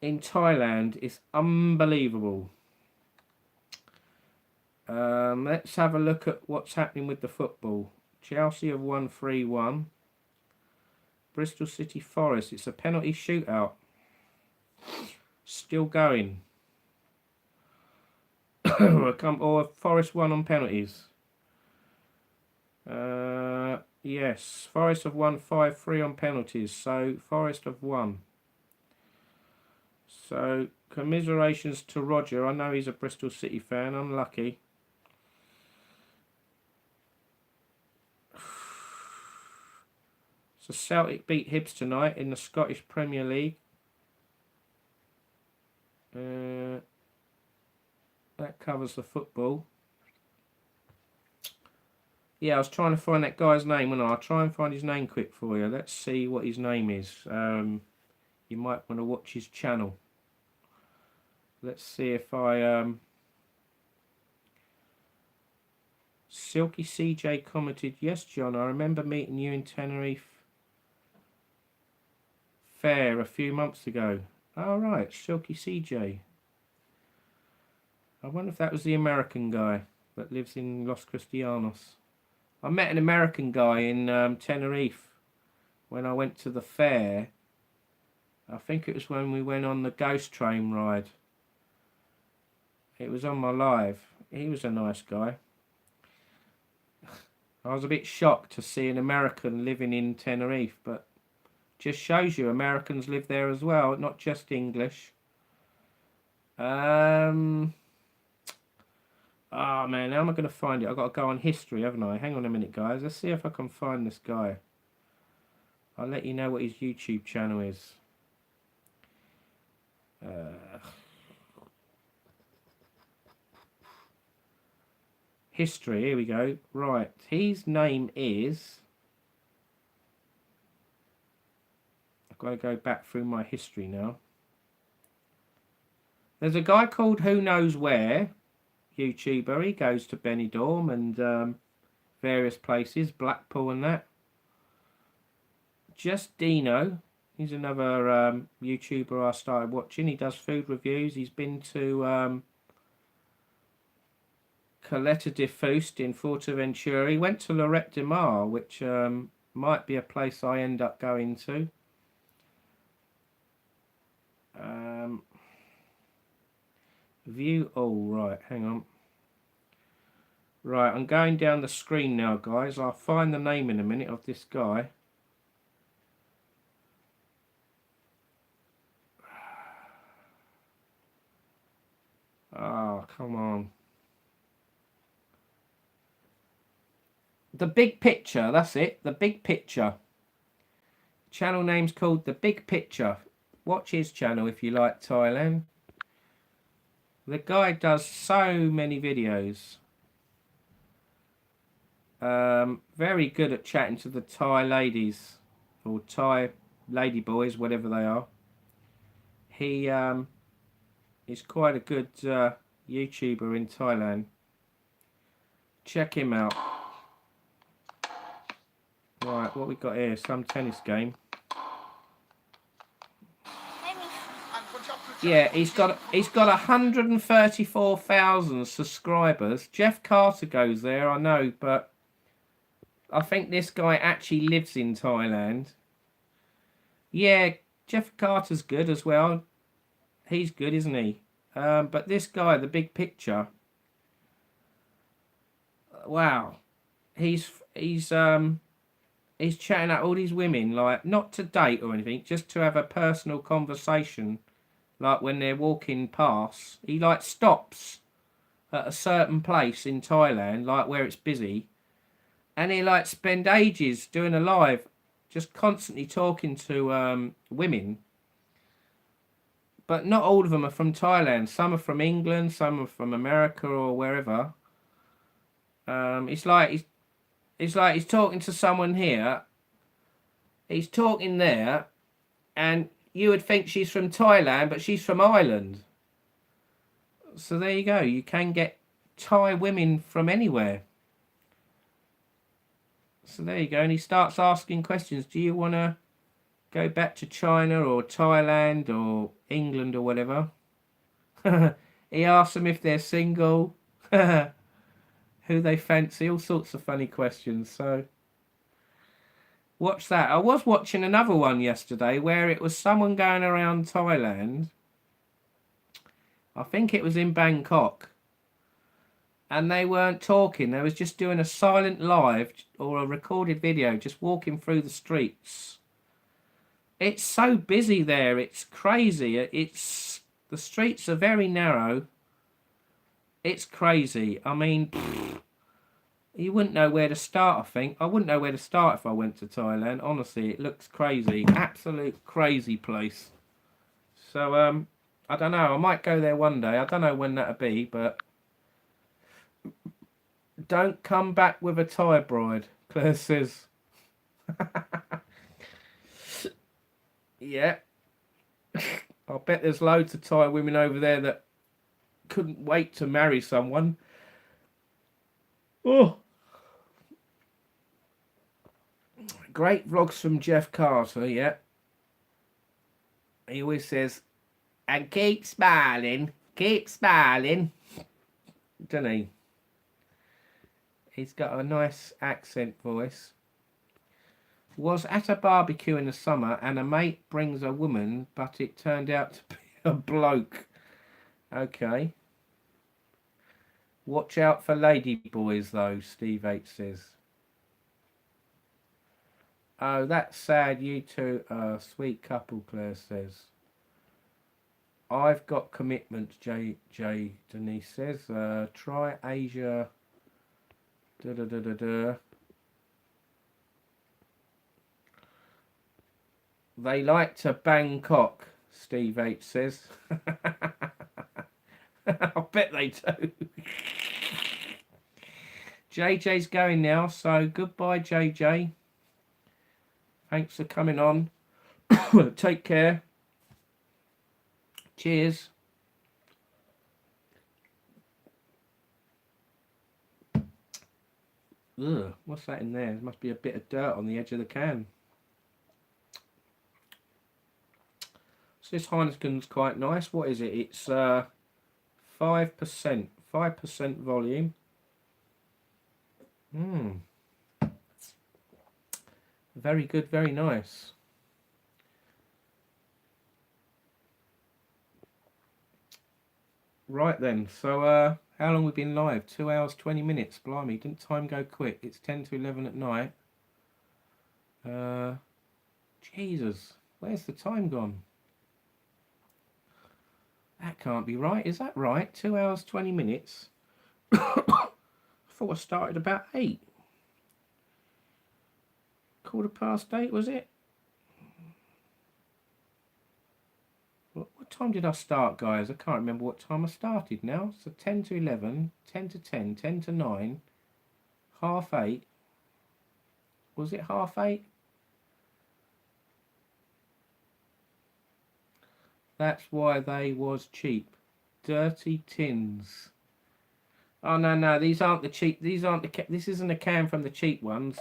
in Thailand. It's unbelievable. Let's have a look at what's happening with the football. Chelsea have won 3-1. Bristol City Forest. It's a penalty shootout. Still going. Or Forest won on penalties. Yes, Forest have won 5-3 on penalties, so Forest have won. So, commiserations to Roger. I know he's a Bristol City fan, unlucky. So Celtic beat Hibs tonight in the Scottish Premier League. That covers the football. Yeah, I was trying to find that guy's name, and I'll try and find his name quick for you. Let's see what his name is. You might want to watch his channel. Let's see if I... Silky CJ commented, yes, John, I remember meeting you in Tenerife Fair a few months ago. Oh, right, Silky CJ. I wonder if that was the American guy that lives in Los Cristianos. I met an American guy in Tenerife when I went to the fair. I think it was when we went on the ghost train ride. It was on my live. He was a nice guy. I was a bit shocked to see an American living in Tenerife, but just shows you Americans live there as well, not just English. Oh man, how am I going to find it? I've got to go on history, haven't I? Hang on a minute, guys. Let's see if I can find this guy. I'll let you know what his YouTube channel is. History, here we go. Right, his name is... I've got to go back through my history now. There's a guy called Who Knows Where, YouTuber. He goes to Benidorm and various places, Blackpool and that. Just Dino, he's another YouTuber I started watching. He does food reviews. He's been to Caleta de Fuste in Forteventura. He went to Lloret de Mar, which might be a place I end up going to. View all, right, hang on. Right, I'm going down the screen now, guys. I'll find the name in a minute of this guy. Oh, come on. The Big Picture, that's it. The Big Picture. Channel name's called The Big Picture. Watch his channel if you like Thailand. The guy does so many videos. Very good at chatting to the Thai ladies. Or Thai lady boys, whatever they are. He is quite a good YouTuber in Thailand. Check him out. Right, what we got here? Some tennis game. Yeah, he's got 134,000 subscribers. Jeff Carter goes there, I know, but I think this guy actually lives in Thailand. Yeah, Jeff Carter's good as well. He's good, isn't he? But this guy, the big picture, wow, he's chatting at all these women, like not to date or anything, just to have a personal conversation. Like when they're walking past, he like stops at a certain place in Thailand, like where it's busy, and he like spend ages doing a live, just constantly talking to women. But not all of them are from Thailand. Some are from England, some are from America or wherever. It's like he's talking to someone here. He's talking there, and you would think she's from Thailand, but she's from Ireland. So there you go. You can get Thai women from anywhere. So there you go. And he starts asking questions. Do you want to go back to China or Thailand or England or whatever? He asks them if they're single, who they fancy, all sorts of funny questions. So watch that. I was watching another one yesterday where it was someone going around Thailand. I think it was in Bangkok. And they weren't talking. They was just doing a silent live or a recorded video, just walking through the streets. It's so busy there. It's crazy. The streets are very narrow. It's crazy. I mean, you wouldn't know where to start, I think. I wouldn't know where to start if I went to Thailand. Honestly, it looks crazy. Absolute crazy place. So, I don't know. I might go there one day. I don't know when that'll be, but don't come back with a Thai bride, Claire says. Yeah. I bet there's loads of Thai women over there that couldn't wait to marry someone. Oh. Great vlogs from Jeff Carter, yeah. He always says, and keep smiling, doesn't he? He's got a nice accent voice. Was at a barbecue in the summer and a mate brings a woman, but it turned out to be a bloke. Okay. Watch out for lady boys though, Steve H says. Oh, that's sad. You two are a sweet couple, Claire says. I've got commitments, J Denise says. Try Asia. Da da da da da. They like to Bangkok, Steve H says. I bet they do. JJ's going now, so goodbye, JJ. Thanks for coming on. Take care. Cheers. Ugh, what's that in there? There must be a bit of dirt on the edge of the can. So this Heineken's quite nice. What is it? It's 5%. 5% volume. Very good, very nice. Right then, so how long have we been live? 2 hours, 20 minutes. Blimey, didn't time go quick? It's 10 to 11 at night. Jesus, where's the time gone? That can't be right. Is that right? 2 hours, 20 minutes. I thought I started about 8. 8:15, was it? What time did I start, guys? I can't remember what time I started now. So 10 to 11, 10 to 10, 10 to 9, 8:30. Was it 8:30? That's why they was cheap. Dirty tins. Oh, no, these aren't the cheap. These aren't the. This isn't a can from the cheap ones.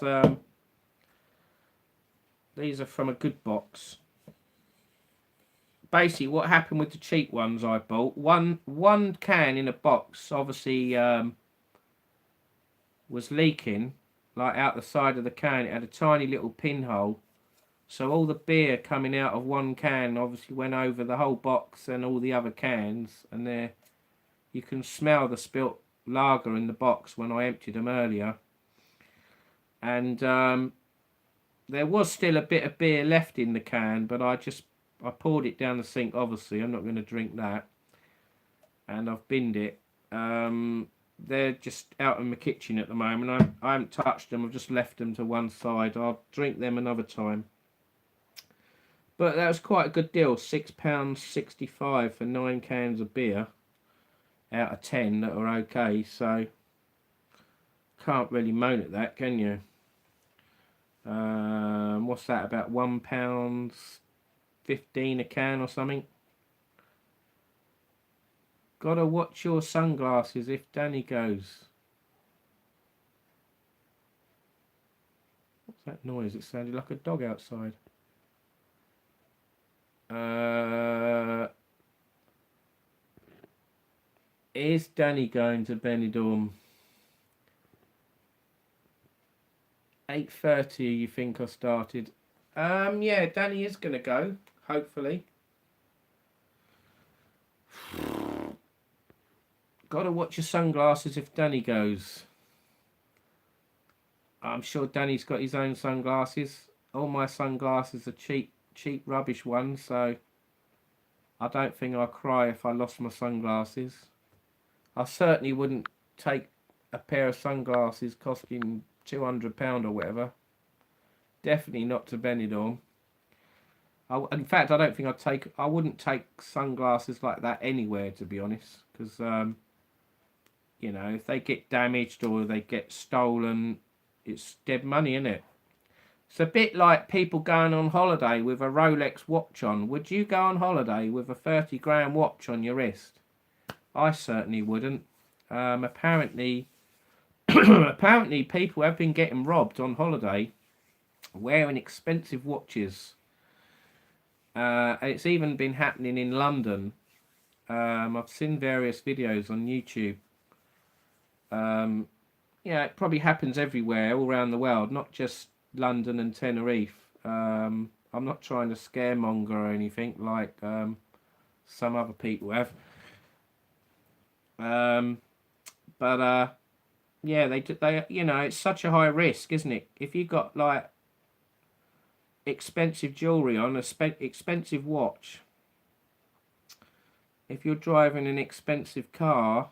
These are from a good box. basically what happened with the cheap ones I bought. One can in a box obviously was leaking, like out the side of the can. It had a tiny little pinhole, so all the beer coming out of one can obviously went over the whole box and all the other cans, and there you can smell the spilt lager in the box when I emptied them earlier. And there was still a bit of beer left in the can, but I poured it down the sink. Obviously I'm not going to drink that, and I've binned it. They're just out in my kitchen at the moment. I haven't touched them. I've just left them to one side. I'll drink them another time. But that was quite a good deal. £6.65 for 9 cans of beer out of 10 that are okay. So can't really moan at that, can you? What's that, about £1.15 a can or something? Gotta watch your sunglasses if Danny goes. What's that noise? It sounded like a dog outside. Is Danny going to Benidorm? 8:30 you think I started? Yeah, Danny is gonna go, hopefully. Gotta watch your sunglasses if Danny goes. I'm sure Danny's got his own sunglasses. All my sunglasses are cheap rubbish ones, so I don't think I'll cry if I lost my sunglasses. I certainly wouldn't take a pair of sunglasses costing £200 or whatever. Definitely not to Benidorm. In fact, I don't think I wouldn't take sunglasses like that anywhere, to be honest, because you know, if they get damaged or they get stolen, it's dead money, isn't it? It's a bit like people going on holiday with a Rolex watch on. Would you go on holiday with a 30 grand watch on your wrist? I certainly wouldn't. Apparently people have been getting robbed on holiday wearing expensive watches. And it's even been happening in London. I've seen various videos on YouTube. Yeah, it probably happens everywhere, all around the world, not just London and Tenerife. I'm not trying to scaremonger or anything like some other people have. Yeah, they you know, it's such a high risk, isn't it? If you got like expensive jewelry on, expensive watch, if you're driving an expensive car,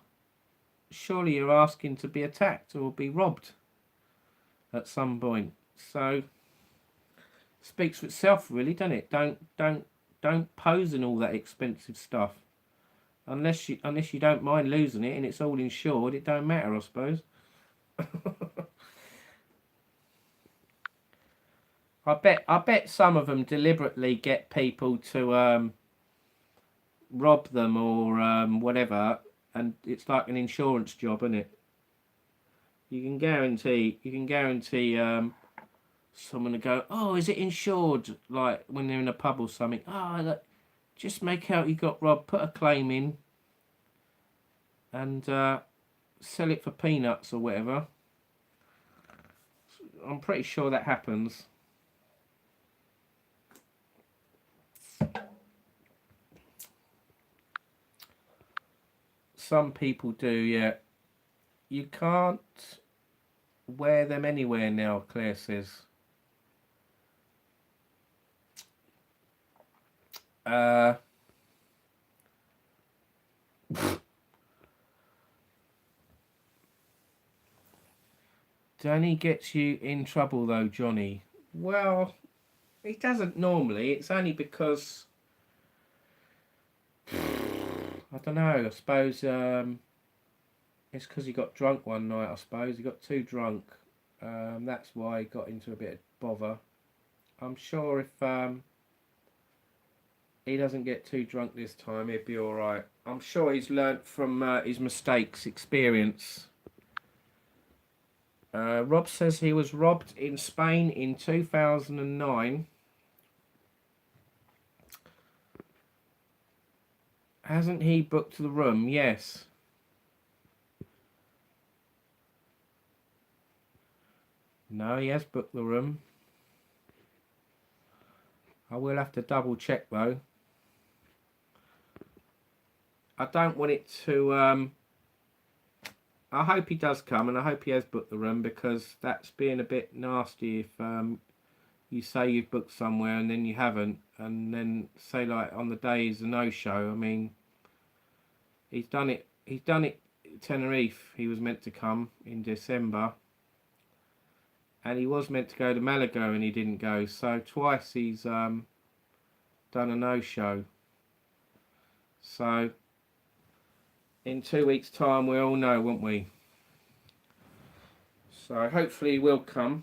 surely you're asking to be attacked or be robbed at some point. So speaks for itself, really, doesn't it? Don't pose in all that expensive stuff. Unless you don't mind losing it and it's all insured, it don't matter, I suppose. I bet some of them deliberately get people to rob them or whatever, and it's like an insurance job, isn't it? You can guarantee someone to go, oh, is it insured? Like when they're in a pub or something. Oh, look, just make out you got robbed, put a claim in, and sell it for peanuts or whatever. I'm pretty sure that happens. Some people do, yeah. You can't wear them anywhere now, Claire says. Danny gets you in trouble though, Johnny. Well, he doesn't normally. It's only because I don't know. I suppose it's because he got drunk one night. I suppose he got too drunk. That's why he got into a bit of bother. I'm sure if he doesn't get too drunk this time, he'll be all right. I'm sure he's learnt from his mistakes, experience. Rob says he was robbed in Spain in 2009. Hasn't he booked the room? Yes. No, he has booked the room. I will have to double check though. I don't want it to... I hope he does come, and I hope he has booked the room, because that's being a bit nasty if you say you've booked somewhere and then you haven't, and then say like on the day is a no-show. I mean, he's done it Tenerife. He was meant to come in December, and he was meant to go to Malaga and he didn't go, so twice he's done a no-show. So in 2 weeks time we'll all know, won't we? So hopefully he will come.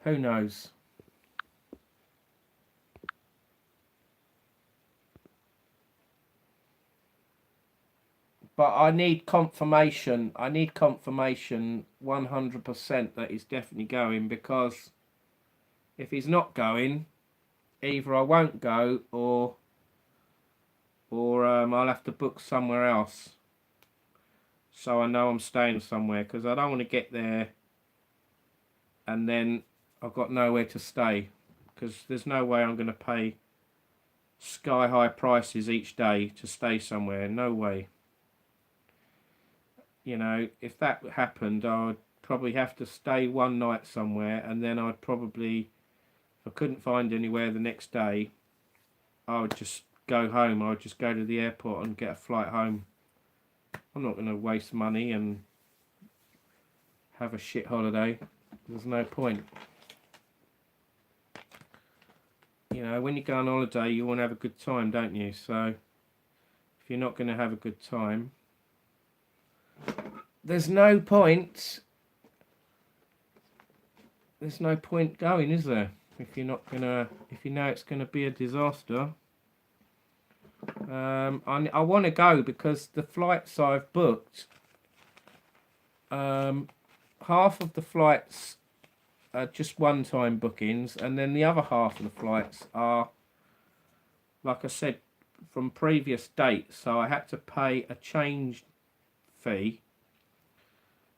Who knows? But I need confirmation. I need confirmation 100% that he's definitely going, because if he's not going, either I won't go or I'll have to book somewhere else, so I know I'm staying somewhere, because I don't want to get there and then I've got nowhere to stay, because there's no way I'm going to pay sky high prices each day to stay somewhere. No way. You know, if that happened, I would probably have to stay one night somewhere, and then I'd probably, if I couldn't find anywhere the next day, I would just go home. I would just go to the airport and get a flight home. I'm not going to waste money and have a shit holiday. There's no point. You know, when you go on holiday, you want to have a good time, don't you? So if you're not going to have a good time, there's no point. There's no point going, is there? If you're not gonna, if you know it's gonna be a disaster. I want to go because the flights I've booked, half of the flights are just one-time bookings, and then the other half of the flights are, like I said, from previous dates. So I had to pay a change fee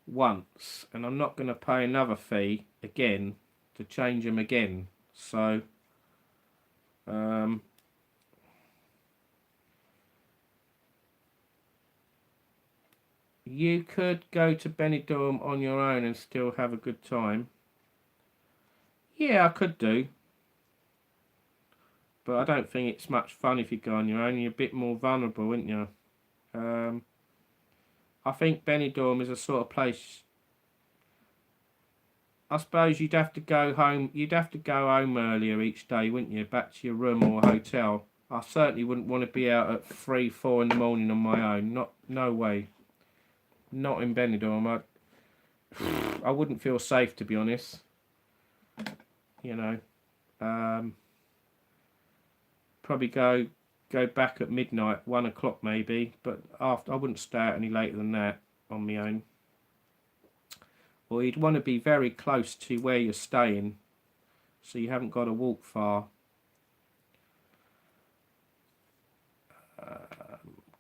once, and I'm not going to pay another fee again to change them again. So you could go to Benidorm on your own and still have a good time. Yeah, I could do, but I don't think it's much fun if you go on your own. You're a bit more vulnerable, aren't you? I think Benidorm is a sort of place, I suppose you'd have to go home. You'd have to go home earlier each day, wouldn't you? Back to your room or hotel. I certainly wouldn't want to be out at 3, 4 in the morning on my own. No way. Not in Benidorm. I wouldn't feel safe, to be honest. You know, probably go back at midnight, 1 o'clock maybe. But after, I wouldn't stay out any later than that on my own. Or you'd want to be very close to where you're staying, so you haven't got to walk far.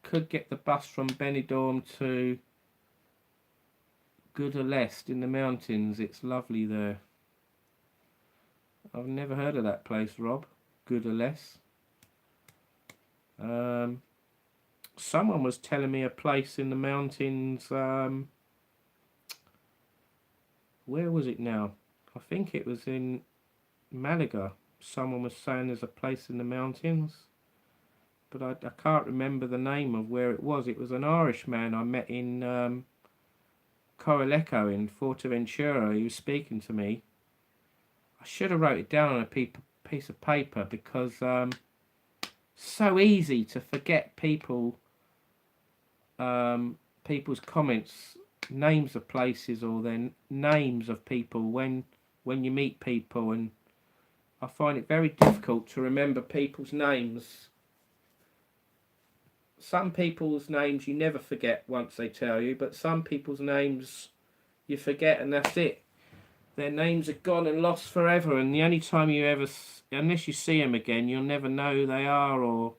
Could get the bus from Benidorm to Goodalest in the mountains. It's lovely there. I've never heard of that place, Rob. Goodalest. Someone was telling me a place in the mountains. Where was it now? I think it was in Malaga. Someone was saying there's a place in the mountains, but I can't remember the name of where it was. It was an Irish man I met in Coraleco in Fuerteventura. He was speaking to me. I should have wrote it down on a piece of paper, because so easy to forget people's comments, names of places, or then names of people when you meet people, and I find it very difficult to remember people's names. Some people's names you never forget once they tell you, but some people's names you forget and that's it. Their names are gone and lost forever, and the only time you ever, unless you see them again, you'll never know who they are, or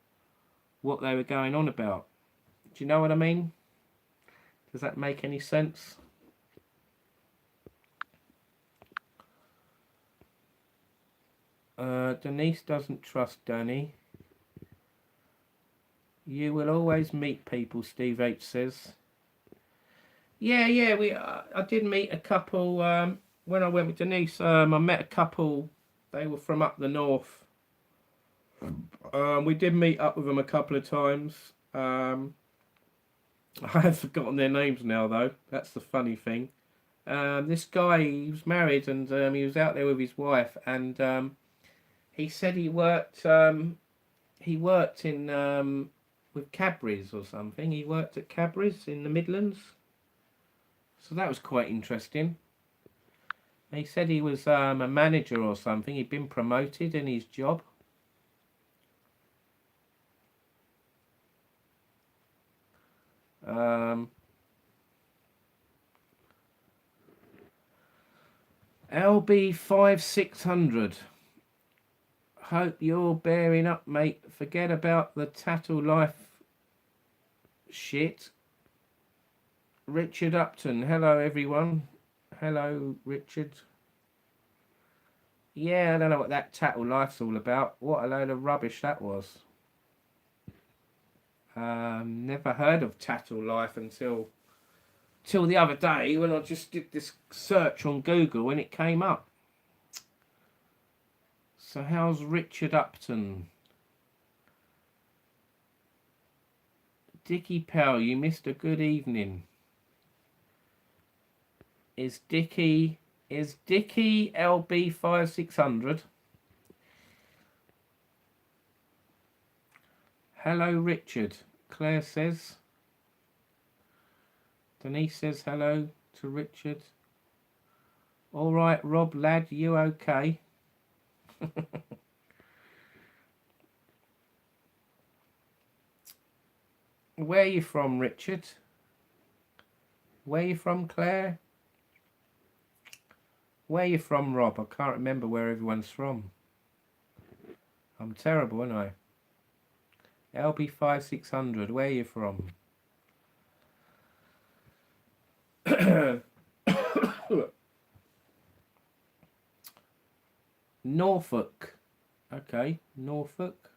what they were going on about. Do you know what I mean? Does that make any sense? Denise doesn't trust Danny. You will always meet people, Steve H says. Yeah, I did meet a couple when I went with Denise. I met a couple. They were from up the north. We did meet up with them a couple of times. I have forgotten their names now, though. That's the funny thing. This guy, he was married, and he was out there with his wife, and he said he worked in with Cadbury's or something. He worked at Cadbury's in the Midlands. So that was quite interesting. He said he was a manager or something. He'd been promoted in his job. LB5600. Hope you're bearing up, mate. Forget about the tattle life shit. Richard Upton. Hello, everyone. Hello, Richard. Yeah, I don't know what that tattle life's all about. What a load of rubbish that was. Never heard of tattle life until the other day when I just did this search on Google and it came up. So how's Richard Upton? Dickie Pell, you missed a good evening. Is Dickie LB5600? Hello, Richard. Claire says. Denise says hello to Richard. All right, Rob, lad, you okay? Where are you from, Richard? Where are you from, Claire? Where are you from, Rob? I can't remember where everyone's from. I'm terrible, aren't I? LB5600, where are you from? Norfolk. Okay, Norfolk.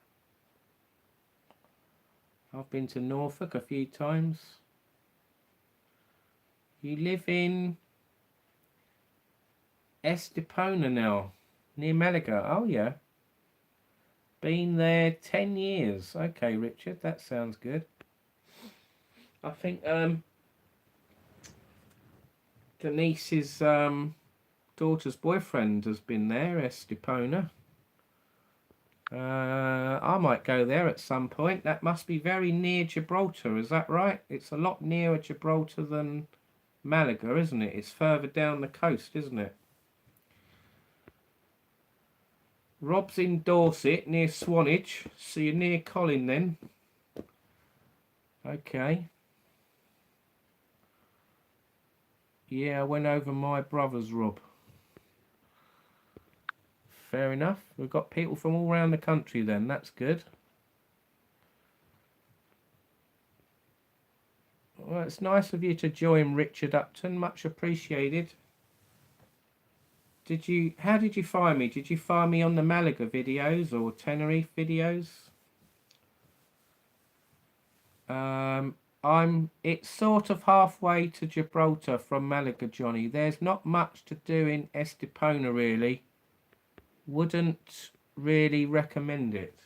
I've been to Norfolk a few times. You live in Estepona now, near Malaga. Oh, yeah. Been there 10 years. Okay, Richard, that sounds good. I think Denise's daughter's boyfriend has been there, Estepona. I might go there at some point. That must be very near Gibraltar, is that right? It's a lot nearer Gibraltar than Malaga, isn't it? It's further down the coast, isn't it? Rob's in Dorset, near Swanage. So you're near Colin then. Okay. Yeah, I went over my brother's, Rob. Fair enough. We've got people from all around the country then. That's good. Well, it's nice of you to join, Richard Upton. Much appreciated. How did you find me? Did you find me on the Malaga videos or Tenerife videos? It's sort of halfway to Gibraltar from Malaga, Johnny. There's not much to do in Estepona, really. Wouldn't really recommend it.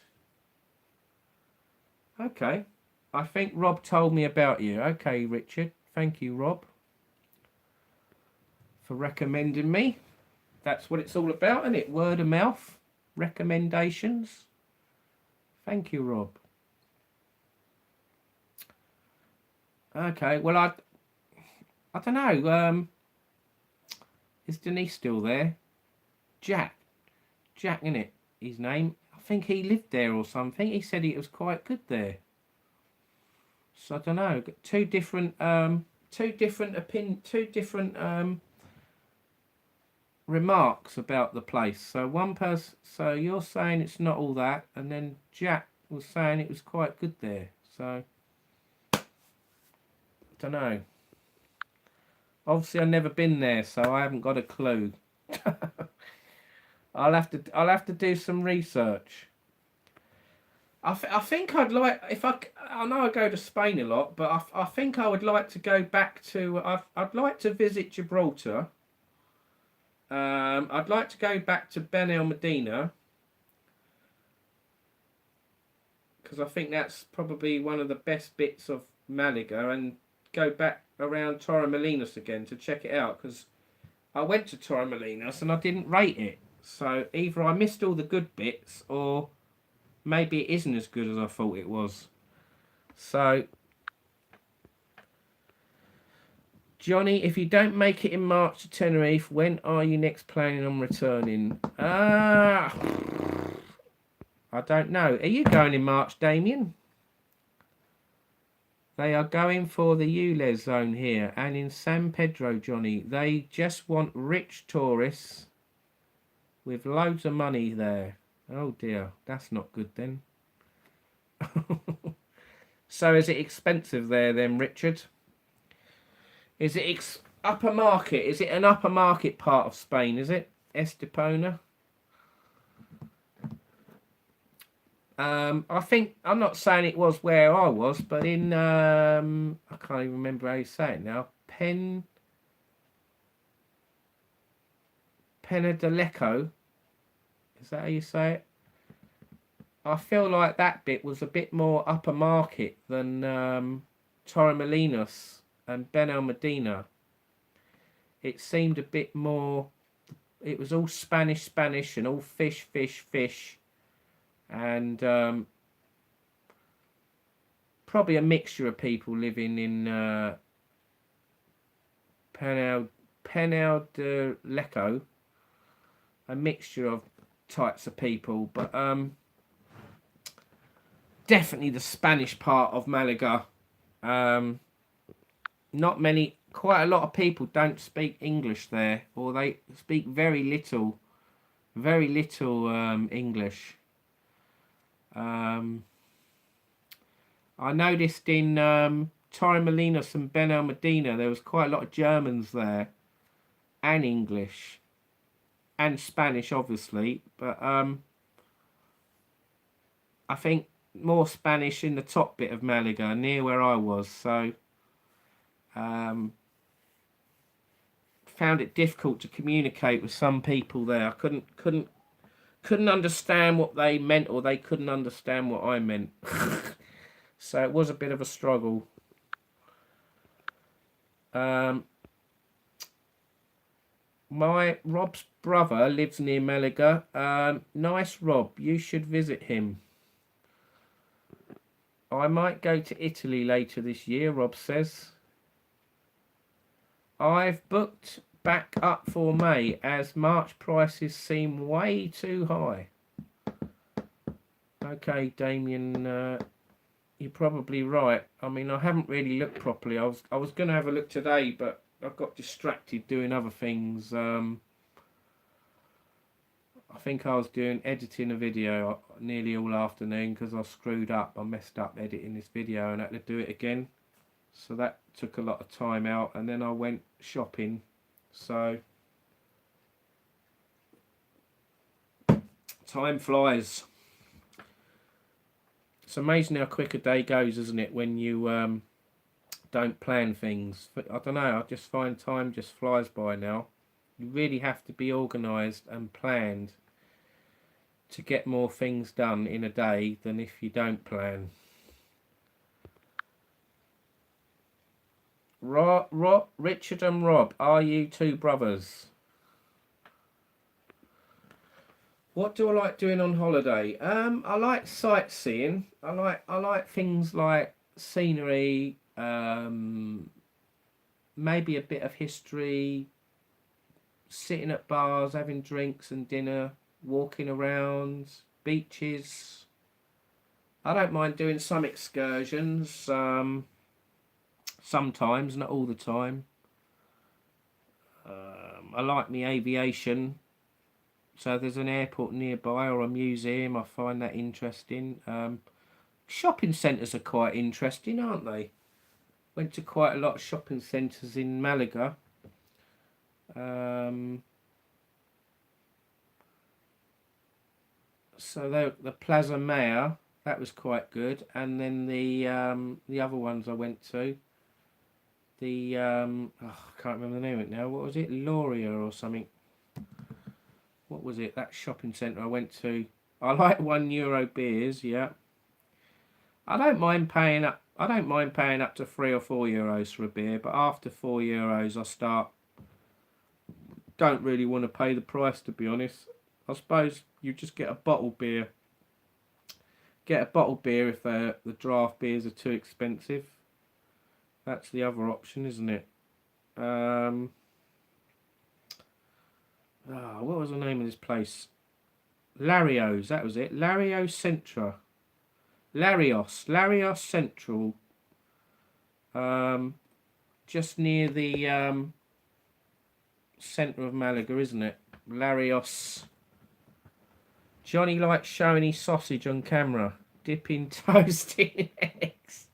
Okay. I think Rob told me about you. Okay, Richard. Thank you, Rob, for recommending me. That's what it's all about, isn't it? Word of mouth. Recommendations. Thank you, Rob. Okay, well, I don't know. Is Denise still there? Jack, innit? His name. I think he lived there or something. He said it was quite good there. So I don't know. Two different remarks about the place. So one person. So you're saying it's not all that, and then Jack was saying it was quite good there. So, don't know. Obviously, I've never been there, so I haven't got a clue. I'll have to do some research. I think I'd like, if I know I go to Spain a lot, but I think I would like to go back to, I'd like to visit Gibraltar. I'd like to go back to Ben el Medina, because I think that's probably one of the best bits of Malaga, and go back around Torremolinos again to check it out, because I went to Torremolinos and I didn't rate it. So either I missed all the good bits, or maybe it isn't as good as I thought it was. So, Johnny, if you don't make it in March to Tenerife, when are you next planning on returning? I don't know. Are you going in March, Damien? They are going for the ULEZ zone here. And in San Pedro, Johnny, they just want rich tourists with loads of money there. Oh dear, that's not good then. So is it expensive there then, Richard? Is it upper market? Is it an upper market part of Spain, is it? Estepona? I think, I'm not saying it was where I was, but in, I can't even remember how you say it now. Penedaleco? Is that how you say it? I feel like that bit was a bit more upper market than Torremolinos and Ben el Medina. It seemed a bit more, it was all Spanish and all fish. And probably a mixture of people living in Penal de Leco. A mixture of types of people, but definitely the Spanish part of Malaga. Not many, quite a lot of people don't speak English there, or they speak very little English. I noticed in Torremolinos and Ben el Medina there was quite a lot of Germans there, and English, and Spanish obviously, but I think more Spanish in the top bit of Malaga, near where I was, so found it difficult to communicate with some people there. I couldn't understand what they meant, or they couldn't understand what I meant. So it was a bit of a struggle. Rob's brother lives near Malaga. Nice, Rob. You should visit him. I might go to Italy later this year, Rob says. I've booked back up for May as March prices seem way too high. Okay, Damien, you're probably right. I mean, I haven't really looked properly. I was going to have a look today, but I got distracted doing other things. I think I was editing a video nearly all afternoon because I screwed up. I messed up editing this video and had to do it again. So that took a lot of time out, and then I went shopping. So time flies. It's amazing how quick a day goes, isn't it, when you don't plan things. But I don't know, I just find time just flies by now. You really have to be organised and planned to get more things done in a day than if you don't plan. Richard and Rob, are you two brothers? What do I like doing on holiday? I like sightseeing. I like things like scenery, maybe a bit of history, sitting at bars, having drinks and dinner, walking around, beaches. I don't mind doing some excursions, sometimes, not all the time. I like my aviation. So there's an airport nearby or a museum, I find that interesting. shopping centres are quite interesting, aren't they? Went to quite a lot of shopping centres in Malaga. So the Plaza Mayor, that was quite good, and then the other ones I went to, the I can't remember the name of it now. What was it, Loria or something? What was it? That shopping centre I went to. I like €1 beers. Yeah, I don't mind paying up. I don't mind paying up to €3 or €4 for a beer, but after €4, I don't really want to pay the price, to be honest. I suppose you just get a bottled beer. Get a bottled beer if the draft beers are too expensive. That's the other option, isn't it? What was the name of this place? Larios, that was it. Larios Central. Larios Central. Just near the centre of Malaga, isn't it? Larios. Johnny likes showing his sausage on camera, dipping toast in eggs.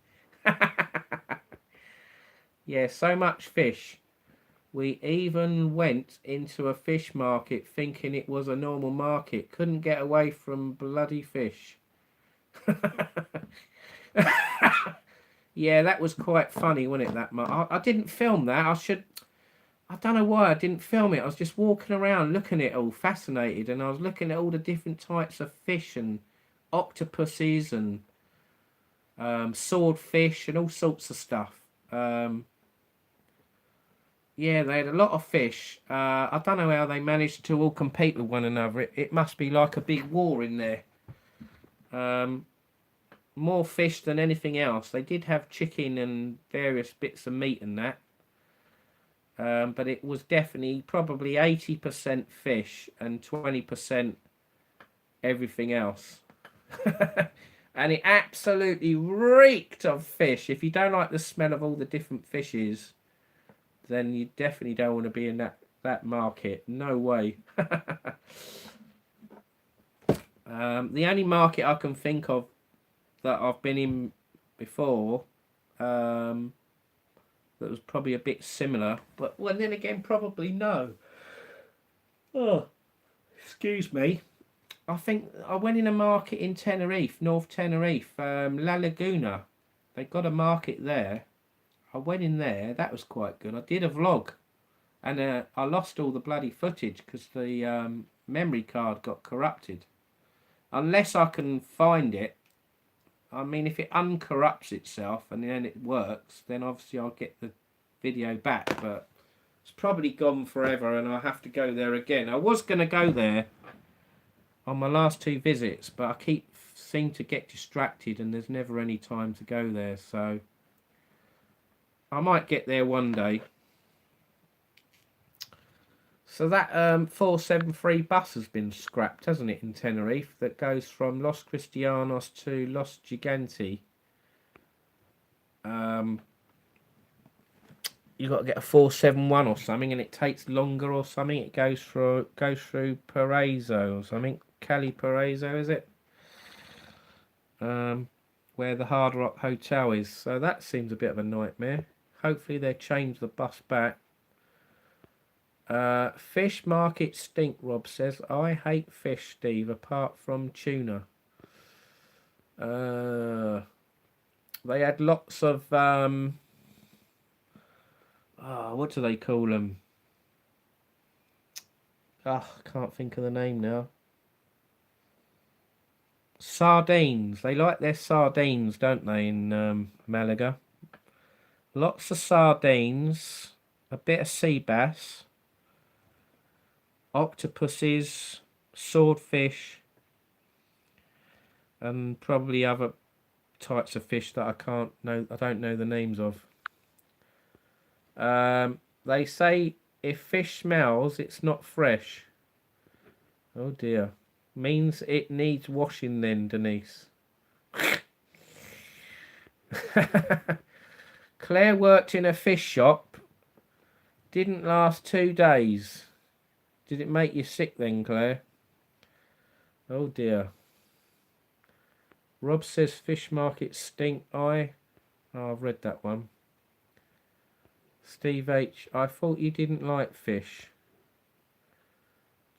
Yeah, so much fish. We even went into a fish market thinking it was a normal market. Couldn't get away from bloody fish. Yeah, that was quite funny, wasn't it? That I didn't film that. I don't know why I didn't film it. I was just walking around looking at it all, fascinated, and I was looking at all the different types of fish and octopuses and swordfish and all sorts of stuff. Yeah, they had a lot of fish. I don't know how they managed to all compete with one another. It must be like a big war in there. More fish than anything else. They did have chicken and various bits of meat and that. But it was definitely probably 80% fish and 20% everything else. And it absolutely reeked of fish. If you don't like the smell of all the different fishes, then you definitely don't want to be in that market. No way. The only market I can think of that I've been in before that was probably a bit similar, but well, then again, probably no. Oh, excuse me. I think I went in a market in Tenerife, North Tenerife, La Laguna. They got a market there. I went in there. That was quite good. I did a vlog, and I lost all the bloody footage because the memory card got corrupted. Unless I can find it. I mean, if it uncorrupts itself and then it works, then obviously I'll get the video back. But it's probably gone forever, and I'll have to go there again. I was going to go there on my last 2 visits, but I seem to get distracted, and there's never any time to go there. So I might get there one day. So that 473 bus has been scrapped, hasn't it, in Tenerife, that goes from Los Cristianos to Los Gigantes. You got to get a 471 or something, and it takes longer or something. It goes through Paraiso or something. Cali Paraiso, is it? Where the Hard Rock Hotel is. So that seems a bit of a nightmare. Hopefully they change the bus back. Fish market stink, Rob says. I hate fish, Steve, apart from tuna. They had lots of what do they call them? I can't think of the name now. Sardines. They like their sardines, don't they, in Malaga? Lots of sardines, a bit of sea bass, octopuses, swordfish, and probably other types of fish that I don't know the names of. They say if fish smells, it's not fresh. Oh dear. Means it needs washing then, Denise. Claire worked in a fish shop. Didn't last 2 days. Did it make you sick then, Claire? Oh dear. Rob says fish markets stink. Oh, I've read that one. Steve H, I thought you didn't like fish.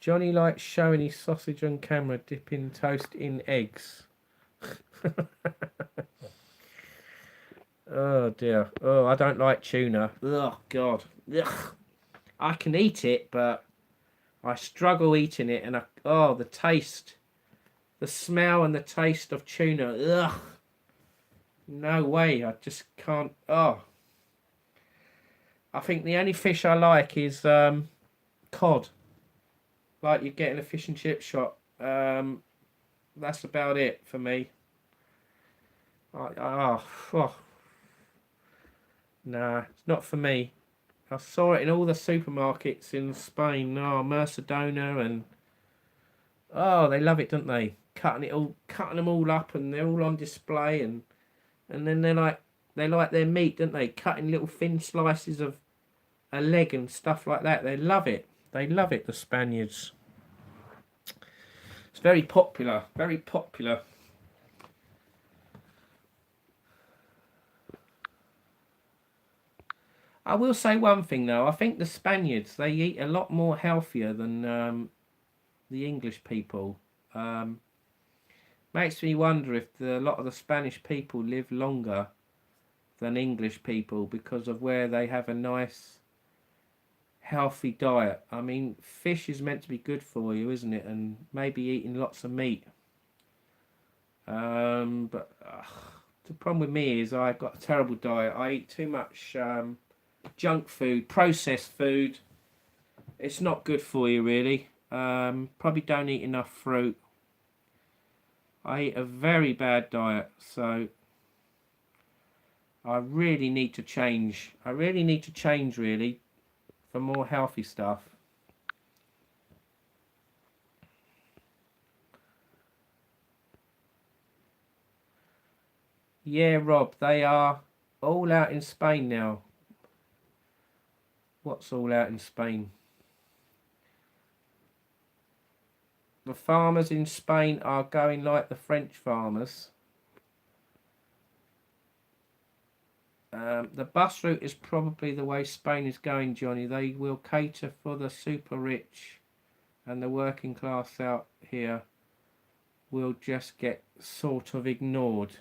Johnny likes showing his sausage on camera, dipping toast in eggs. Oh dear. Oh, I don't like tuna. Oh God. Ugh. I can eat it, but I struggle eating it, and the taste, the smell and the taste of tuna. Ugh. No way. I just can't. Oh. I think the only fish I like is cod. Like you get in a fish and chip shop. That's about it for me. Oh. Nah, it's not for me. I saw it in all the supermarkets in Spain. Oh, Mercadona, and they love it, don't they? Cutting them all up, and they're all on display, and then they like their meat, don't they? Cutting little thin slices of a leg and stuff like that. They love it. They love it, the Spaniards. It's very popular. Very popular. I will say one thing though. I think the Spaniards, they eat a lot more healthier than the English people. Makes me wonder if a lot of the Spanish people live longer than English people because of where they have a nice, healthy diet. I mean, fish is meant to be good for you, isn't it? And maybe eating lots of meat. But the problem with me is I've got a terrible diet. I eat too much junk food, processed food. It's not good for you, really. Probably don't eat enough fruit. I eat a very bad diet, so I really need to change. I really need to change, really, for more healthy stuff. Yeah, Rob, they are all out in Spain now. What's all out in Spain? The farmers in Spain are going like the French farmers. The bus route is probably the way Spain is going, Johnny. They will cater for the super rich, and the working class out here will just get sort of ignored.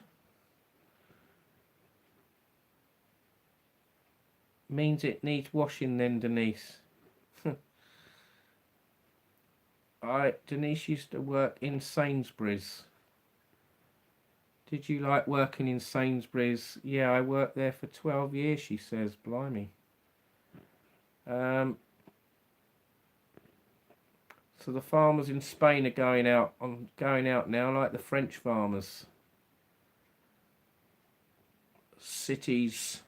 Means it needs washing then, Denise. Denise used to work in Sainsbury's. Did you like working in Sainsbury's? Yeah, I worked there for 12 years, she says. Blimey. So the farmers in Spain are going out now, like the French farmers. Cities.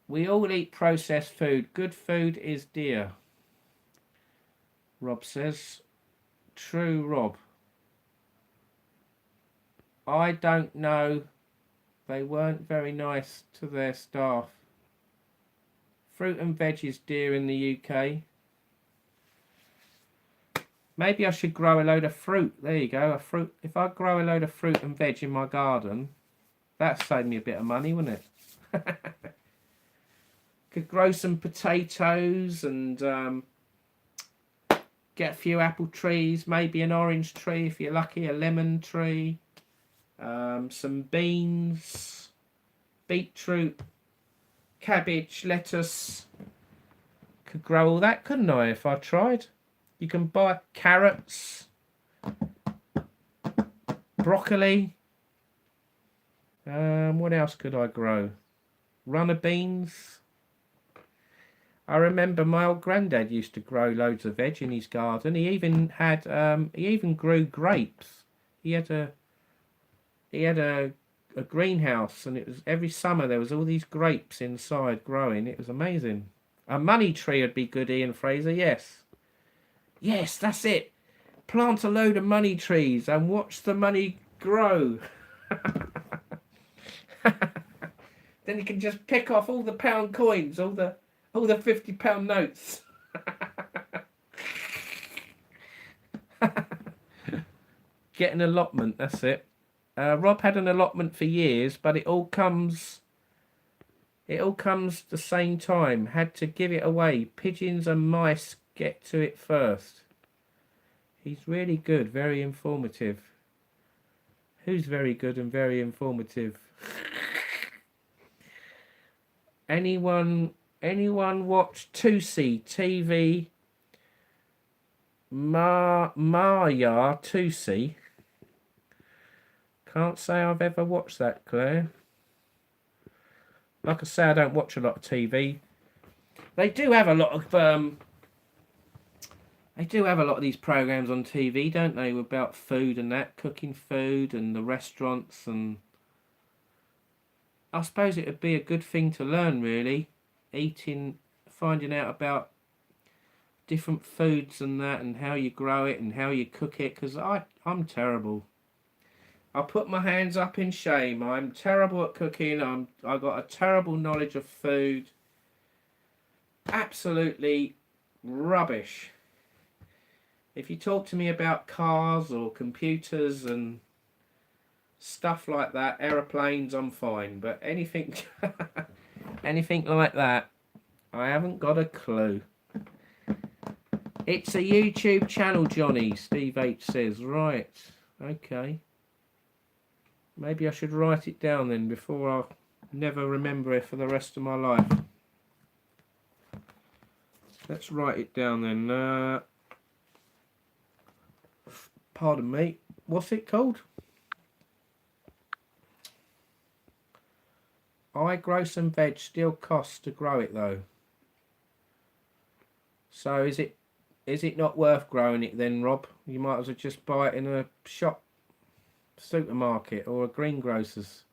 We all eat processed food. Good food is dear, Rob says. True, Rob. I don't know. They weren't very nice to their staff. Fruit and veg is dear in the UK. Maybe I should grow a load of fruit. There you go, a fruit. If I grow a load of fruit and veg in my garden, that'd save me a bit of money, wouldn't it? Could grow some potatoes and get a few apple trees, maybe an orange tree if you're lucky, a lemon tree, some beans, beetroot, cabbage, lettuce. Could grow all that, couldn't I, if I tried? You can buy carrots, broccoli. What else could I grow? Runner beans. I remember my old granddad used to grow loads of veg in his garden. He even had he even grew grapes. He had a greenhouse, and it was every summer there was all these grapes inside growing. It was amazing. A money tree would be good, Ian Fraser. Yes, yes, that's it. Plant a load of money trees and watch the money grow. Then you can just pick off all the pound coins, all the £50 notes. Get an allotment, that's it. Rob had an allotment for years, but it all comes the same time. Had to give it away. Pigeons and mice get to it first. He's really good, very informative. Who's very good and very informative? Anyone watch 2C TV? Maya 2C? Can't say I've ever watched that, Claire. Like I say, I don't watch a lot of TV. They do have a lot of these programs on TV, don't they? About food and that, cooking food and the restaurants, and I suppose it would be a good thing to learn, really. Eating, finding out about different foods and that, and how you grow it and how you cook it, because I'm terrible. I'll put my hands up in shame. I'm terrible at cooking. I've got a terrible knowledge of food. Absolutely rubbish. If you talk to me about cars or computers and stuff like that, aeroplanes, I'm fine. But anything, anything like that, I haven't got a clue. It's a YouTube channel, Johnny, Steve H says. Right, okay. Maybe I should write it down then before I never remember it for the rest of my life. Let's write it down then. Pardon me. What's it called? I grow some veg. Still costs to grow it though. So is it not worth growing it then, Rob? You might as well just buy it in a shop, supermarket, or a greengrocer's.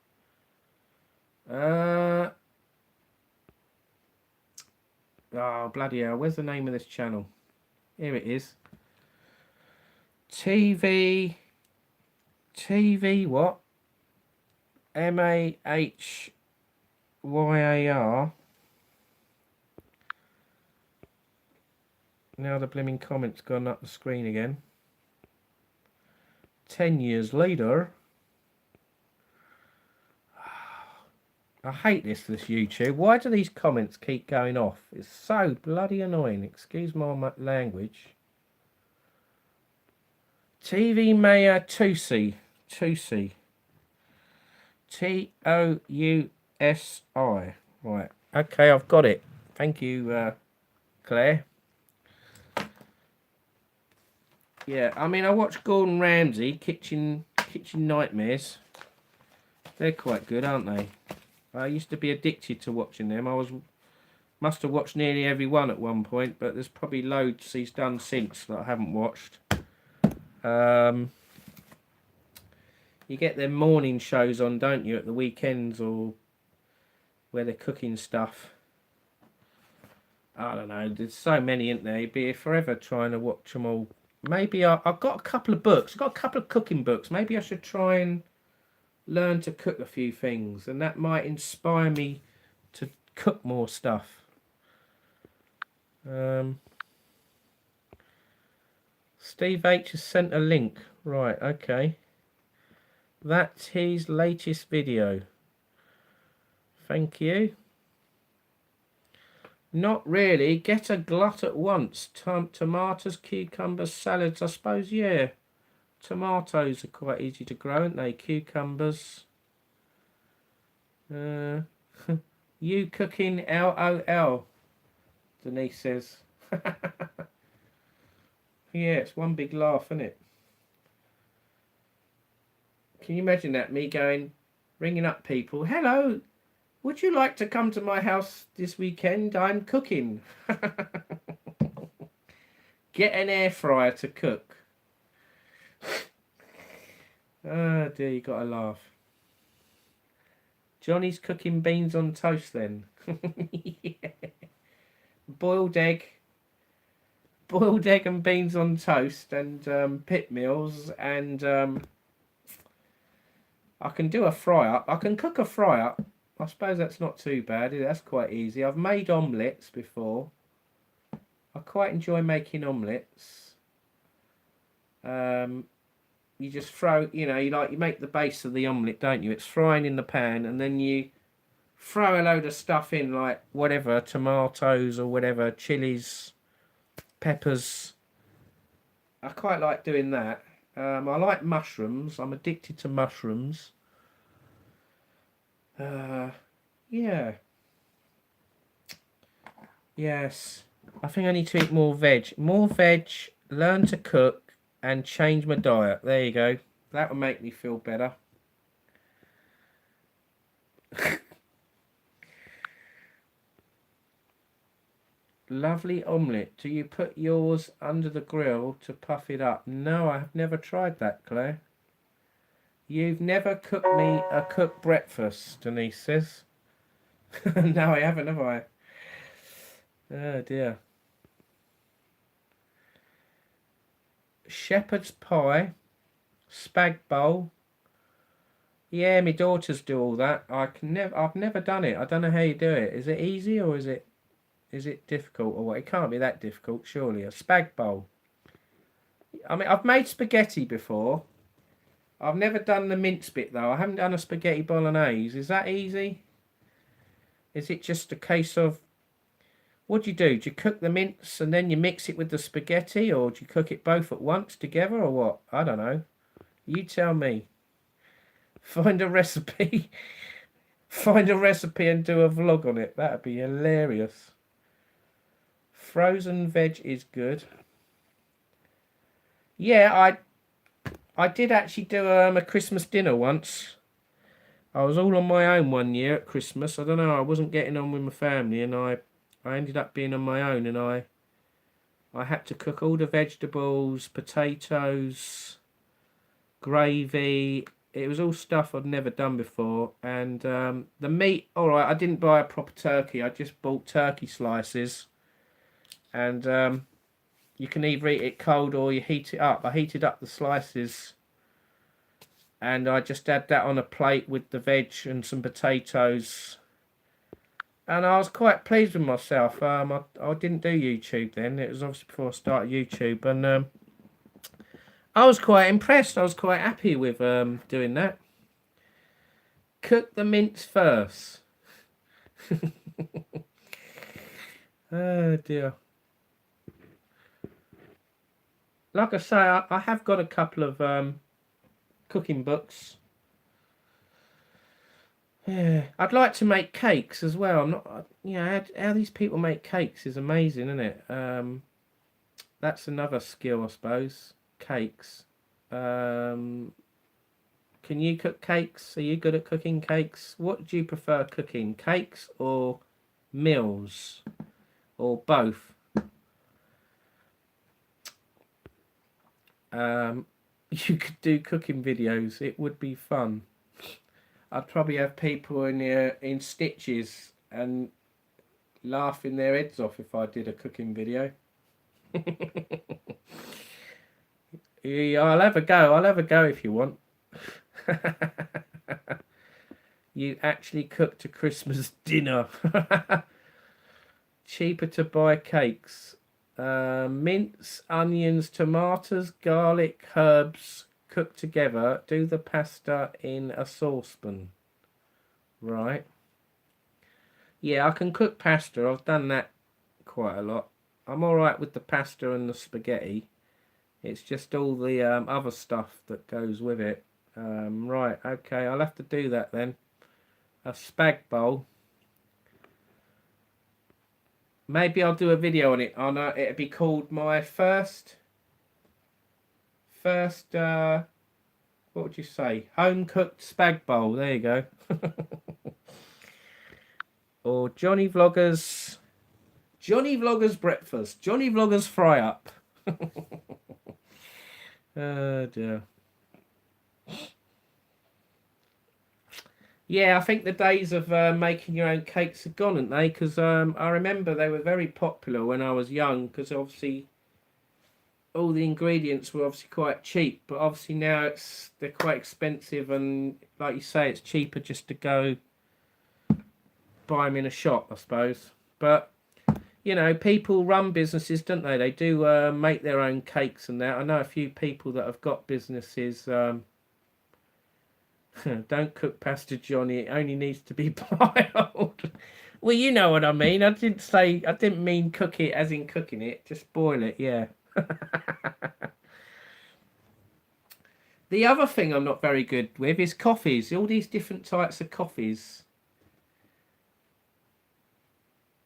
Oh, bloody hell. Where's the name of this channel? Here it is. TV what? MAHYAR. Now the blimming comment's gone up the screen again. 10 years later. I hate this YouTube. Why do these comments keep going off? It's so bloody annoying. Excuse my language. TV Maya 2C. 2C. TOUSI. Right. Okay, I've got it. Thank you, Claire. Yeah, I mean, I watch Gordon Ramsay, Kitchen Nightmares. They're quite good, aren't they? I used to be addicted to watching them. Must have watched nearly every one at one point, but there's probably loads he's done since that I haven't watched. You get them morning shows on, don't you, at the weekends, or where they're cooking stuff. I don't know, there's so many, isn't there? You'd be forever trying to watch them all. Maybe I've got a couple of books. I've got a couple of cooking books. Maybe I should try and learn to cook a few things, and that might inspire me to cook more stuff. Steve H has sent a link. Right, okay. That's his latest video. Thank you. Not really. Get a glut at once. Tomatoes, cucumbers, salads. I suppose, yeah. Tomatoes are quite easy to grow, aren't they? Cucumbers. You cooking LOL, Denise says. Yeah, it's one big laugh, isn't it? Can you imagine that? Me going, ringing up people. Hello, would you like to come to my house this weekend? I'm cooking. Get an air fryer to cook. Oh dear, you gotta laugh. Johnny's cooking beans on toast then. Yeah. Boiled egg and beans on toast, and pit meals, and I can do a fry up. I can cook a fry up. I suppose that's not too bad. That's quite easy. I've made omelettes before. I quite enjoy making omelettes. you just throw, you know, you make the base of the omelette, don't you? It's frying in the pan, and then you throw a load of stuff in, like whatever, tomatoes or whatever, chilies, peppers. I quite like doing that. I like mushrooms. I'm addicted to mushrooms. Yeah. Yes. I think I need to eat more veg. More veg, learn to cook, and change my diet. There you go. That will make me feel better. Lovely omelette. Do you put yours under the grill to puff it up? No, I have never tried that, Claire. You've never cooked me a cooked breakfast, Denise says. No, I haven't, have I? Oh, dear. Shepherd's pie. Spag bowl. Yeah, my daughters do all that. I've never done it. I don't know how you do it. Is it easy or is it difficult or what? It can't be that difficult, surely. A spag bowl. I mean, I've made spaghetti before. I've never done the mince bit though. I haven't done a spaghetti bolognese. Is that easy? Is it just a case of, what do? Do you cook the mince and then you mix it with the spaghetti, or do you cook it both at once together, or what? I don't know. You tell me. Find a recipe. Find a recipe and do a vlog on it. That'd be hilarious. Frozen veg is good. Yeah, I did actually do a Christmas dinner once. I was all on my own one year at Christmas. I don't know, I wasn't getting on with my family, and I ended up being on my own, and I had to cook all the vegetables, potatoes, gravy. It was all stuff I'd never done before, and the meat, all right, I didn't buy a proper turkey. I just bought turkey slices, and you can either eat it cold or you heat it up. I heated up the slices, and I just had that on a plate with the veg and some potatoes, and I was quite pleased with myself. I didn't do YouTube then. It was obviously before I started YouTube, and I was quite impressed. I was quite happy with doing that. Cook the mince first. Oh dear. Like I say, I have got a couple of cooking books. Yeah, I'd like to make cakes as well. I'm not, you know, how these people make cakes is amazing, isn't it? That's another skill, I suppose. Cakes. Can you cook cakes? Are you good at cooking cakes? What do you prefer cooking? Cakes or meals? Or both? You could do cooking videos. It would be fun. I'd probably have people in stitches and laughing their heads off if I did a cooking video. Yeah, I'll have a go. I'll have a go if you want. You actually cooked a Christmas dinner. Cheaper to buy cakes. Mince, onions, tomatoes, garlic, herbs, cooked together. Do the pasta in a saucepan. Right. Yeah, I can cook pasta. I've done that quite a lot. I'm alright with the pasta and the spaghetti. It's just all the other stuff that goes with it. Right, okay, I'll have to do that then. A spag bowl. Maybe I'll do a video on it. Oh no, it'll be called my first what would you say? Home cooked spag bowl. There you go. Or Johnny Vlogger's breakfast. Johnny Vlogger's fry up. Oh dear. Yeah, I think the days of making your own cakes are gone, aren't they? Because I remember they were very popular when I was young, because obviously all the ingredients were obviously quite cheap, but obviously now they're quite expensive, and like you say, it's cheaper just to go buy them in a shop, I suppose. But you know, people run businesses, don't they? They do make their own cakes and that. I know a few people that have got businesses. Don't cook pasta, Johnny. It only needs to be boiled. Well, you know what I mean. I didn't mean cook it as in cooking it. Just boil it, yeah. The other thing I'm not very good with is coffees. All these different types of coffees.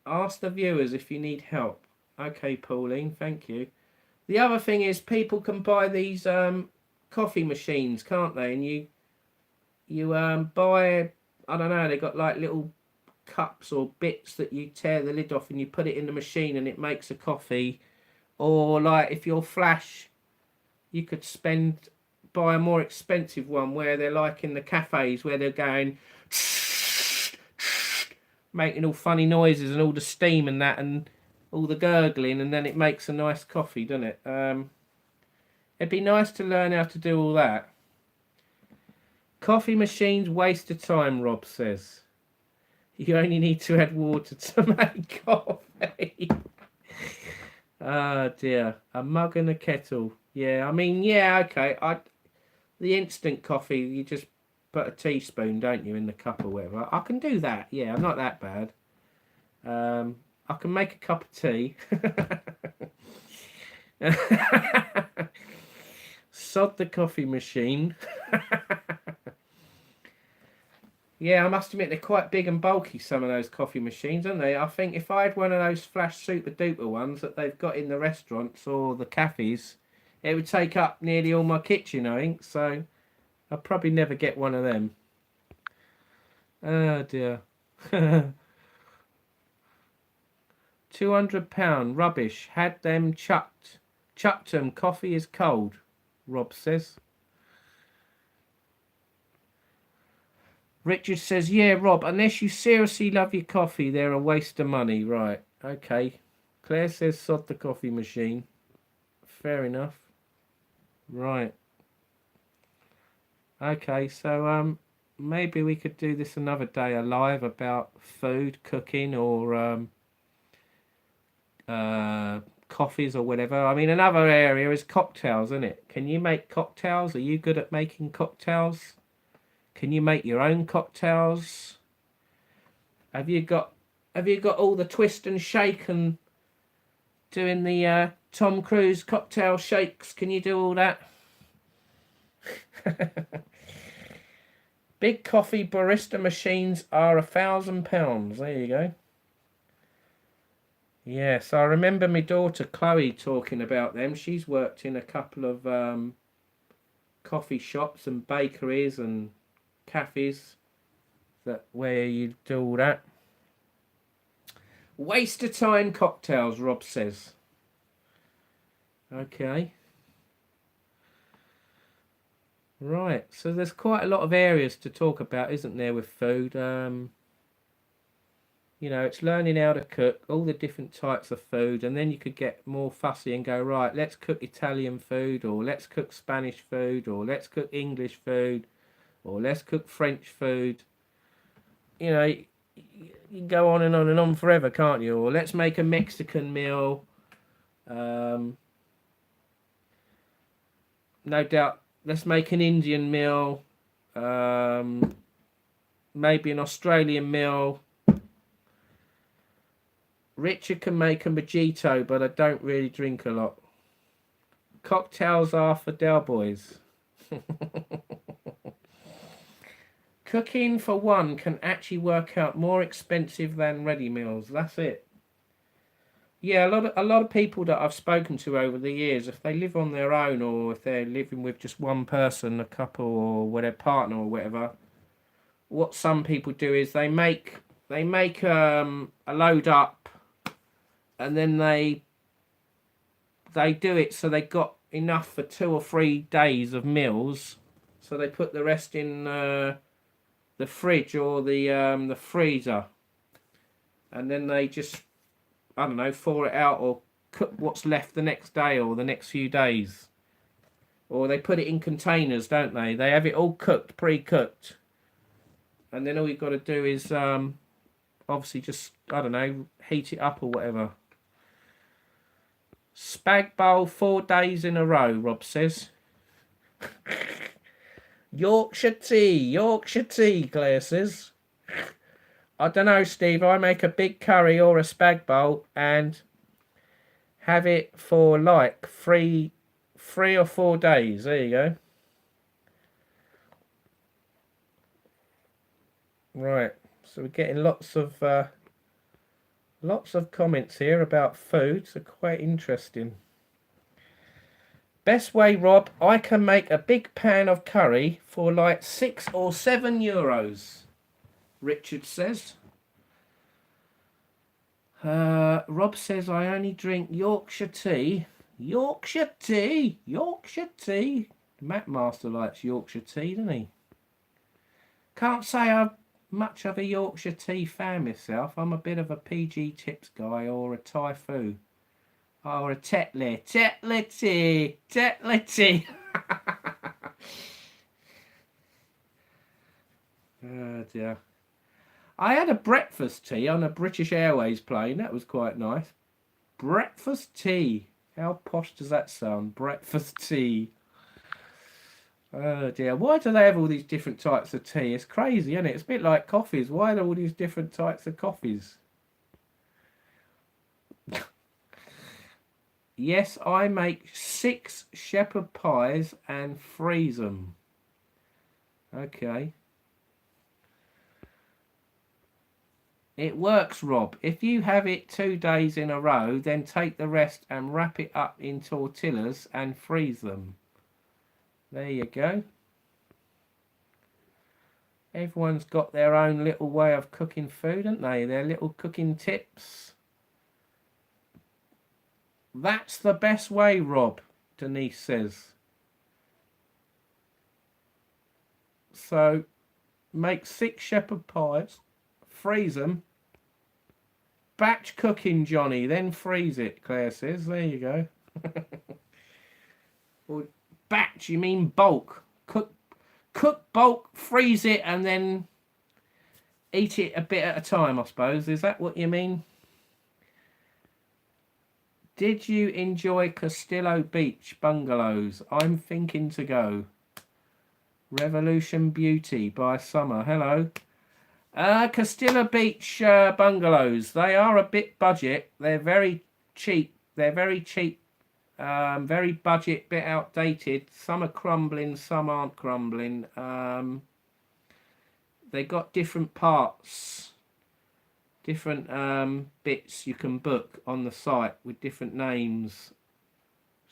Ask the viewers if you need help. Okay, Pauline, thank you. The other thing is people can buy these coffee machines, can't they? And you buy, I don't know, they got like little cups or bits that you tear the lid off and you put it in the machine and it makes a coffee. Or like if you're flash, you could buy a more expensive one where they're like in the cafes where they're going making all funny noises and all the steam and that and all the gurgling, and then it makes a nice coffee, doesn't it? It'd be nice to learn how to do all that. Coffee machines waste of time, Rob says. You only need to add water to make coffee. Oh dear, a mug and a kettle. Yeah, I mean, yeah, okay. The instant coffee, you just put a teaspoon, don't you, in the cup or whatever. I can do that. Yeah, I'm not that bad. I can make a cup of tea. Sod the coffee machine. Yeah, I must admit they're quite big and bulky, some of those coffee machines, aren't they? I think if I had one of those flash super duper ones that they've got in the restaurants or the cafes, it would take up nearly all my kitchen, I think. So I'll probably never get one of them. Oh dear. £200 rubbish. Had them chucked. Chucked them. Coffee is cold, Rob says. Richard says, yeah, Rob, unless you seriously love your coffee, they're a waste of money. Right, okay. Claire says, sod the coffee machine. Fair enough. Right. Okay, so maybe we could do this another day, a live about food, cooking, or coffees or whatever. I mean, another area is cocktails, isn't it? Can you make cocktails? Are you good at making cocktails? Can you make your own cocktails? Have you got all the twist and shake and doing the Tom Cruise cocktail shakes? Can you do all that? Big coffee barista machines are £1,000. There you go. Yes, I remember my daughter Chloe talking about them. She's worked in a couple of coffee shops and bakeries and cafes where you do all that. Waste of time cocktails, Rob says. Okay. Right, so there's quite a lot of areas to talk about, isn't there, with food? You know, it's learning how to cook, all the different types of food, and then you could get more fussy and go, right, let's cook Italian food, or let's cook Spanish food, or let's cook English food, or let's cook French food. You know, you can go on and on and on forever, can't you? Or let's make a Mexican meal. No doubt, let's make an Indian meal. Maybe an Australian meal. Richard can make a mojito, but I don't really drink a lot. Cocktails are for Del Boys. Cooking for one can actually work out more expensive than ready meals. That's it. Yeah, a lot of people that I've spoken to over the years, if they live on their own or if they're living with just one person, a couple or whatever, partner or whatever, what some people do is they make a load up, and then they do it so they got enough for 2 or 3 days of meals. So they put the rest in the fridge or the freezer, and then they just, I don't know, thaw it out or cook what's left the next day or the next few days. Or they put it in containers, don't they? They have it all cooked, pre-cooked, and then all you've got to do is obviously just, I don't know, heat it up or whatever. Spag bowl 4 days in a row, Rob says. Yorkshire tea, Claire says. I don't know, Steve. I make a big curry or a spag bowl and have it for like three or 4 days. There you go. Right. So we're getting lots of comments here about food. So quite interesting. Best way, Rob, I can make a big pan of curry for like 6 or 7 euros, Richard says. Rob says I only drink Yorkshire tea. Yorkshire tea. Matt Master likes Yorkshire tea, doesn't he? Can't say I'm much of a Yorkshire tea fan myself. I'm a bit of a PG Tips guy or a Thai Fu. Or a Tetley tea. Oh dear. I had a breakfast tea on a British Airways plane. That was quite nice. Breakfast tea. How posh does that sound? Breakfast tea. Oh dear. Why do they have all these different types of tea? It's crazy, isn't it? It's a bit like coffees. Why are there all these different types of coffees? Yes, I make 6 shepherd pies and freeze them. Okay. It works, Rob. If you have it 2 days in a row, then take the rest and wrap it up in tortillas and freeze them. There you go. Everyone's got their own little way of cooking food, haven't they? Their little cooking tips. That's the best way, Rob, Denise says. So, make 6 shepherd pies, freeze them. Batch cooking, Johnny, then freeze it, Claire says. There you go. Or batch, you mean bulk. Cook bulk, freeze it, and then eat it a bit at a time, I suppose. Is that what you mean? Did you enjoy Castillo Beach bungalows? I'm thinking to go. Revolution Beauty by Summer. Hello. Castillo Beach bungalows. They are a bit budget. They're very cheap. Very budget, bit outdated. Some are crumbling, some aren't crumbling. They got different parts. Different bits you can book on the site with different names.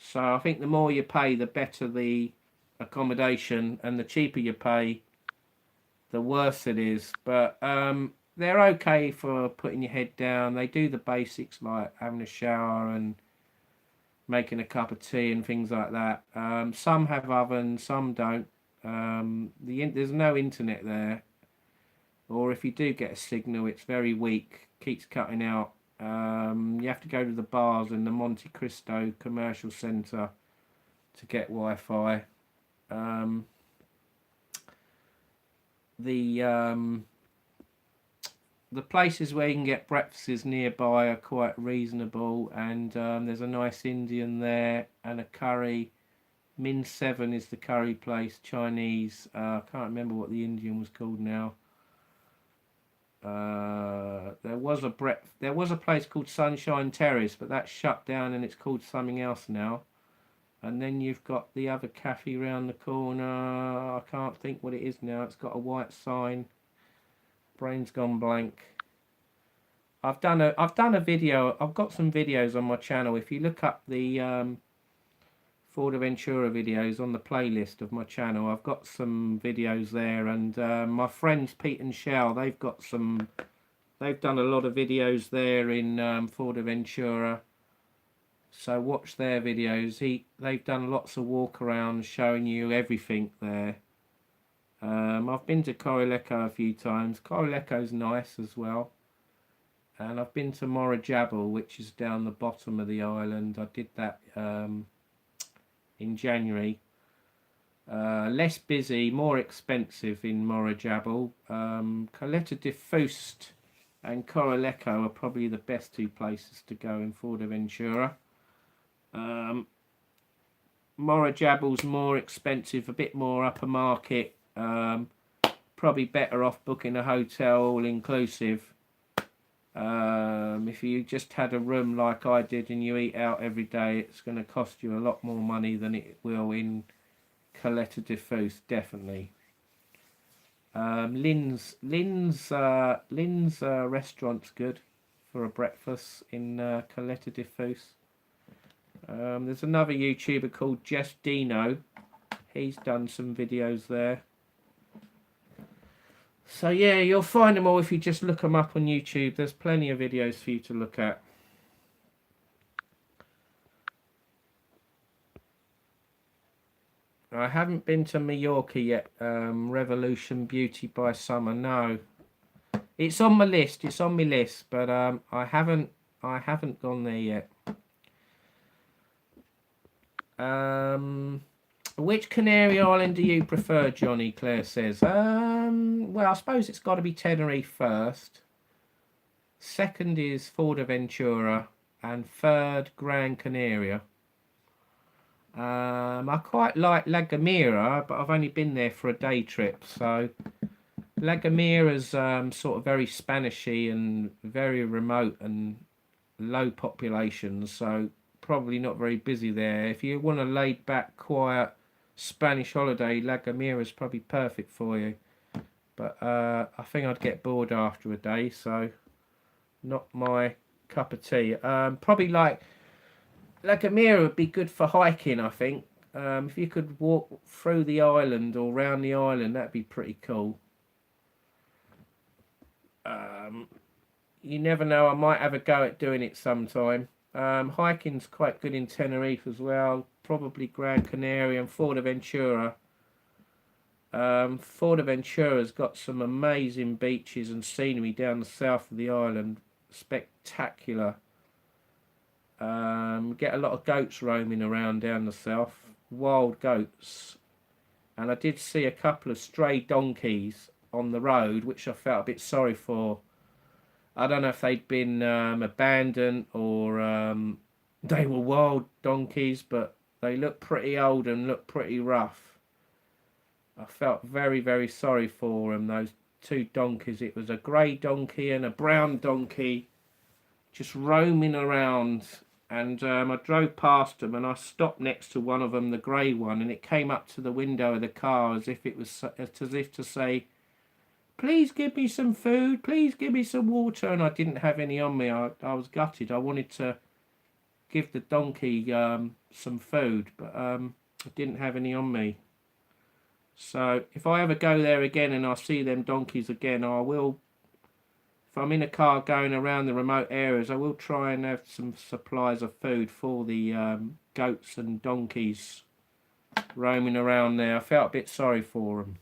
So I think the more you pay, the better the accommodation, and the cheaper you pay, the worse it is. But they're okay for putting your head down. They do the basics like having a shower and making a cup of tea and things like that. Some have ovens, some don't. There's no internet there. Or if you do get a signal, it's very weak, keeps cutting out. You have to go to the bars in the Monte Cristo commercial centre to get Wi-Fi. The places where you can get breakfasts nearby are quite reasonable, and there's a nice Indian there and a curry. Min 7 is the curry place, Chinese. I can't remember what the Indian was called now. There was a place called Sunshine Terrace, but that's shut down and it's called something else now. And then you've got the other cafe round the corner. I can't think what it is now. It's got a white sign. Brain's gone blank. I've done a video. I've got some videos on my channel. If you look up the Fuerteventura videos on the playlist of my channel, I've got some videos there, and my friends Pete and Shell, they've done a lot of videos there in Fuerteventura, so watch their videos. They've done lots of walk arounds showing you everything there. I've been to Corileco a few times. Corileco's nice as well, and I've been to Morajabal, which is down the bottom of the island. I did that in January. Less busy, more expensive in Morajabal. Caleta de Fuste and Corileco are probably the best 2 places to go in Fuerteventura. Morajabble's more expensive, a bit more upper market. Probably better off booking a hotel all inclusive. If you just had a room like I did and you eat out every day, it's going to cost you a lot more money than it will in Caleta de Fous, definitely. Lynn's restaurant's good for a breakfast in Caleta de Fous. There's another YouTuber called Just Dino. He's done some videos there. So yeah, you'll find them all if you just look them up on YouTube. There's plenty of videos for you to look at. I haven't been to Mallorca yet. Revolution Beauty by Summer. No, it's on my list. It's on my list, but I haven't gone there yet. Which Canary Island do you prefer, Johnny? Claire says. Well, I suppose it's got to be Tenerife first. Second is Fuerteventura, and third Gran Canaria. I quite like La Gomera, but I've only been there for a day trip. So La Gomera's sort of very Spanishy and very remote and low population, so probably not very busy there. If you want a laid back, quiet Spanish holiday, La Gomera is probably perfect for you. But I think I'd get bored after a day, so not my cup of tea. Probably like La Gomera would be good for hiking, I think. If you could walk through the island or round the island, that'd be pretty cool. You never know, I might have a go at doing it sometime. Hiking's quite good in Tenerife as well. Probably Gran Canaria and Fuerteventura. Fuerteventura's got some amazing beaches and scenery down the south of the island. Spectacular. Get a lot of goats roaming around down the south. Wild goats. And I did see a couple of stray donkeys on the road, which I felt a bit sorry for. I don't know if they'd been abandoned or they were wild donkeys, but they looked pretty old and looked pretty rough. I felt very, very sorry for them, those two donkeys. It was a grey donkey and a brown donkey just roaming around. And I drove past them and I stopped next to one of them, the grey one, and it came up to the window of the car as if it was as if to say, please give me some food, please give me some water. And I didn't have any on me. I was gutted. I wanted to give the donkey some food, but I didn't have any on me. So if I ever go there again and I see them donkeys again, I will, if I'm in a car going around the remote areas, I will try and have some supplies of food for the goats and donkeys roaming around there. I felt a bit sorry for them.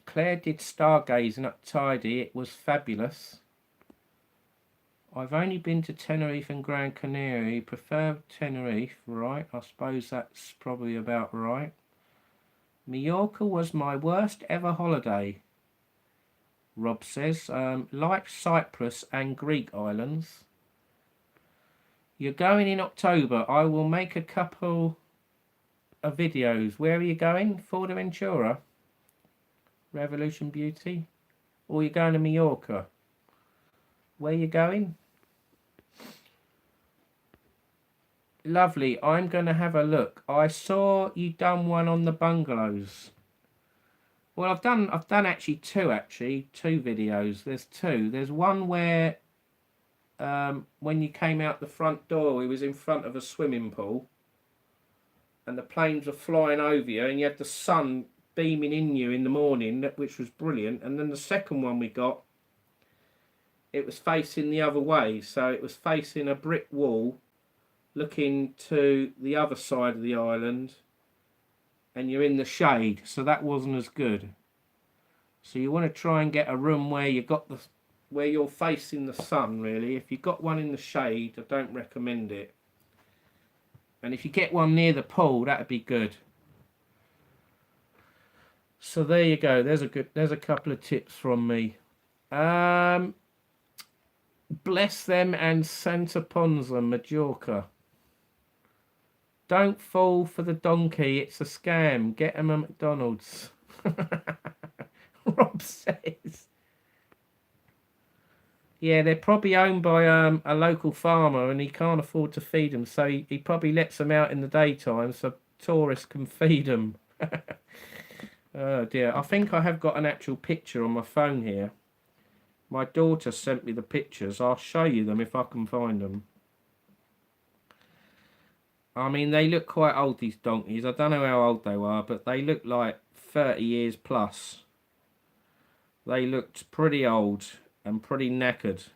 Claire did stargazing at Tidy. It was fabulous. I've only been to Tenerife and Gran Canaria. Prefer Tenerife, right? I suppose that's probably about right. Mallorca was my worst ever holiday, Rob says. Like Cyprus and Greek islands. You're going in October. I will make a couple of videos. Where are you going? Fuerteventura? Revolution Beauty? Or you're going to Mallorca? Where you going? Lovely. I'm going to have a look. I saw you done one on the bungalows. Well, I've done actually two videos. There's two. There's one where when you came out the front door, we was in front of a swimming pool and the planes were flying over you and you had the sun beaming in you in the morning, which was brilliant. And then the second one we got, it was facing the other way. So it was facing a brick wall looking to the other side of the island and you're in the shade, so that wasn't as good. So you want to try and get a room where you got the where you're facing the sun, really. If you've got one in the shade, I don't recommend it. And if you get one near the pool, that'd be good. So there you go. There's a couple of tips from me. Bless them and Santa Ponza, Majorca. Don't fall for the donkey. It's a scam. Get them a McDonald's. Rob says. Yeah, they're probably owned by a local farmer and he can't afford to feed them. So he probably lets them out in the daytime so tourists can feed them. Oh dear. I think I have got an actual picture on my phone here. My daughter sent me the pictures. I'll show you them if I can find them. I mean, they look quite old, these donkeys. I don't know how old they are, but they look like 30 years plus. They looked pretty old and pretty knackered.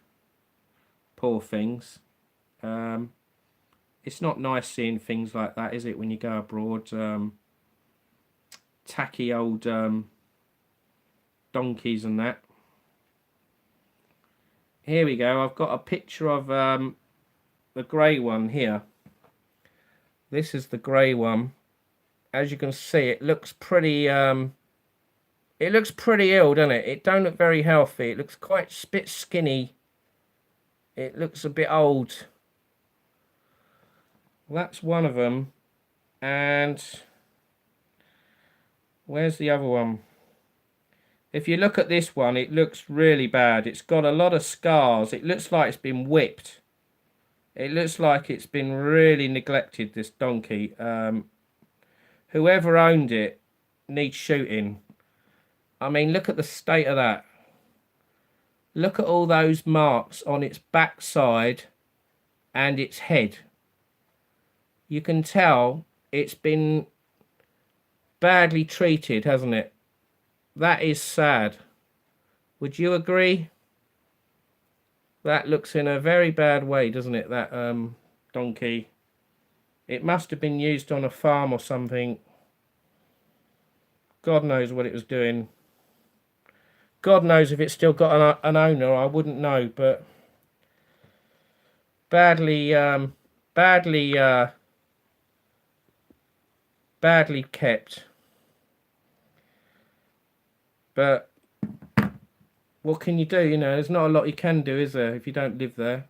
Poor things. It's not nice seeing things like that, is it, when you go abroad? Tacky old donkeys and that. Here we go. I've got a picture of the grey one here. This is the grey one. As you can see, it looks pretty ill, doesn't it? It don't look very healthy. It looks quite a bit skinny. It looks a bit old. That's one of them. And where's the other one? If you look at this one, it looks really bad. It's got a lot of scars. It looks like it's been whipped. It looks like it's been really neglected, this donkey. Whoever owned it needs shooting. I mean, look at the state of that. Look at all those marks on its backside and its head. You can tell it's been badly treated, hasn't it? That is sad. Would you agree? That looks in a very bad way, doesn't it, that donkey? It must have been used on a farm or something. God knows what it was doing. God knows if it's still got an owner. I wouldn't know, but badly kept. But what can you do? You know, there's not a lot you can do, is there, if you don't live there?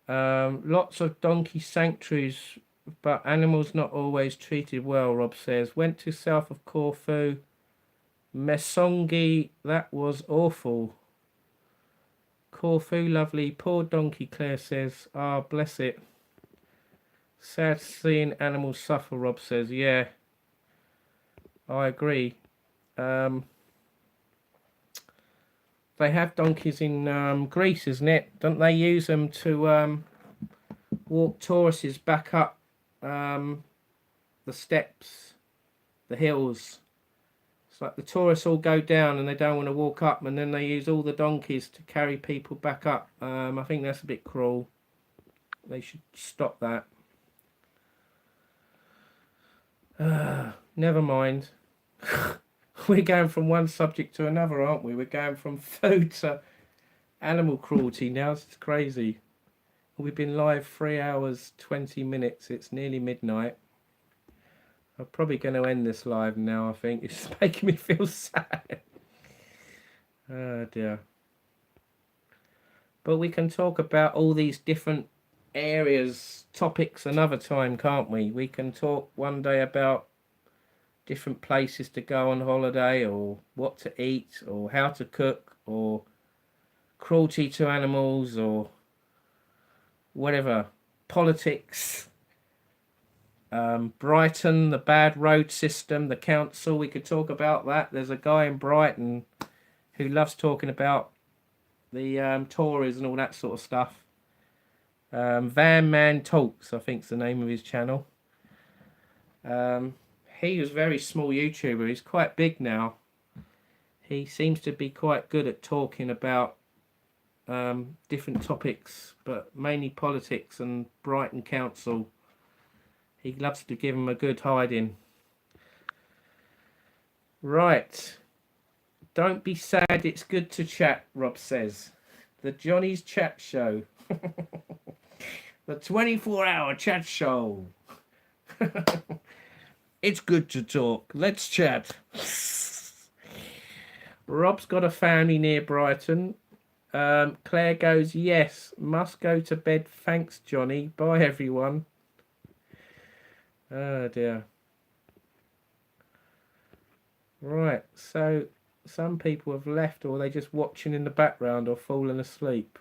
Lots of donkey sanctuaries, but animals not always treated well, Rob says. Went to south of Corfu. Mesongi, that was awful. Corfu, lovely. Poor donkey, Claire says. Ah, oh, bless it. Sad seeing animals suffer, Rob says. Yeah, I agree. They have donkeys in Greece, isn't it? Don't they use them to walk tourists back up the steps, the hills? It's like the tourists all go down and they don't want to walk up, and then they use all the donkeys to carry people back up. I think that's a bit cruel. They should stop that. Never mind. We're going from one subject to another, aren't we? We're going from food to animal cruelty now. It's crazy. We've been live 3 hours, 20 minutes. It's nearly midnight. I'm probably going to end this live now, I think. It's making me feel sad. Oh, dear. But we can talk about all these different areas, topics another time, can't we? We can talk one day about different places to go on holiday, or what to eat, or how to cook, or cruelty to animals, or whatever. Politics. Brighton, the bad road system, the council. We could talk about that. There's a guy in Brighton who loves talking about the Tories and all that sort of stuff. Van Man Talks, I think is the name of his channel. He was a very small YouTuber. He's quite big now. He seems to be quite good at talking about different topics, but mainly politics and Brighton Council. He loves to give him a good hiding. Right. Don't be sad, it's good to chat, Rob says. The Johnny's Chat Show. The 24-hour chat show. It's good to talk. Let's chat. Rob's got a family near Brighton. Claire goes, yes, must go to bed. Thanks, Johnny. Bye, everyone. Oh, dear. Right, so some people have left, or they just watching in the background or falling asleep.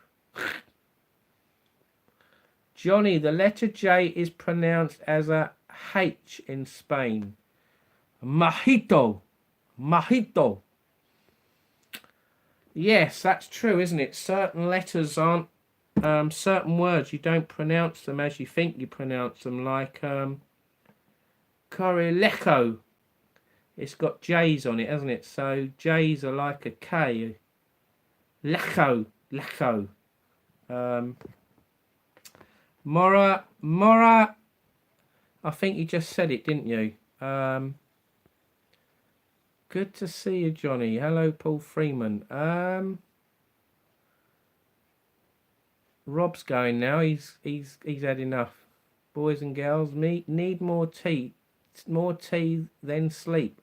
Johnny, the letter J is pronounced as a H in Spain. Mojito. Mojito. Yes, that's true, isn't it? Certain letters aren't, certain words, you don't pronounce them as you think you pronounce them, like Corileco. It's got J's on it, hasn't it? So J's are like a K. Leco. Leco. Mora, I think you just said it, didn't you? Good to see you, Johnny. Hello, Paul Freeman. Rob's going now. He's had enough. Boys and girls, need more tea. More tea than sleep.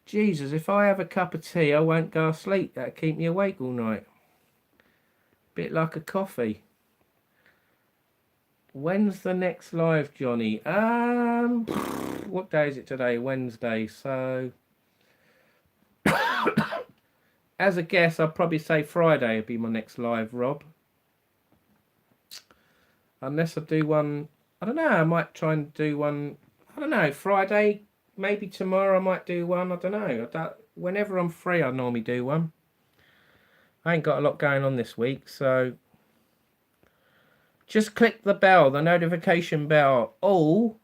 Jesus, if I have a cup of tea, I won't go to sleep. That'll keep me awake all night. Bit like a coffee. When's the next live, Johnny? What day is it today? Wednesday. So, as a guess, I'd probably say Friday would be my next live, Rob. Unless I do one, I don't know, I might try and do one, I don't know, Friday, maybe tomorrow I might do one, I don't know. Whenever I'm free, I normally do one. I ain't got a lot going on this week, so just click the bell, the notification bell, all,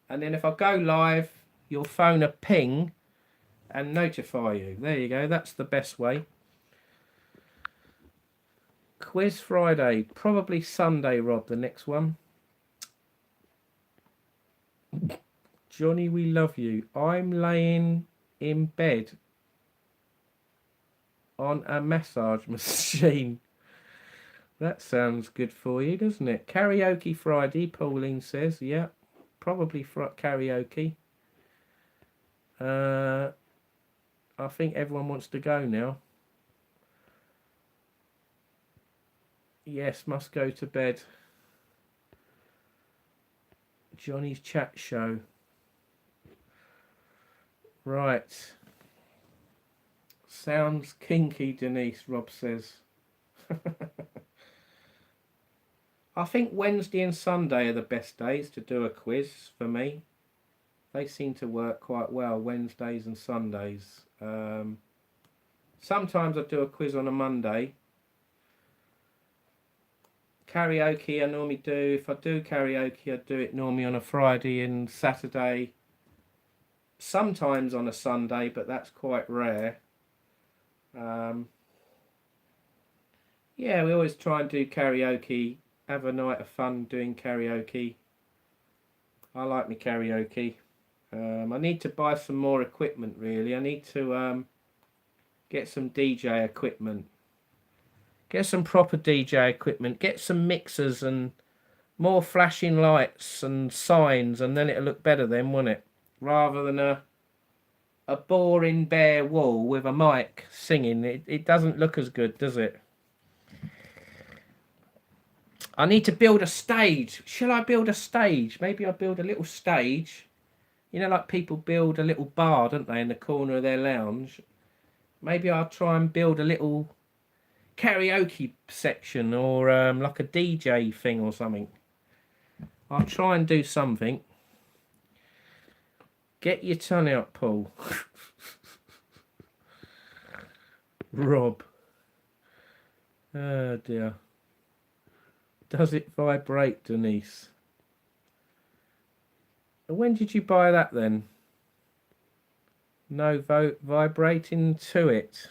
and then if I go live, your phone will ping and notify you. There you go, that's the best way. Quiz Friday, probably Sunday, Rob, the next one. Johnny, we love you. I'm laying in bed on a massage machine. That sounds good for you, doesn't it? Karaoke Friday, Pauline says. Yeah, probably for karaoke. I think everyone wants to go now. Yes, must go to bed. Johnny's chat show. Right. Sounds kinky, Denise, Rob says. I think Wednesday and Sunday are the best days to do a quiz for me. They seem to work quite well, Wednesdays and Sundays. Sometimes I do a quiz on a Monday. Karaoke I normally do, if I do karaoke, I do it normally on a Friday and Saturday. Sometimes on a Sunday, but that's quite rare. Yeah, we always try and do karaoke, have a night of fun doing karaoke. I like my karaoke. I need to buy some more equipment, really. I need to get some DJ equipment. Get some proper DJ equipment. Get some mixers and more flashing lights and signs, and then it'll look better then, won't it? Rather than a boring bare wall with a mic singing. It doesn't look as good, does it? I need to build a stage. Shall I build a stage? Maybe I'll build a little stage. You know, like people build a little bar, don't they, in the corner of their lounge? Maybe I'll try and build a little karaoke section, or like a DJ thing or something. I'll try and do something. Get your tongue out, Paul. Rob. Oh dear. Does it vibrate, Denise? When did you buy that then? No vibrating to it.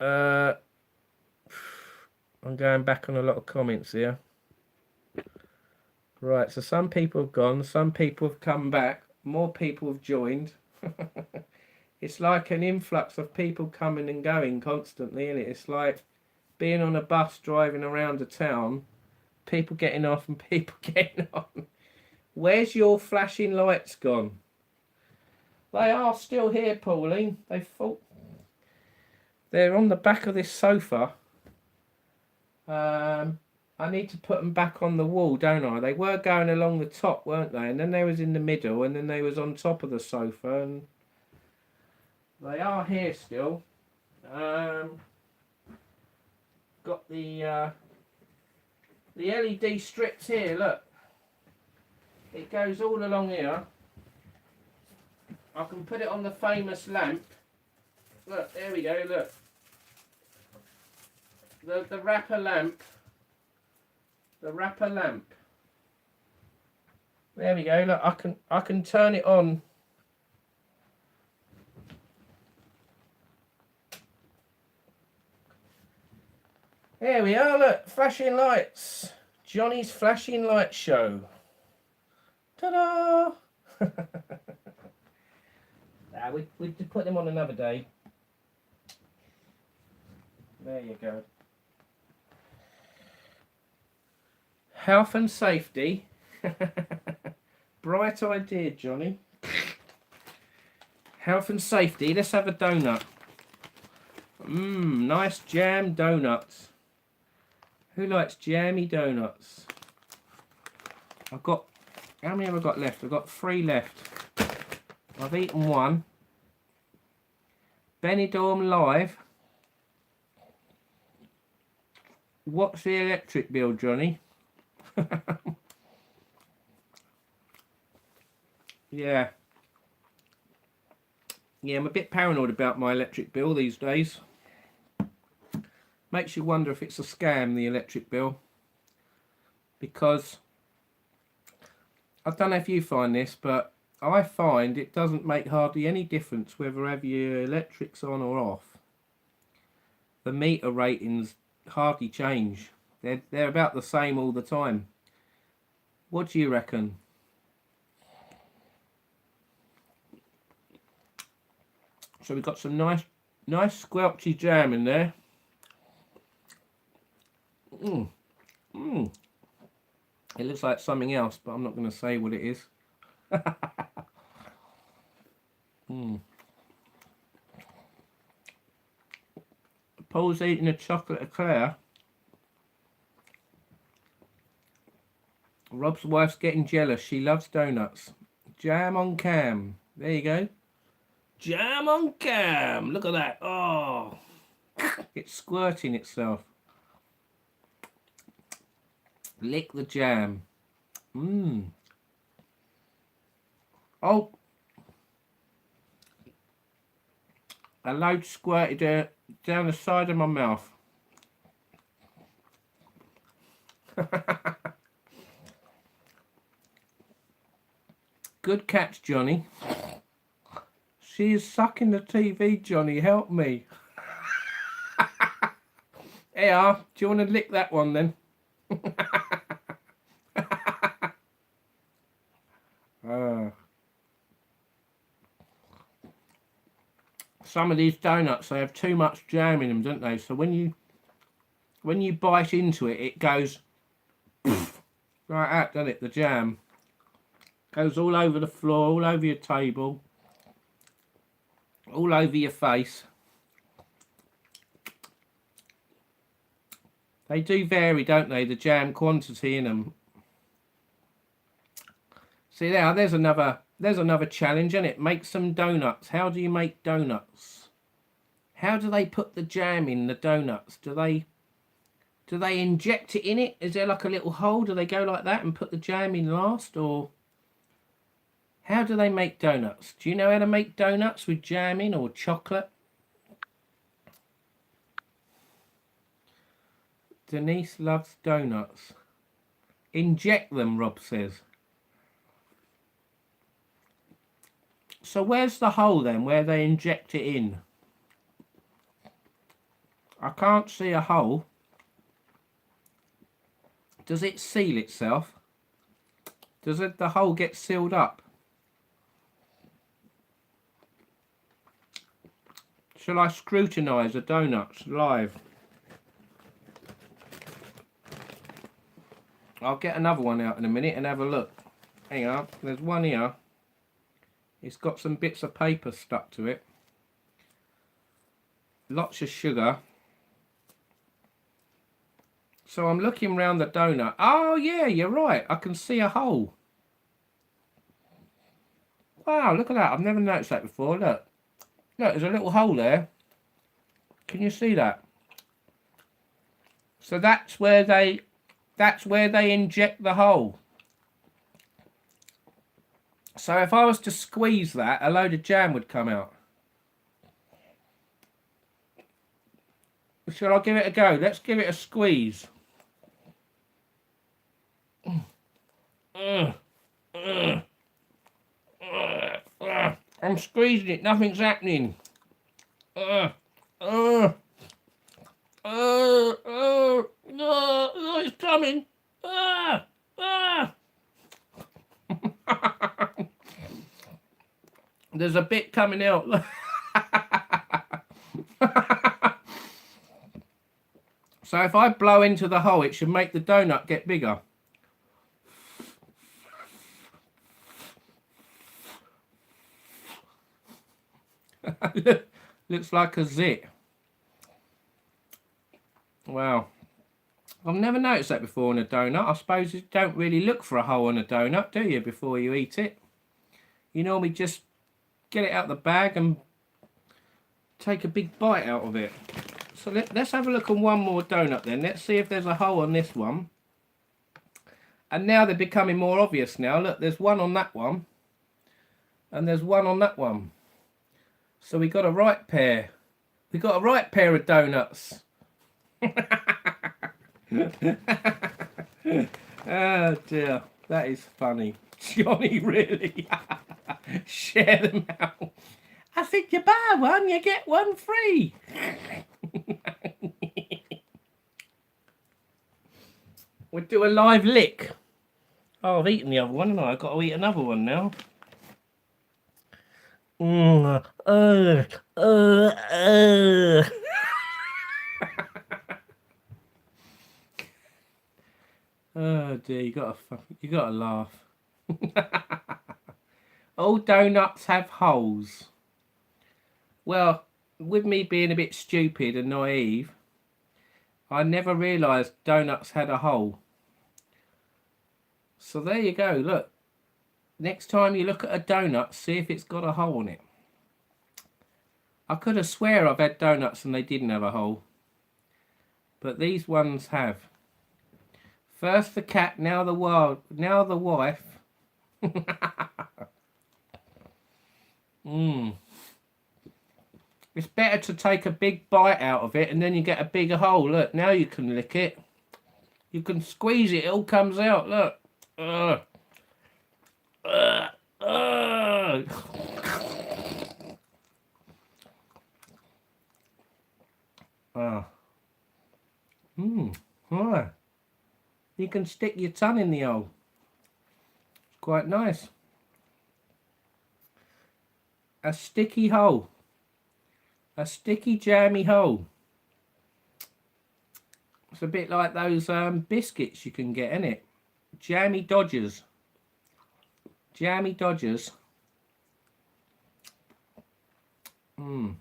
I'm going back on a lot of comments here. Right, so some people have gone, some people have come back, more people have joined. It's like an influx of people coming and going constantly, isn't it? It's like being on a bus driving around a town, people getting off and people getting on. Where's your flashing lights gone? They are still here, Pauline. They thought they're on the back of this sofa. I need to put them back on the wall, don't I? They were going along the top, weren't they? And then they was in the middle, and then they was on top of the sofa, and they are here still. Got the LED strips here, look. It goes all along here. I can put it on the famous lamp. Look, there we go, look. The wrapper lamp. The wrapper lamp. There we go, look, I can turn it on. There we are, look, flashing lights. Johnny's flashing light show. Ta-da! Nah, we put them on another day. There you go. Health and safety. Bright idea, Johnny. Health and safety. Let's have a donut. Nice jam donuts. Who likes jammy donuts? I've got... How many have I got left? I've got 3 left. I've eaten 1. Benidorm Live. What's the electric bill, Johnny? Yeah. Yeah, I'm a bit paranoid about my electric bill these days. Makes you wonder if it's a scam, the electric bill. Because, I don't know if you find this, but I find it doesn't make hardly any difference whether your electric's on or off. The meter ratings hardly change. They're about the same all the time. What do you reckon? So we've got some nice squelchy jam in there. It looks like something else, but I'm not going to say what it is. Paul's eating a chocolate eclair. Rob's wife's getting jealous. She loves donuts. Jam on cam. There you go. Jam on cam. Look at that. Oh, it's squirting itself. Lick the jam. Oh, a load squirted down the side of my mouth. Good catch, Johnny. She is sucking the TV, Johnny. Help me. Here, do you want to lick that one then? Some of these donuts, they have too much jam in them, don't they? So when you bite into it, it goes like that, doesn't it? The jam goes all over the floor, all over your table, all over your face. They do vary, don't they? The jam quantity in them. See now, there's another challenge, isn't it? Make some donuts. How do you make donuts? How do they put the jam in the donuts? Do they inject it in it? Is there like a little hole? Do they go like that and put the jam in last? Or how do they make donuts? Do you know how to make donuts with jam in or chocolate? Denise loves donuts. Inject them, Rob says. So where's the hole then, where they inject it in? I can't see a hole. Does it seal itself? Does the hole get sealed up? Shall I scrutinise the donuts live? I'll get another one out in a minute and have a look. Hang on, there's one here. It's got some bits of paper stuck to it. Lots of sugar. So I'm looking round the donut. Oh yeah, you're right. I can see a hole. Wow, look at that. I've never noticed that before. Look. Look, there's a little hole there. Can you see that? So that's where they inject the hole. So if I was to squeeze that, a load of jam would come out. Shall I give it a go? Let's give it a squeeze. I'm squeezing it, nothing's happening. It's coming. There's a bit coming out. So if I blow into the hole, it should make the donut get bigger. Looks like a zit. Wow. I've never noticed that before on a donut. I suppose you don't really look for a hole on a donut, do you, before you eat it? You normally just get it out the bag and take a big bite out of it. So let's have a look on one more donut then. Let's see if there's a hole on this one. And now they're becoming more obvious now. Look, there's one on that one. And there's one on that one. So we got a right pair. We got a right pair of donuts. Oh dear, that is funny. Johnny, really? Share them out. I think you buy one, you get one free. We'll do a live lick. Oh, I've eaten the other one, and I've got to eat another one now. Oh dear, you gotta laugh. All donuts have holes. Well, with me being a bit stupid and naive, I never realised donuts had a hole. So there you go, look. Next time you look at a donut, see if it's got a hole in it. I could have swear I've had donuts and they didn't have a hole. But these ones have. First the cat, now the wife. It's better to take a big bite out of it and then you get a bigger hole. Look, now you can lick it. You can squeeze it, it all comes out, look. Right. You can stick your tongue in the hole. Quite nice. A sticky hole. A sticky jammy hole. It's a bit like those biscuits you can get, isn't it? Jammy Dodgers. Jammy Dodgers. Well,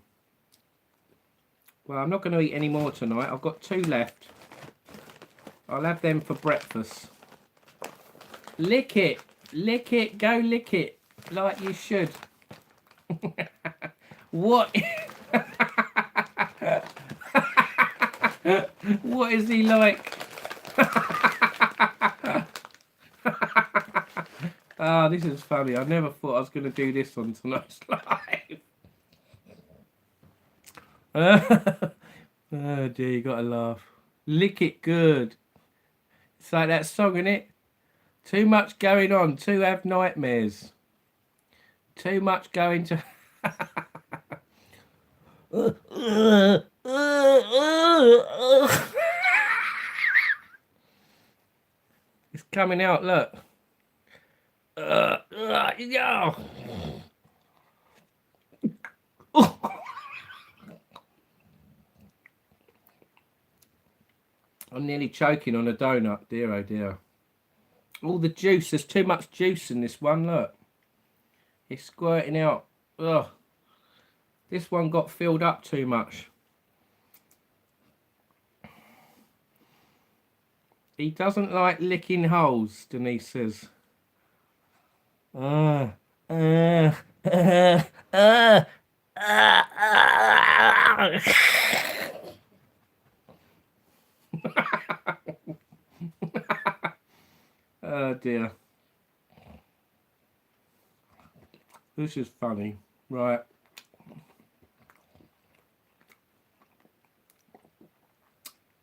I'm not going to eat any more tonight. I've got 2 left. I'll have them for breakfast. Lick it. Lick it. Go lick it. Like you should. What? What is he like? Ah, this is funny. I never thought I was going to do this on tonight's live. Oh dear, you got to laugh. Lick it good. It's like that song, innit? Too much going on. 2 have nightmares. Too much going to... It's coming out, look. Yeah. I'm nearly choking on a donut, dear oh dear. All the juice, there's too much juice in this one, look. It's squirting out. Ugh. This one got filled up too much. He doesn't like licking holes, Denise says. Uh, uh, uh, uh, oh dear. This is funny. Right.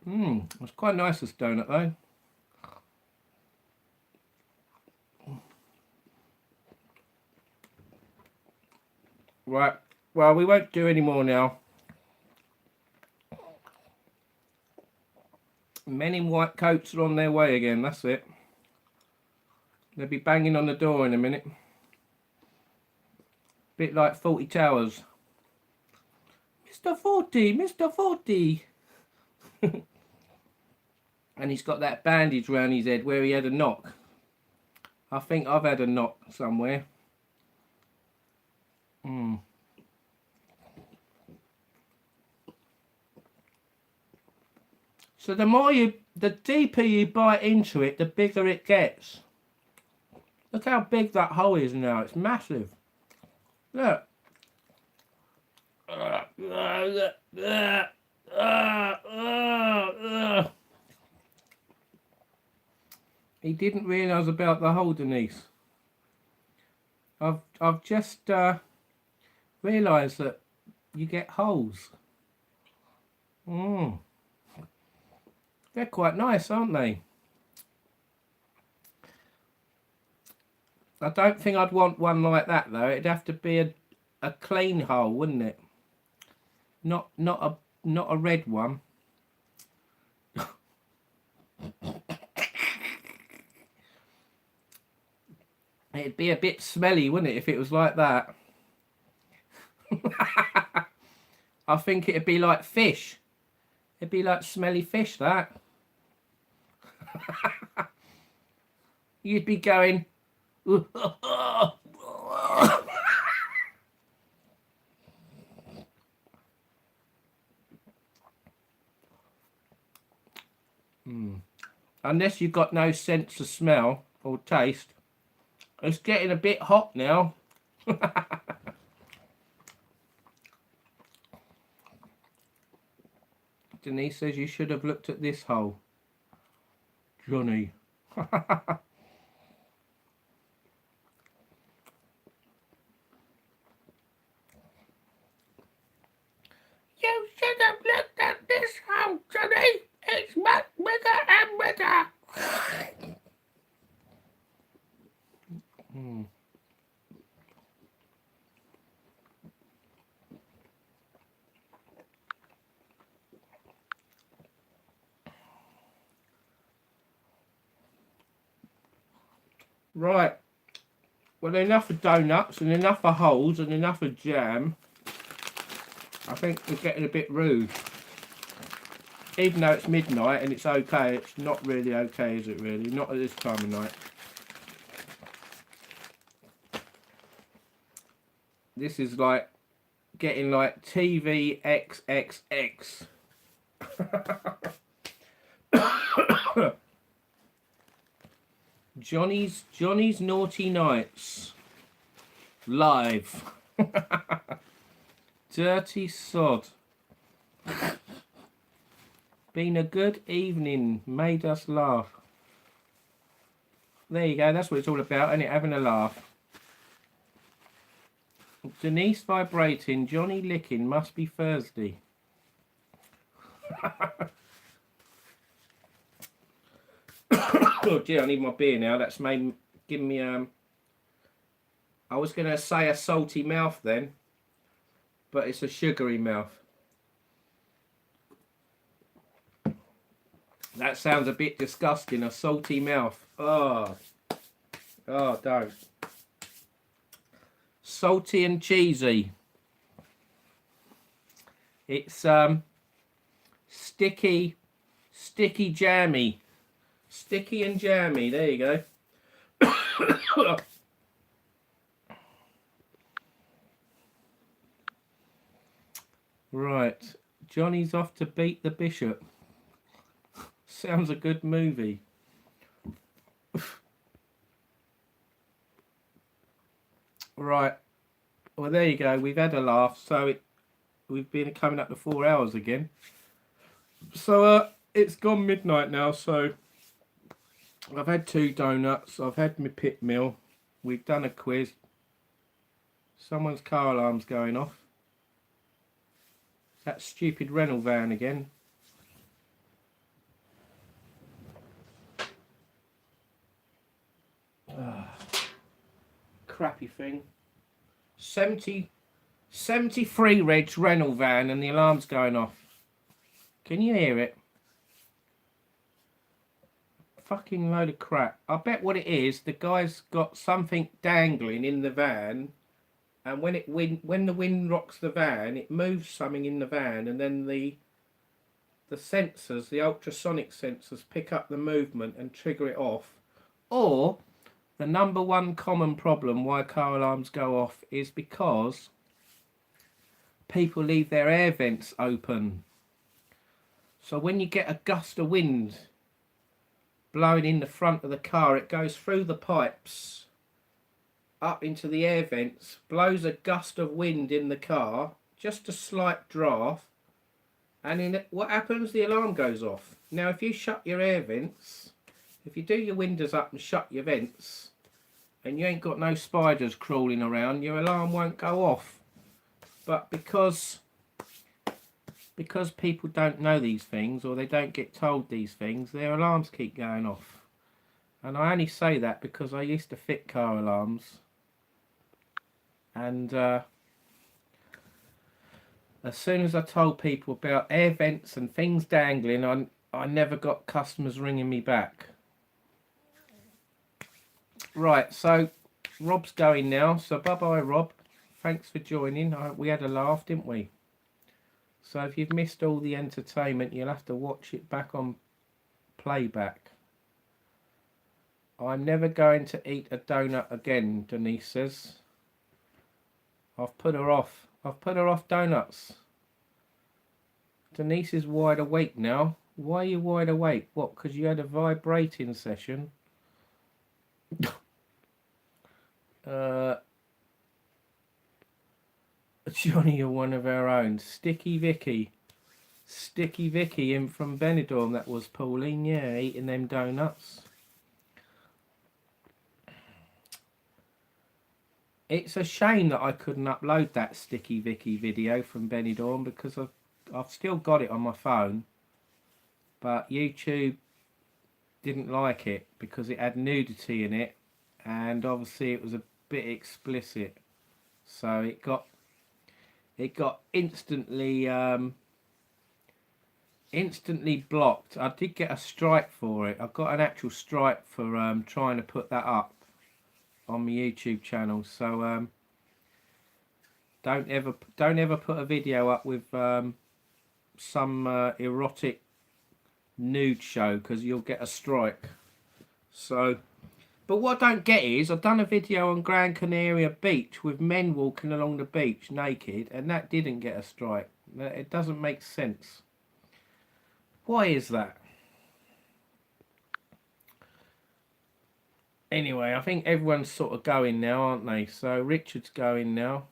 It's quite nice, this donut though. Right. Well, we won't do any more now. Men in white coats are on their way again, that's it. They'll be banging on the door in a minute. Bit like 40 Towers. Mr. 40, Mr. 40. And he's got that bandage round his head where he had a knock. I think I've had a knock somewhere. So the deeper you bite into it, the bigger it gets. Look how big that hole is now. It's massive. Look. He didn't realise about the hole, Denise. I've just realised that you get holes. They're quite nice, aren't they? I don't think I'd want one like that though. It'd have to be a clean hole, wouldn't it? Not a red one. It'd be a bit smelly, wouldn't it, if it was like that? I think it'd be like fish. It'd be like smelly fish, that. You'd be going... Unless you've got no sense of smell or taste. It's getting a bit hot now. Denise says you should have looked at this hole. Johnny. You should have looked at this hole, Johnny. It's much bigger and bigger. Right. Well, enough of donuts and enough of holes and enough of jam. I think we're getting a bit rude. Even though it's midnight and it's okay, it's not really okay, is it really? Not at this time of night. This is like getting like TV XXX. Johnny's Naughty Nights live. Dirty sod. Been a good evening, made us laugh. There you go, that's what it's all about, isn't it? Having a laugh. Denise vibrating, Johnny licking, must be Thursday. Oh dear, I need my beer now. That's giving me I was gonna say a salty mouth then, but it's a sugary mouth. That sounds a bit disgusting, a salty mouth. Oh, don't. Salty and cheesy. It's sticky, jammy. Sticky and jammy, there you go. Right. Johnny's off to beat the bishop. Sounds a good movie. Right. Well, there you go. We've had a laugh. So we've been coming up to 4 hours again. So it's gone midnight now. So I've had 2 donuts. I've had my pit meal. We've done a quiz. Someone's car alarm's going off. That stupid rental van again. Crappy thing. 73 reg rental van and the alarm's going off. Can you hear it? Fucking load of crap. I bet what it is, the guy's got something dangling in the van, and when the wind rocks the van, it moves something in the van, and then the sensors, the ultrasonic sensors, pick up the movement and trigger it off. Or the number one common problem why car alarms go off is because people leave their air vents open. So when you get a gust of wind blowing in the front of the car, it goes through the pipes up into the air vents, blows a gust of wind in the car, just a slight draft, and what happens? The alarm goes off. Now if you shut your air vents, if you do your windows up and shut your vents, and you ain't got no spiders crawling around, your alarm won't go off. But because people don't know these things, or they don't get told these things, their alarms keep going off. And I only say that because I used to fit car alarms, and as soon as I told people about air vents and things dangling, I never got customers ringing me back. Right, so Rob's going now, so bye-bye Rob. Thanks for joining. We had a laugh, didn't we? So if you've missed all the entertainment, you'll have to watch it back on playback. I'm never going to eat a donut again, Denise says. I've put her off. I've put her off donuts. Denise is wide awake now. Why are you wide awake? What, because you had a vibrating session? Johnny, you're one of our own. Sticky Vicky in from Benidorm. That was Pauline, yeah, eating them donuts. It's a shame that I couldn't upload that Sticky Vicky video from Benidorm, because I've still got it on my phone, but YouTube didn't like it because it had nudity in it, and obviously it was a bit explicit, so it got instantly blocked. I did get a strike for it. I got an actual strike for trying to put that up on my YouTube channel. So don't ever put a video up with some erotic nude show, because you'll get a strike. So, but what I don't get is, I've done a video on Gran Canaria beach with men walking along the beach naked, and that didn't get a strike. It doesn't make sense. Why is that? Anyway, I think everyone's sort of going now, aren't they? So Richard's going now.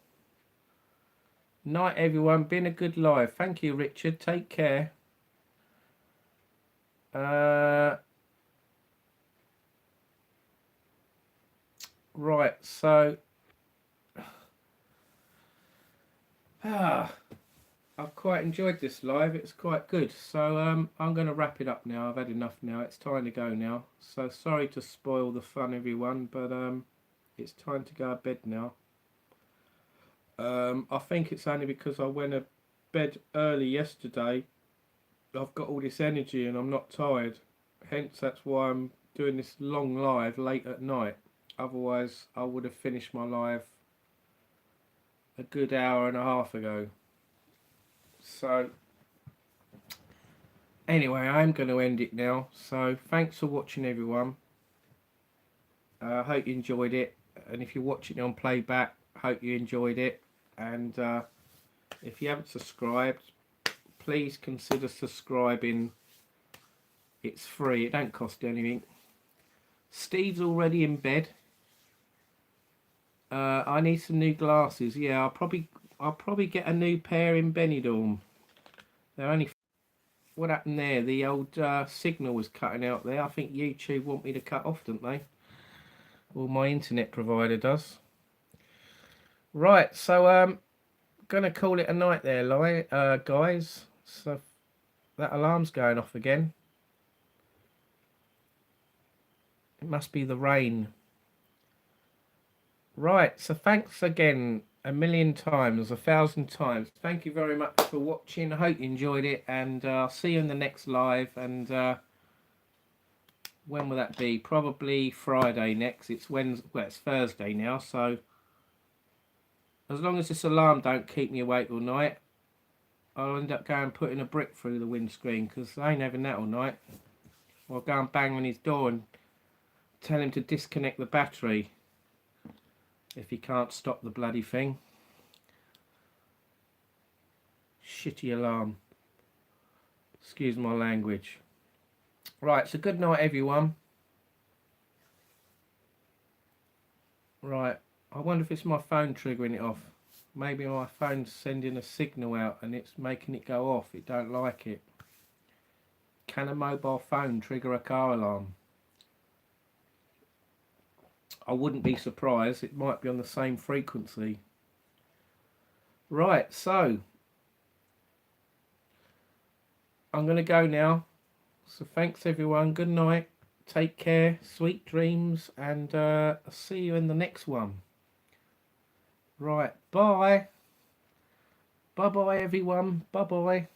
Night everyone, been a good live. Thank you Richard, take care. Right, so I've quite enjoyed this live. It's quite good. So I'm going to wrap it up now. I've had enough now. It's time to go now. So sorry to spoil the fun, everyone, but it's time to go to bed now. I think it's only because I went to bed early yesterday. I've got all this energy and I'm not tired. Hence, that's why I'm doing this long live late at night. Otherwise, I would have finished my live a good hour and a half ago. So anyway, I'm going to end it now. So thanks for watching, everyone. I hope you enjoyed it, and if you're watching it on playback, hope you enjoyed it. And If you haven't subscribed, please consider subscribing. It's free, it don't cost anything. Steve's already in bed. I need some new glasses. Yeah, I'll probably get a new pair in Benidorm. They're only... What happened there? The old signal was cutting out there. I think YouTube want me to cut off, don't they? Or my internet provider does. Right, so gonna call it a night there, guys. So that alarm's going off again. It must be the rain. Right, so thanks again a million times, 1,000 times. Thank you very much for watching. I hope you enjoyed it, and I'll see you in the next live. And when will that be? Probably Friday next. It's Wednesday. Well, it's Thursday now, so as long as this alarm don't keep me awake all night, I'll end up going and putting a brick through the windscreen, because I ain't having that all night. Or I'll go and bang on his door and tell him to disconnect the battery if he can't stop the bloody thing. Shitty alarm. Excuse my language. Right, so good night everyone. Right, I wonder if it's my phone triggering it off. Maybe my phone's sending a signal out and it's making it go off. It don't like it. Can a mobile phone trigger a car alarm? I wouldn't be surprised. It might be on the same frequency. Right, so I'm going to go now. So thanks everyone. Good night. Take care. Sweet dreams. And I'll see you in the next one. Right, bye. Bye-bye everyone. Bye-bye.